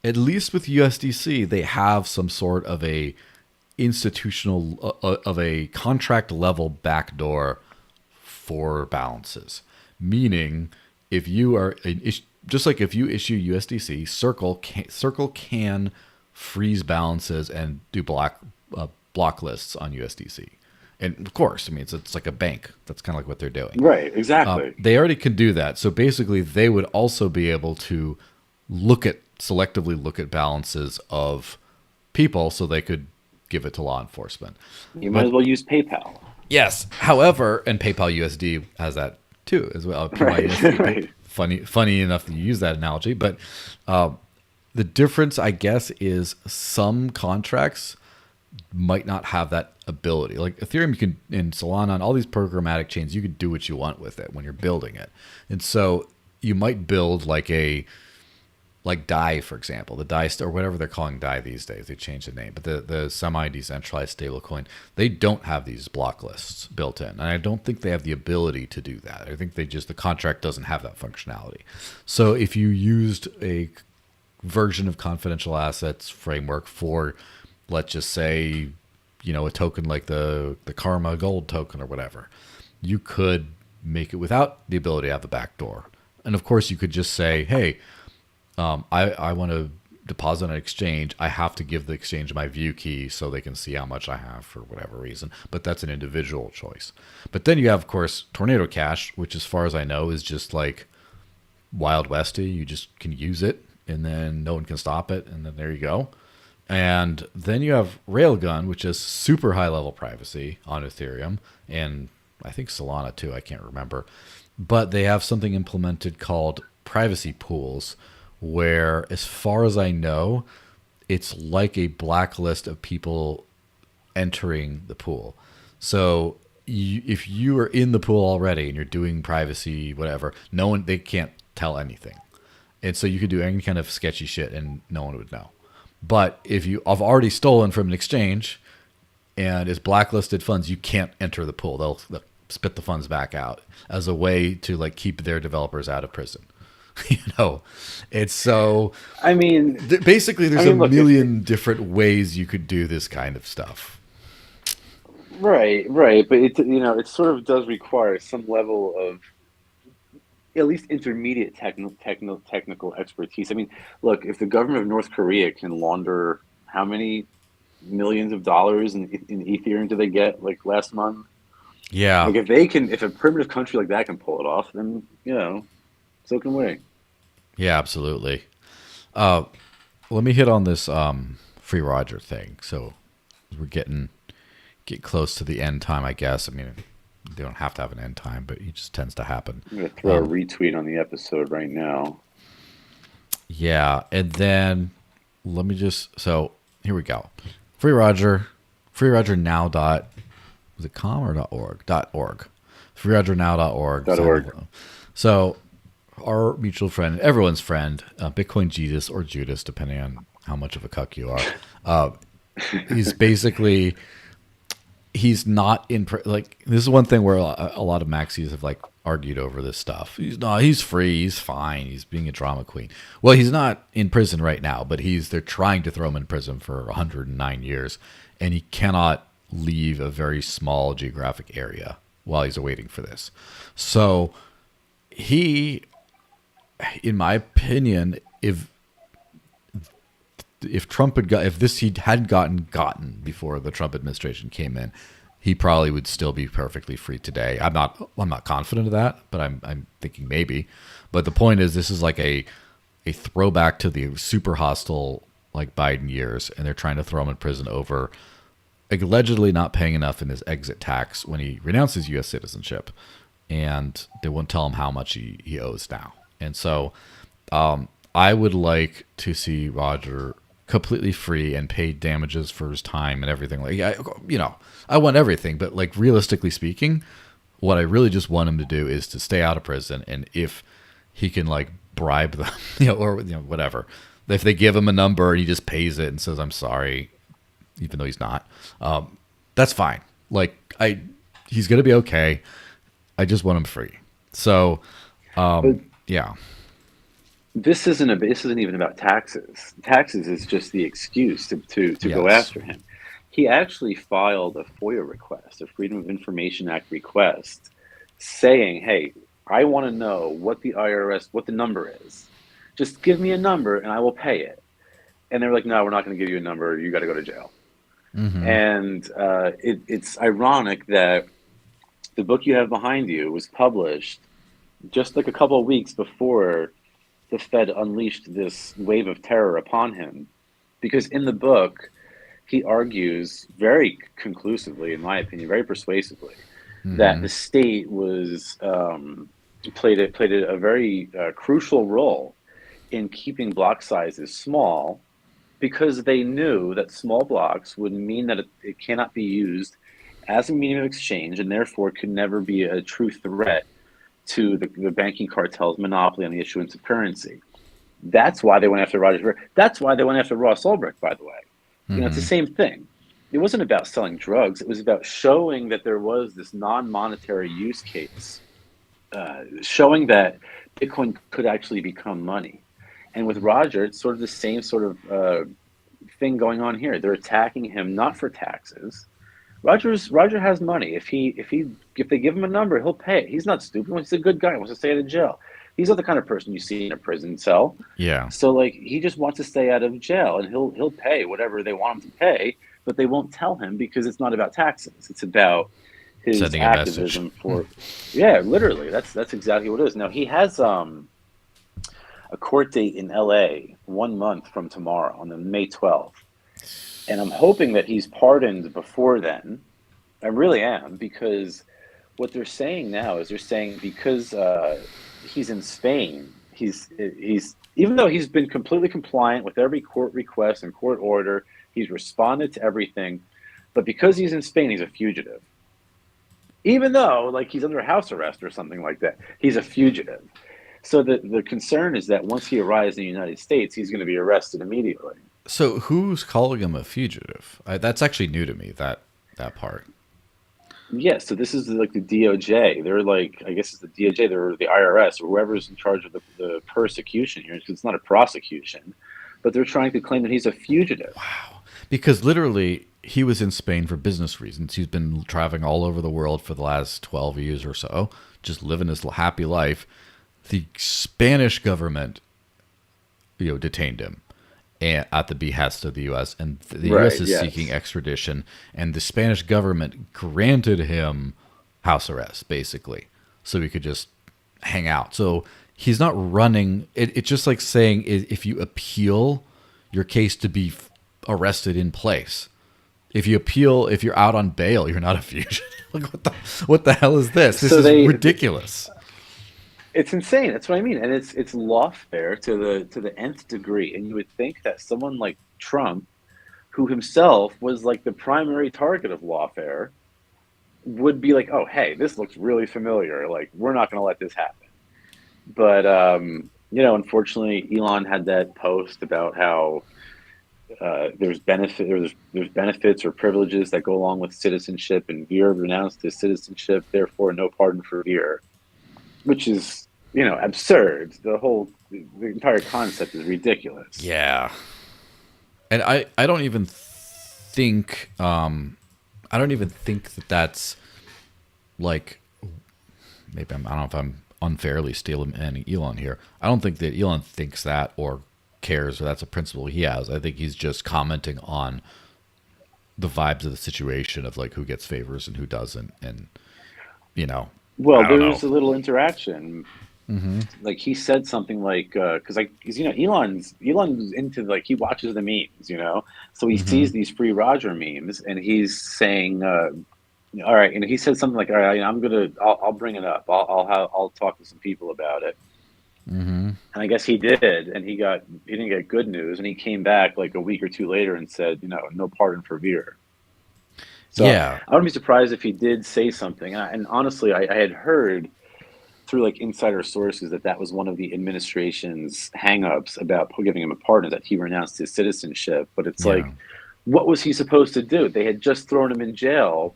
at least with USDC, they have some sort of a institutional of a contract level backdoor for balances, meaning if you are just like if you issue USDC, Circle can freeze balances and do block lists on USDC. And of course, I mean, it's like a bank. That's kind of like what they're doing. Right, exactly. They already can do that. So basically, they would also be able to selectively look at balances of people so they could give it to law enforcement. You might as well use PayPal. Yes. However, and PayPal USD has that too as well. PYUSD. Right. Funny enough that you use that analogy. But the difference, I guess, is some contracts might not have that ability. Like Ethereum, you can, in Solana and all these programmatic chains, you can do what you want with it when you're building it. And so you might build like DAI, for example, the DAI, or whatever they're calling DAI these days. They changed the name, but the semi-decentralized stablecoin, they don't have these block lists built in. And I don't think they have the ability to do that. I think the contract doesn't have that functionality. So if you used a version of confidential assets framework for, let's just say, a token like the Karma Gold token or whatever, you could make it without the ability to have the backdoor. And of course, you could just say, hey, I want to deposit on an exchange. I have to give the exchange my view key so they can see how much I have for whatever reason. But that's an individual choice. But then you have, of course, Tornado Cash, which as far as I know is just like Wild Westy. You just can use it and then no one can stop it. And then there you go. And then you have Railgun, which is super high level privacy on Ethereum. And I think Solana too. I can't remember. But they have something implemented called privacy pools, where, as far as I know, it's like a blacklist of people entering the pool. So if you are in the pool already and you're doing privacy, whatever, they can't tell anything. And so you could do any kind of sketchy shit and no one would know. But if you have already stolen from an exchange and it's blacklisted funds, you can't enter the pool. They'll spit the funds back out as a way to like keep their developers out of prison. It's so. I mean, basically, there's a million different ways you could do this kind of stuff. Right, but it sort of does require some level of at least intermediate technical expertise. I mean, look, if the government of North Korea can launder how many millions of dollars in Ethereum did they get like last month? Yeah. Like if a primitive country like that can pull it off, then so can we. Yeah, absolutely. Let me hit on this Free Roger thing. So we're get close to the end time, I guess. I mean, they don't have to have an end time, but it just tends to happen. I'm going to throw a retweet on the episode right now. Yeah, and then let me so here we go. Free Roger now was it .com or .org? .org. freerogernow.org. So our mutual friend, everyone's friend, Bitcoin Jesus or Judas, depending on how much of a cuck you are, he's not in like, this is one thing where a lot of maxis have like argued over this stuff. He's free, he's fine, he's being a drama queen. Well, he's not in prison right now, but they're trying to throw him in prison for 109 years, and he cannot leave a very small geographic area while he's awaiting for this. So he, in my opinion, if Trump he hadn't gotten before the Trump administration came in, he probably would still be perfectly free today. I'm not confident of that, but I'm thinking maybe. But the point is, this is like a throwback to the super hostile like Biden years, and they're trying to throw him in prison over allegedly not paying enough in his exit tax when he renounced his U.S. citizenship, and they won't tell him how much he owes now. And so I would like to see Roger completely free and paid damages for his time and everything. Like, I want everything, but like realistically speaking, what I really just want him to do is to stay out of prison. And if he can like bribe them, or whatever, if they give him a number and he just pays it and says, I'm sorry, even though he's not, that's fine. Like he's going to be okay. I just want him free. So, yeah. This isn't even about taxes. Taxes is just the excuse to go after him. he actually filed a FOIA request, a Freedom of Information Act request, saying, "Hey, I want to know what the IRS, what the number is. Just give me a number and I will pay it." And they're like, "No, we're not going to give you a number. You got to go to jail." Mm-hmm. And it's ironic that the book you have behind you was published just like a couple of weeks before the Fed unleashed this wave of terror upon him. Because in the book, he argues very conclusively, in my opinion, very persuasively, that Mm-hmm. the state was played a very crucial role in keeping block sizes small, because they knew that small blocks would mean that it cannot be used as a medium of exchange, and therefore could never be a true threat to the banking cartel's monopoly on the issuance of currency. That's why they went after Roger Ver. That's why they went after Ross Ulbricht, by the way. It's the Mm-hmm. same thing. It wasn't about selling drugs. It was about showing that there was this non-monetary use case, showing that Bitcoin could actually become money. And with Roger, it's sort of the same sort of thing going on here. They're attacking him not for taxes. Roger has money. If they give him a number, he'll pay. He's not stupid. He's a good guy. He wants to stay out of jail. He's not the kind of person you see in a prison cell. Yeah. So like he just wants to stay out of jail, and he'll pay whatever they want him to pay, but they won't tell him because it's not about taxes. It's about his Sending a message. activism for yeah, literally. That's exactly what it is. Now he has a court date in LA 1 month from tomorrow on the May 12th. And I'm hoping that he's pardoned before then. I really am, because what they're saying now is they're saying because he's in Spain, he's even though he's been completely compliant with every court request and court order, he's responded to everything, but because he's in Spain, he's a fugitive. Even though like he's under house arrest or something like that, he's a fugitive. So the concern is that once he arrives in the United States, he's going to be arrested immediately. So who's calling him a fugitive? That's actually new to me. That part. Yeah, so this is like the DOJ. They're like, I guess it's the DOJ, they're the IRS, or whoever's in charge of the persecution here, because it's not a prosecution, but they're trying to claim that he's a fugitive. Because literally, he was in Spain for business reasons. He's been traveling all over the world for the last 12 years or so, just living his happy life. The Spanish government, detained him at the behest of the U.S., and the U.S. is seeking extradition, and the Spanish government granted him house arrest, basically, so he could just hang out. So he's not running. It's just like saying if you appeal your case to be arrested in place. If you appeal, if you're out on bail, you're not a fugitive. Like what the hell is this? This is ridiculous. It's insane. That's what I mean, and it's lawfare to the nth degree. And you would think that someone like Trump, who himself was like the primary target of lawfare, would be like, "Oh, hey, this looks really familiar. Like, we're not going to let this happen." But unfortunately, Elon had that post about how there's benefits or privileges that go along with citizenship, and Veer renounced his citizenship, therefore no pardon for Veer. Which is, absurd. The entire concept is ridiculous. Yeah. And I don't even think that that's like, maybe I don't know if I'm unfairly stealing Elon here. I don't think that Elon thinks that or cares, or that's a principle he has. I think he's just commenting on the vibes of the situation of like who gets favors and who doesn't, and Well, there's a little interaction. Mm-hmm. Like he said something like, because Elon's into like he watches the memes, so he sees these free Roger memes, and he's saying, all right, and he said something like, all right, I'll bring it up. I'll talk to some people about it. Mm-hmm. And I guess he did, and he didn't get good news, and he came back like a week or two later and said, no pardon for Veer. So yeah. I wouldn't be surprised if he did say something. And honestly, I had heard through like insider sources that was one of the administration's hangups about giving him a pardon, that he renounced his citizenship. But it's like, what was he supposed to do? They had just thrown him in jail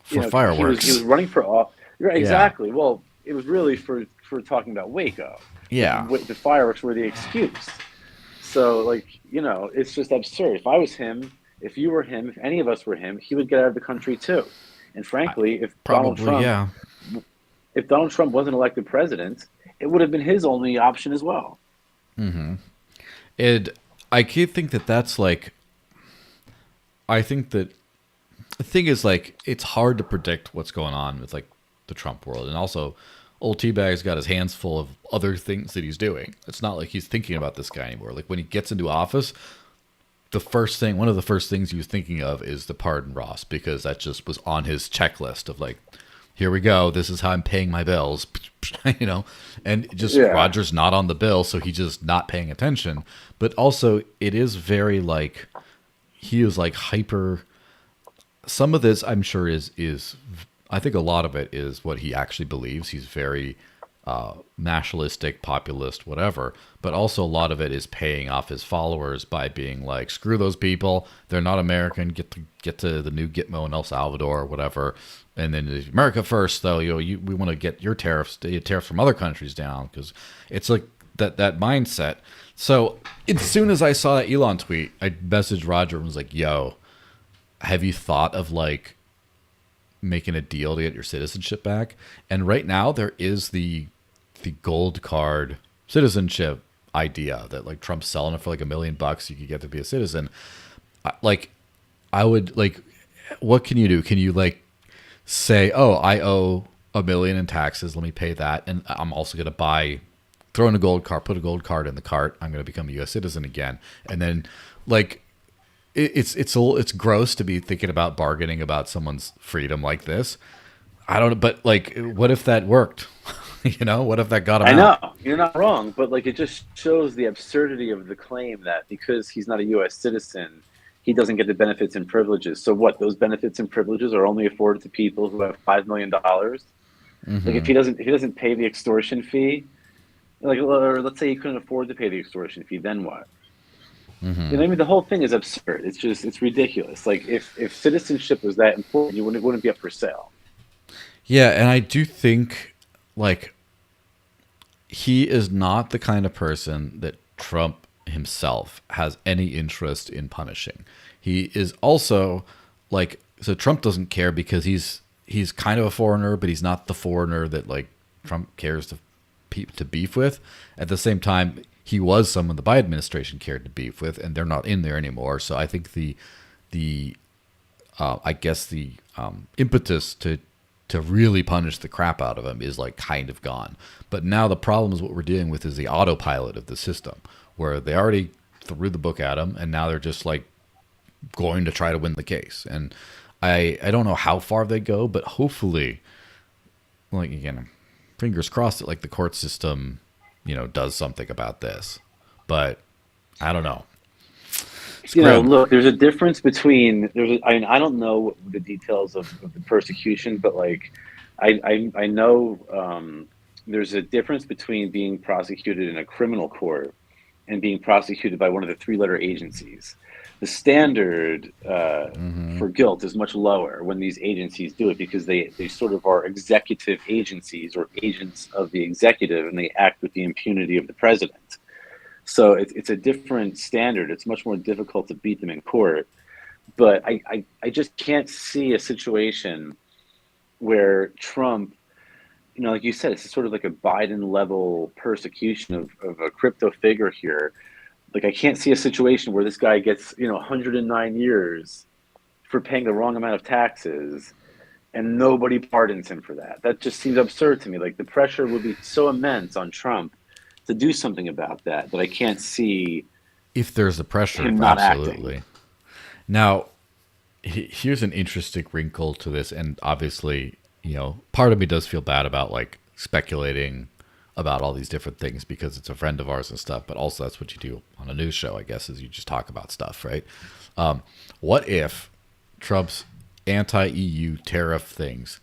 for fireworks. He was running for office. Right, exactly. Yeah. Well, it was really for talking about Waco. Yeah. The fireworks were the excuse. So like, it's just absurd. If I was him, if you were him, if any of us were him, he would get out of the country too. And frankly, Probably, yeah. If Donald Trump wasn't elected president, it would have been his only option as well. And I can't think that that's like. I think that the thing is, like, it's hard to predict what's going on with, like, the Trump world. And also, old Teabag's got his hands full of other things that he's doing. It's not like he's thinking about this guy anymore. Like, when he gets into office, one of the first things he was thinking of is the pardon Ross, because that just was on his checklist of, like, here we go. This is how I'm paying my bills, you know, and just Roger's not on the bill. So he's just not paying attention. But also it is very like, he is like hyper. Some of this I'm sure is I think a lot of it is what he actually believes. He's very nationalistic, populist, whatever. But also a lot of it is paying off his followers by being like, screw those people. They're not American. Get to the new Gitmo in El Salvador or whatever. And then America first, though. We want to get your tariffs from other countries down, because it's like that mindset. So as soon as I saw that Elon tweet, I messaged Roger and was like, "Yo, have you thought of like making a deal to get your citizenship back?" And right now there is the gold card citizenship idea that like Trump's selling it for like $1 million. You could get to be a citizen. I would like, what can you do? Can you like say, oh, I owe $1 million in taxes, let me pay that, and I'm also going to throw in a gold card, put a gold card in the cart, I'm going to become a U.S. citizen again. And then like it's gross to be thinking about bargaining about someone's freedom like this. I don't know, but like, what if that worked? You know, what if that got him out? I know, you're not wrong, but like, it just shows the absurdity of the claim that because he's not a U.S. citizen, he doesn't get the benefits and privileges. So what? Those benefits and privileges are only afforded to people who have $5 million. Like if he doesn't pay the extortion fee, like, or let's say he couldn't afford to pay the extortion fee, then what? You know, I mean, the whole thing is absurd. It's ridiculous. Like if citizenship was that important, it wouldn't be up for sale. Yeah, and I do think like he is not the kind of person that Trump himself has any interest in punishing. He is also like, so Trump doesn't care because he's kind of a foreigner, but he's not the foreigner that like Trump cares to beef with. At the same time, he was someone the Biden administration cared to beef with, and they're not in there anymore. So I think the impetus to really punish the crap out of him is like kind of gone. But now the problem is what we're dealing with is the autopilot of the system, where they already threw the book at him, and now they're just like going to try to win the case. And I don't know how far they go, but hopefully, like, again, fingers crossed that like the court system, you know, does something about this. But I don't know. You know, look, there's a difference between I don't know the details of the persecution, but like I know there's a difference between being prosecuted in a criminal court and being prosecuted by one of the three-letter agencies. The standard for guilt is much lower when these agencies do it, because they sort of are executive agencies or agents of the executive, and they act with the impunity of the president. So it's a different standard. It's much more difficult to beat them in court. But I just can't see a situation where Trump, you know, like you said, it's sort of like a Biden level persecution of a crypto figure here. Like, I can't see a situation where this guy gets, you know, 109 years for paying the wrong amount of taxes and nobody pardons him for that. That just seems absurd to me. Like, the pressure would be so immense on Trump to do something about that I can't see if there's a pressure. Him not absolutely acting. Now here's an interesting wrinkle to this, and obviously, you know, part of me does feel bad about like speculating about all these different things because it's a friend of ours and stuff, but also that's what you do on a news show, I guess, is you just talk about stuff, right? What if Trump's anti-EU tariff things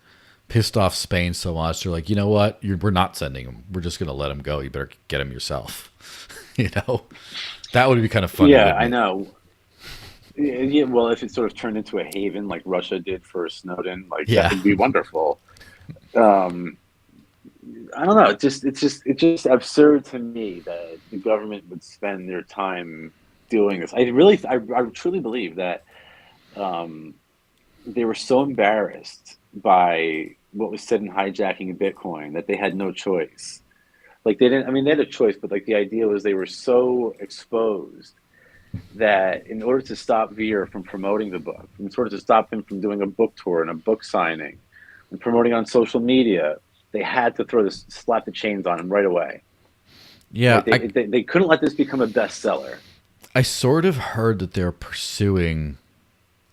pissed off Spain so much they're like, you know what, we're not sending him, we're just going to let him go, you better get him yourself. You know, that would be kind of funny. Yeah, I know. Yeah, well, if it sort of turned into a haven like Russia did for Snowden, like that would be wonderful. I don't know. It's just absurd to me that the government would spend their time doing this. I truly believe that they were so embarrassed by what was said in hijacking Bitcoin that they had no choice. Like they didn't. I mean, they had a choice, but like the idea was they were so exposed that in order to stop Veer from promoting the book, in order to stop him from doing a book tour and a book signing, and promoting on social media, they had to slap the chains on him right away. Yeah, Like they couldn't let this become a bestseller. I sort of heard that they're pursuing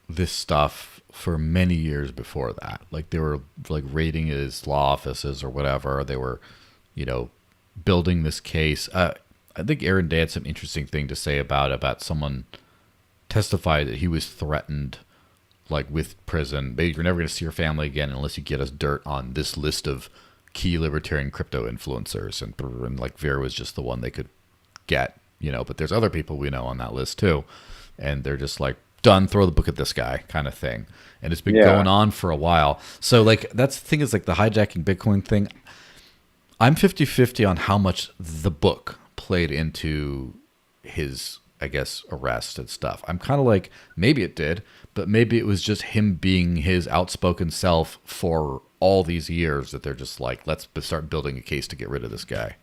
this stuff for many years before that. Like they were like raiding his law offices or whatever. They were, you know, building this case. I think Aaron Day had some interesting thing to say about someone testified that he was threatened, like with prison. You're never going to see your family again unless you get us dirt on this list of key libertarian crypto influencers, and like Vera was just the one they could get, you know. But there's other people we know on that list too, and they're just like, done, throw the book at this guy kind of thing. And it's been going on for a while. So like that's the thing, is like the hijacking Bitcoin thing. I'm 50-50 on how much the book played into his, I guess, arrest and stuff. I'm kind of like, maybe it did, but maybe it was just him being his outspoken self for all these years that they're just like, let's start building a case to get rid of this guy.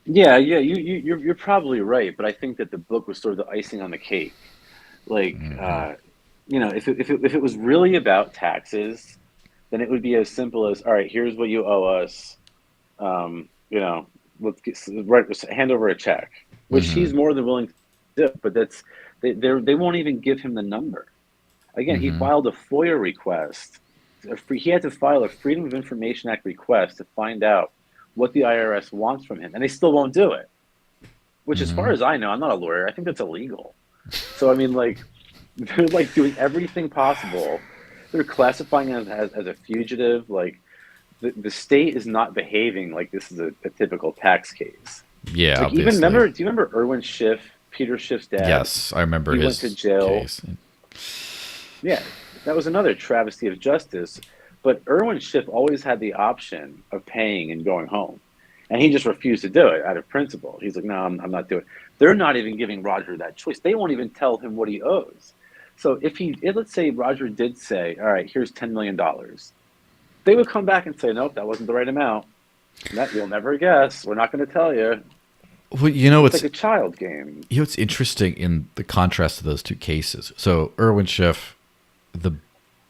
Yeah, you're probably right, but I think that the book was sort of the icing on the cake. Like, you know, if it was really about taxes, then it would be as simple as, all right, here's what you owe us. You know, hand over a check, which he's more than willing to do. But they won't even give him the number. Again, he filed a FOIA request. He had to file a Freedom of Information Act request to find out what the IRS wants from him, and they still won't do it. Which, as far as I know, I'm not a lawyer, I think that's illegal. So I mean, like, they're like doing everything possible. They're classifying him as a fugitive. Like, the state is not behaving like this is a typical tax case. Yeah, like, even do you remember Erwin Schiff, Peter Schiff's dad? Yes, I remember he his went to jail. Case. Yeah, that was another travesty of justice. But Erwin Schiff always had the option of paying and going home. And he just refused to do it out of principle. He's like, no, I'm not doing it. They're not even giving Roger that choice. They won't even tell him what he owes. So let's say Roger did say, all right, here's $10 million. They would come back and say, nope, that wasn't the right amount. That you'll never guess. We're not going to tell you. Well, you know, it's like a child game. You know, it's interesting in the contrast to those two cases. So Erwin Schiff,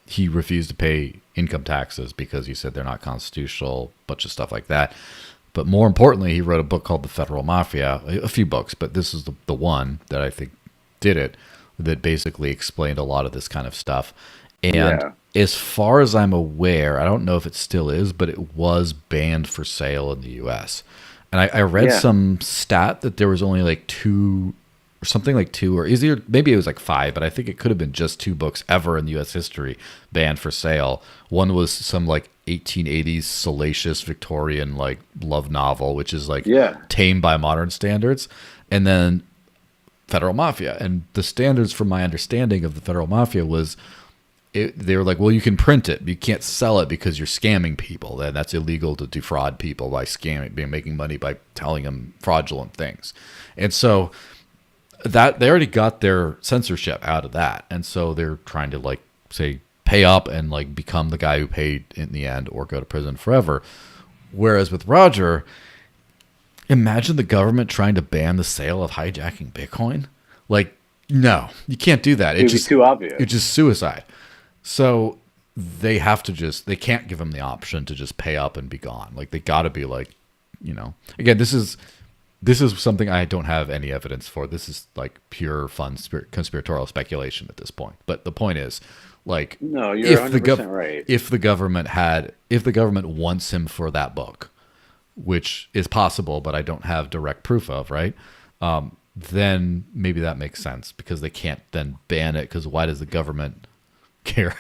he refused to pay income taxes because he said they're not constitutional, bunch of stuff like that. But more importantly, he wrote a book called The Federal Mafia, a few books, but this is the one that I think did it, that basically explained a lot of this kind of stuff. And as far as I'm aware, I don't know if it still is, but it was banned for sale in the U.S. And I read some stat that there was only like two, or easier, maybe it was like 5, but I think it could have been just 2 books ever in U.S. history banned for sale. One was some like 1880s salacious Victorian like love novel, which is like tame by modern standards, and then Federal Mafia. And the standards, from my understanding of the Federal Mafia, was they were like, well, you can print it, but you can't sell it because you're scamming people. And that's illegal to defraud people by making money by telling them fraudulent things. And so that they already got their censorship out of that. And so they're trying to like say, pay up and like become the guy who paid in the end or go to prison forever. Whereas with Roger, imagine the government trying to ban the sale of hijacking Bitcoin. Like, no, you can't do that. It's just too obvious. It's just suicide. So they can't give them the option to just pay up and be gone. Like, they got to be like, you know, again, this is something I don't have any evidence for. This is like pure fun conspiratorial speculation at this point. But the point is, like, no, you're 100% right. If the government wants him for that book, which is possible, but I don't have direct proof of, right? Then maybe that makes sense, because they can't then ban it, because why does the government care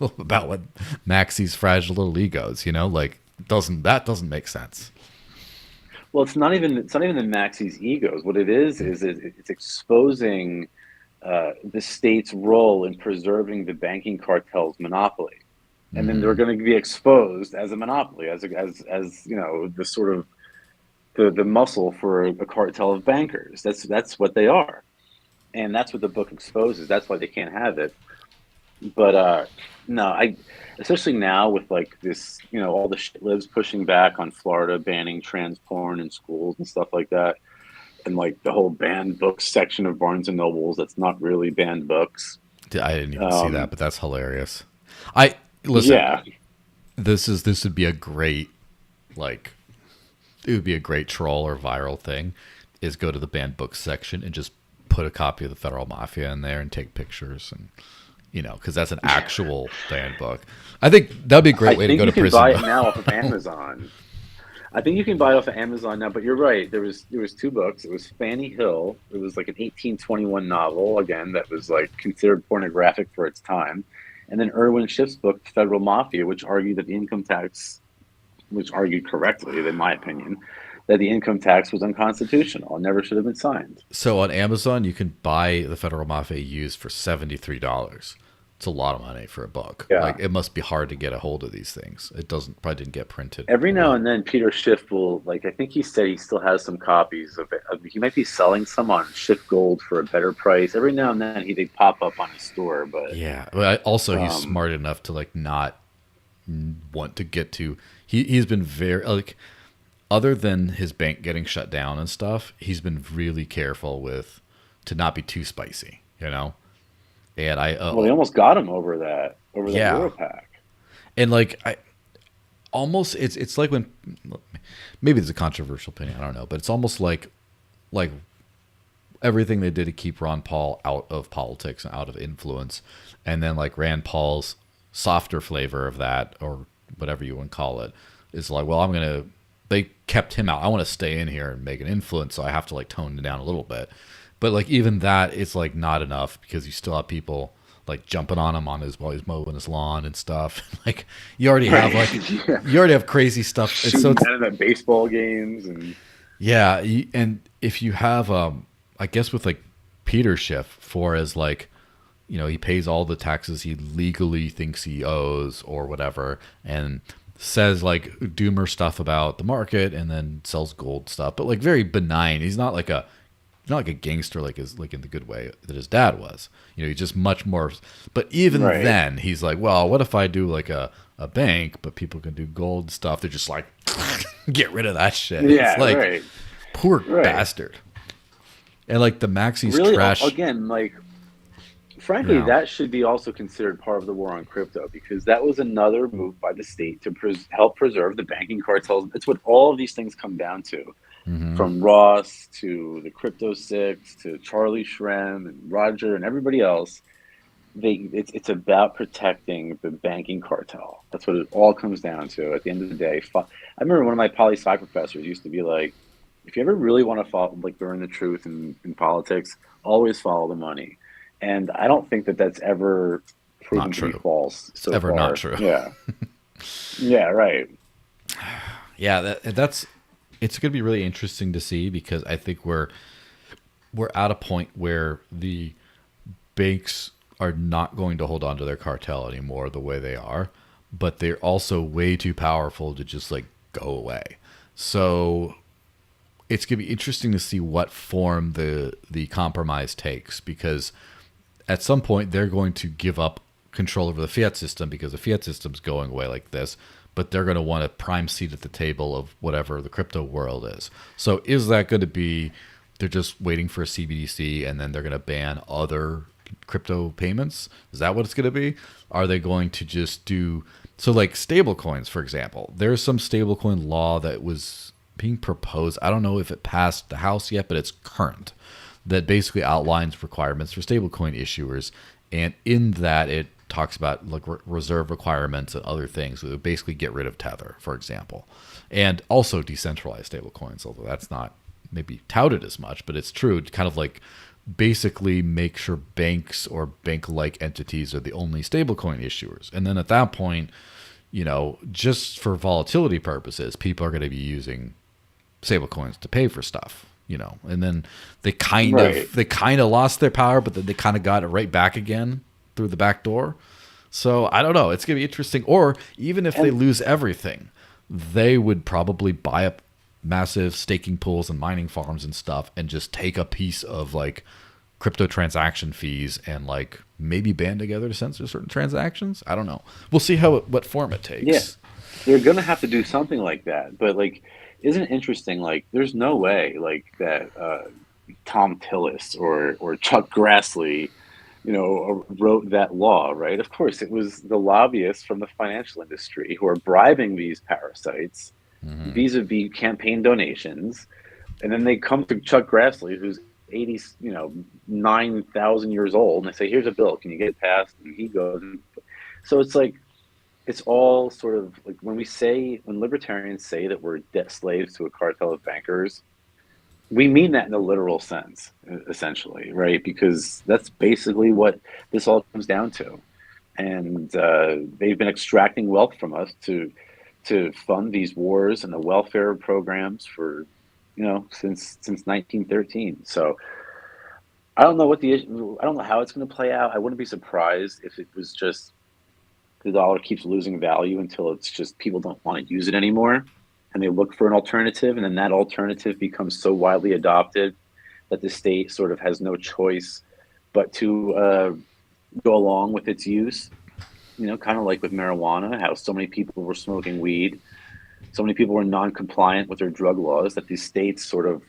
about what Maxie's fragile little egos, you know? Like, that doesn't make sense. Well, it's not even the Maxie's egos. What it is it's exposing the state's role in preserving the banking cartel's monopoly, and then they're going to be exposed as a monopoly, as you know, the sort of the muscle for a cartel of bankers. That's what they are. and that's what the book exposes. That's why they can't have it. But no, especially now with like this, all the shit libs pushing back on Florida banning trans porn in schools and stuff like that, and like the whole banned books section of Barnes and Nobles that's not really banned books. I didn't even see that, but that's hilarious. Listen. Yeah, this would be a great, like, it would be a great troll or viral thing, is go to the banned books section and just put a copy of the Federal Mafia in there and take pictures, and because that's an actual banned book. I think that'd be a great way to go to prison. I think you can buy it now off of Amazon. I think you can buy it off of Amazon now, but you're right. There was two books. It was Fanny Hill. It was like an 1821 novel, again, that was like considered pornographic for its time. And then Irwin Schiff's book, Federal Mafia, which argued that the income tax, which argued correctly, in my opinion, that the income tax was unconstitutional and never should have been signed. So on Amazon, you can buy the Federal Mafia used for $73. It's a lot of money for a book. Yeah. Like, it must be hard to get a hold of these things. It probably didn't get printed. Every now and then, Peter Schiff will, like, I think he said he still has some copies of it. He might be selling some on Schiff Gold for a better price. Every now and then, they pop up on his store. But yeah, but also he's smart enough to like not want to get to. He's been very like, other than his bank getting shut down and stuff, he's been really careful to not be too spicy, And they almost got him over that Europack. And like it's like when, maybe it's a controversial opinion, I don't know, but it's almost like everything they did to keep Ron Paul out of politics and out of influence, and then like Rand Paul's softer flavor of that, or whatever you want to call it, is like, well, they kept him out. I want to stay in here and make an influence, so I have to like tone it down a little bit. But like even that, it's like not enough, because you still have people like jumping on him while he's mowing his lawn and stuff. Like you already have you already have crazy stuff. Shooting down at baseball games and and if you have I guess with like Peter Schiff, for as like, he pays all the taxes he legally thinks he owes or whatever, and says like doomer stuff about the market, and then sells gold stuff, but like very benign. He's not like a gangster like in the good way that his dad was. He's just much more. But even then, he's like, well, what if I do like a bank, but people can do gold stuff? They're just like, get rid of that shit. Yeah, it's like, poor bastard. And like the Maxi's really, trash. Again, like, frankly, that should be also considered part of the war on crypto, because that was another move by the state to help preserve the banking cartels. It's what all of these things come down to. Mm-hmm. From Ross to the Crypto Six to Charlie Shrem and Roger and everybody else, it's about protecting the banking cartel. That's what it all comes down to at the end of the day. I remember one of my poli-sci professors used to be like, if you ever really want to learn the truth in politics, always follow the money. And I don't think that's ever proven to be false. So ever far. Not true. Yeah. Yeah. Right. Yeah. That's. It's going to be really interesting to see, because I think we're at a point where the banks are not going to hold on to their cartel anymore the way they are, but they're also way too powerful to just like go away. So it's going to be interesting to see what form the compromise takes, because at some point they're going to give up control over the fiat system, because the fiat system's going away like this. But they're going to want a prime seat at the table of whatever the crypto world is. So is that going to be, they're just waiting for a CBDC and then they're going to ban other crypto payments? Is that what it's going to be? Are they going to just do, so like stable coins, for example, there's some stablecoin law that was being proposed. I don't know if it passed the House yet, but it's current, that basically outlines requirements for stablecoin issuers. And in that, it talks about like reserve requirements and other things. So it would basically get rid of Tether, for example, and also decentralized stablecoins, although that's not maybe touted as much, but it's true. Kind of like basically make sure banks or bank-like entities are the only stablecoin issuers. And then at that point, just for volatility purposes, people are going to be using stablecoins to pay for stuff. And then they kind of lost their power, but then they kind of got it right back again through the back door. So I don't know. It's going to be interesting. Or even if they lose everything, they would probably buy up massive staking pools and mining farms and stuff and just take a piece of like crypto transaction fees and like maybe band together to censor certain transactions. I don't know. We'll see what form it Yeah, takes. they're gonna have to do something like that. But like, isn't it interesting? Like, there's no way like that Tom Tillis or Chuck Grassley, wrote that law, right? Of course, it was the lobbyists from the financial industry who are bribing these parasites vis-a-vis campaign donations, and then they come to Chuck Grassley, who's 80, 9,000 years old, and they say, "Here's a bill. Can you get it passed?" And he goes. So it's like it's all sort of like when libertarians say that we're debt slaves to a cartel of bankers, we mean that in the literal sense, essentially, right? Because that's basically what this all comes down to. And they've been extracting wealth from us to fund these wars and the welfare programs for, since 1913. So I don't know I don't know how it's going to play out. I wouldn't be surprised if it was just the dollar keeps losing value until it's just people don't want to use it anymore, and they look for an alternative, and then that alternative becomes so widely adopted that the state sort of has no choice but to go along with its use. Kind of like with marijuana, how so many people were smoking weed, so many people were non-compliant with their drug laws that these states sort of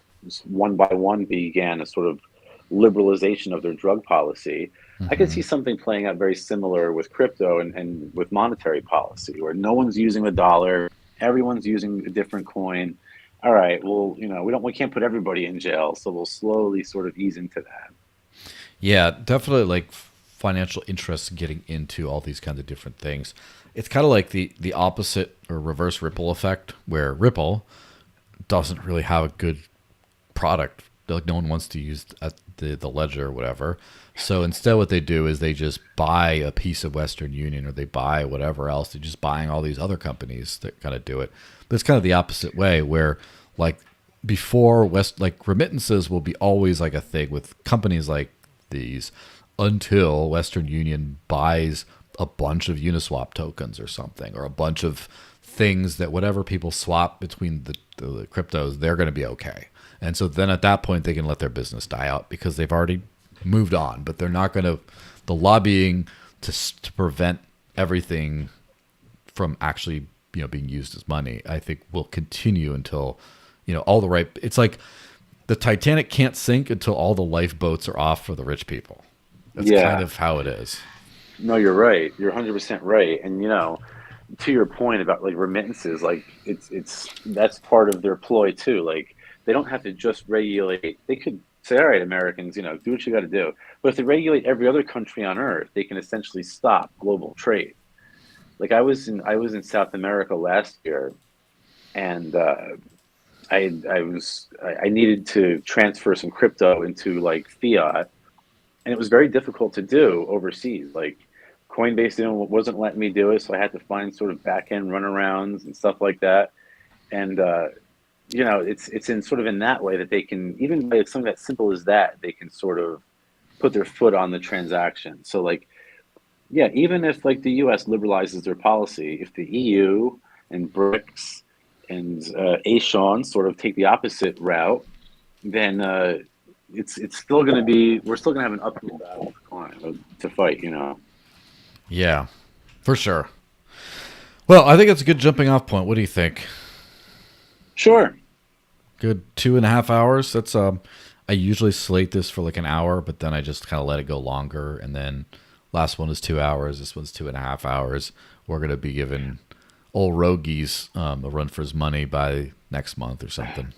one by one began a sort of liberalization of their drug policy. I could see something playing out very similar with crypto and with monetary policy, where no one's using the dollar, everyone's using a different coin. All right, well, we can't put everybody in jail, so we'll slowly sort of ease into that. Yeah, definitely like financial interests getting into all these kinds of different things. It's kind of like the opposite or reverse Ripple effect, where Ripple doesn't really have a good product. Like no one wants to use the ledger or whatever. So instead what they do is they just buy a piece of Western Union or they buy whatever else. They're just buying all these other companies that kind of do it. But it's kind of the opposite way, where like before like remittances will be always like a thing with companies like these until Western Union buys a bunch of Uniswap tokens or something, or a bunch of things that whatever people swap between the cryptos, they're going to be okay. And so then at that point they can let their business die out because they've already moved on, but they're not going to, the lobbying to prevent everything from actually, being used as money, I think will continue until, it's like the Titanic can't sink until all the lifeboats are off for the rich people. That's kind of how it is. No, you're right. You're 100% right. And, to your point about like remittances, like that's part of their ploy too. Like they don't have to just regulate. They could say, all right, Americans, do what you got to do. But if they regulate every other country on earth, they can essentially stop global trade. Like I was in South America last year, and I needed to transfer some crypto into like fiat, and it was very difficult to do overseas. Like Coinbase wasn't letting me do it, so I had to find sort of back end runarounds and stuff like that. And it's in sort of in that way that they can, even by something that simple as that, they can sort of put their foot on the transaction. So like, yeah, even if like the U.S. liberalizes their policy, if the EU and BRICS and ASEAN sort of take the opposite route, then it's still going to be, we're still going to have an uphill battle to fight, Yeah, for sure. Well, I think it's a good jumping off point. What do you think? Sure. Good 2.5 hours. That's I usually slate this for like an hour, but then I just kind of let it go longer. And then last one is 2 hours. This one's 2.5 hours. We're gonna be giving old Rogies a run for his money by next month or something.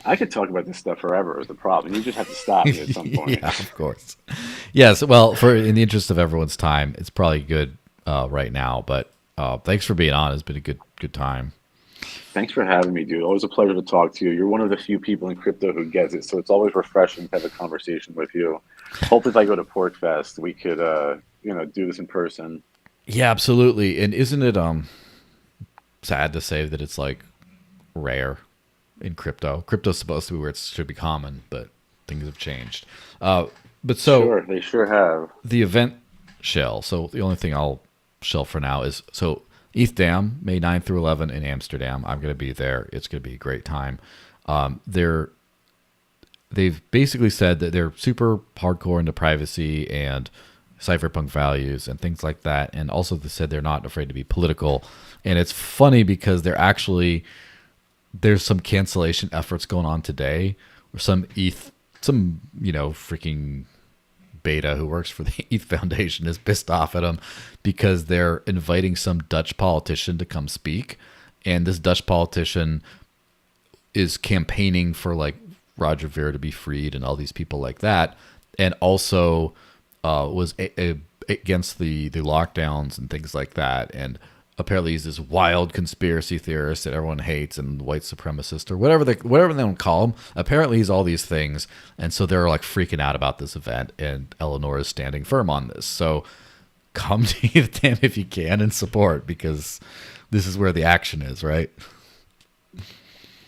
I could talk about this stuff forever is the problem. You just have to stop me at some point. Yeah, of course. Yes. Well, in the interest of everyone's time, it's probably good right now. But thanks for being on. It's been a good time. Thanks for having me, dude. Always a pleasure to talk to you. You're one of the few people in crypto who gets it, so it's always refreshing to have a conversation with you. Hopefully, if I go to PorkFest, we could, do this in person. Yeah, absolutely. And isn't it sad to say that it's like rare in crypto? Crypto's supposed to be where it should be common, but things have changed. But so sure, they sure have. The event shell. So the only thing I'll shell for now is ETH Dam, May 9th through 11 in Amsterdam. I'm going to be there. It's going to be a great time. they've basically said that they're super hardcore into privacy and cypherpunk values and things like that. And also they said they're not afraid to be political. And it's funny because there's some cancellation efforts going on today where some freaking beta who works for the ETH Foundation is pissed off at them because they're inviting some Dutch politician to come speak. And this Dutch politician is campaigning for like Roger Ver to be freed and all these people like that. And also was against the lockdowns and things like that. And apparently he's this wild conspiracy theorist that everyone hates and white supremacist or whatever they want to call him. Apparently he's all these things. And so they're like freaking out about this event, and Eleanor is standing firm on this. So come to ETH if you can and support, because this is where the action is, right?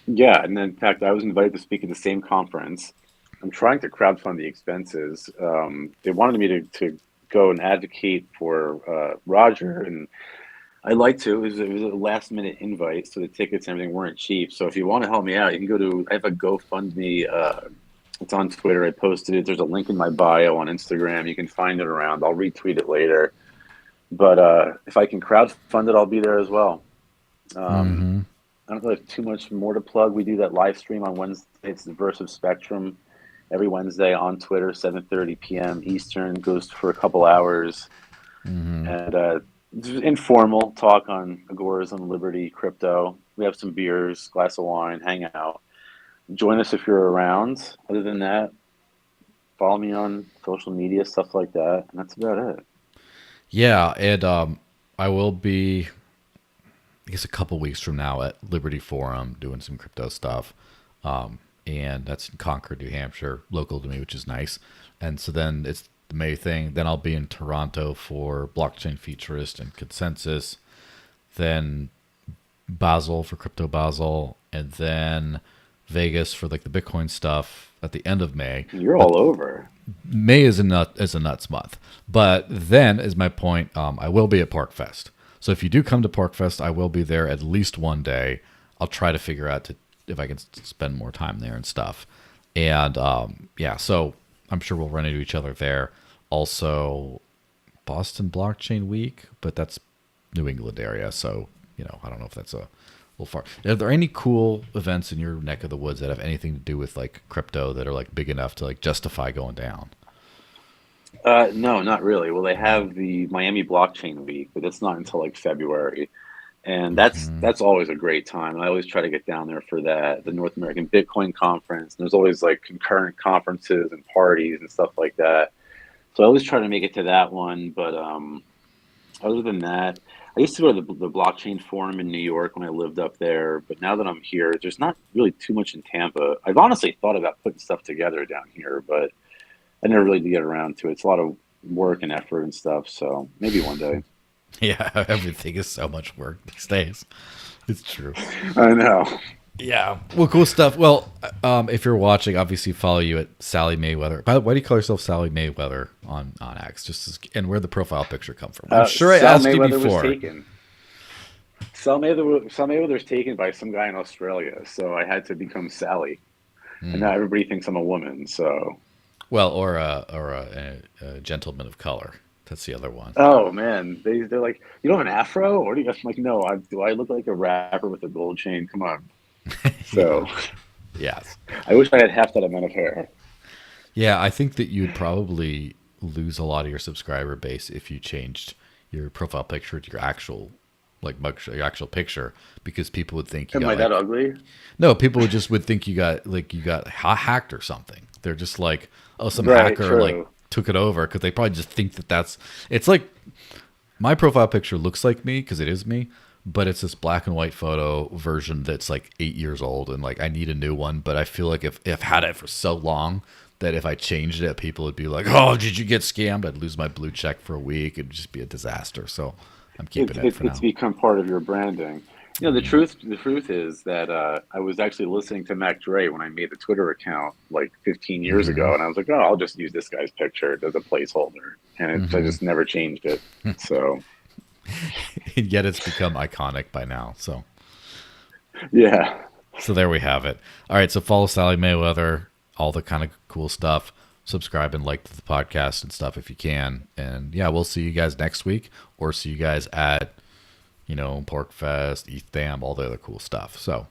Yeah, and in fact, I was invited to speak at the same conference. I'm trying to crowdfund the expenses. They wanted me to go and advocate for Roger, and I'd like to. It was a last minute invite, so the tickets and everything weren't cheap. So if you want to help me out, you can go to, I have a GoFundMe. It's on Twitter. I posted it. There's a link in my bio on Instagram. You can find it around. I'll retweet it later. But if I can crowdfund it, I'll be there as well. I don't really have too much more to plug. We do that live stream on Wednesday. It's the Versive Spectrum every Wednesday on Twitter, 7:30 p.m. Eastern. Goes for a couple hours. And informal talk on agorism, liberty, crypto. We have some beers, glass of wine, hang out. Join us if you're around. Other than that, follow me on social media, stuff like that. And that's about it. Yeah, and I will be, I guess, a couple weeks from now at Liberty Forum doing some crypto stuff. And that's in Concord, New Hampshire, local to me, which is nice. And so then it's the May thing. Then I'll be in Toronto for Blockchain Futurist and Consensus. Then Basel for Crypto Basel. And then Vegas for like the Bitcoin stuff at the end of May. You're all over. May is a nuts month. But then, is my point, I will be at PorcFest. So if you do come to PorcFest, I will be there at least one day. I'll try to figure out if I can spend more time there and stuff. And yeah, so I'm sure we'll run into each other there. Also, Boston Blockchain Week, but that's New England area. So, I don't know if that's a little far. Are there any cool events in your neck of the woods that have anything to do with like crypto that are like big enough to like justify going down? No, not really. Well, they have the Miami Blockchain Week, but it's not until like February. And that's always a great time. I always try to get down there for that. The North American Bitcoin Conference. And there's always like concurrent conferences and parties and stuff like that. So I always try to make it to that one. But other than that, I used to go to the Blockchain Forum in New York when I lived up there. But now that I'm here, there's not really too much in Tampa. I've honestly thought about putting stuff together down here, but I never really did get around to it. It's a lot of work and effort and stuff. So maybe one day. Yeah, everything is so much work these days. It's true. I know. Yeah. Well, cool stuff. Well, if you're watching, obviously follow you at Sally Mayweather. By the way, why do you call yourself Sally Mayweather on X? And where'd the profile picture come from? I'm sure I asked you before. Sal Mayweather was taken by some guy in Australia, so I had to become Sally. And now everybody thinks I'm a woman. So. Well, or a gentleman of color. That's the other one. Oh man, they're like, you don't have an afro, or do you? I'm like, no, do I look like a rapper with a gold chain? Come on. So, yes, I wish I had half that amount of hair. Yeah, I think that you'd probably lose a lot of your subscriber base if you changed your profile picture to your actual mugshot, your actual picture, because people would think you Am got I that ugly? No, people would think you got hacked or something. They're just like, oh, some hacker true. Took it over, because they probably just think it's like my profile picture looks like me because it is me, but it's this black and white photo version that's like 8 years old, and like I need a new one. But I feel like if I've had it for so long that if I changed it, people would be like, oh, did you get scammed? I'd lose my blue check for a week. It'd just be a disaster. So I'm keeping it for now. It's become part of your branding. The truth is that I was actually listening to Mac Dre when I made the Twitter account like 15 years ago, and I was like, oh, I'll just use this guy's picture as a placeholder, and I just never changed it. So, and yet it's become iconic by now. So, yeah. So there we have it. All right, so follow Sally Mayweather. all the kind of cool stuff. Subscribe and like the podcast and stuff if you can. And yeah, we'll see you guys next week, or see you guys at, PorkFest, ETHDAM, all the other cool stuff. So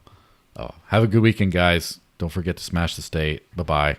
have a good weekend, guys. Don't forget to smash the state. Bye-bye.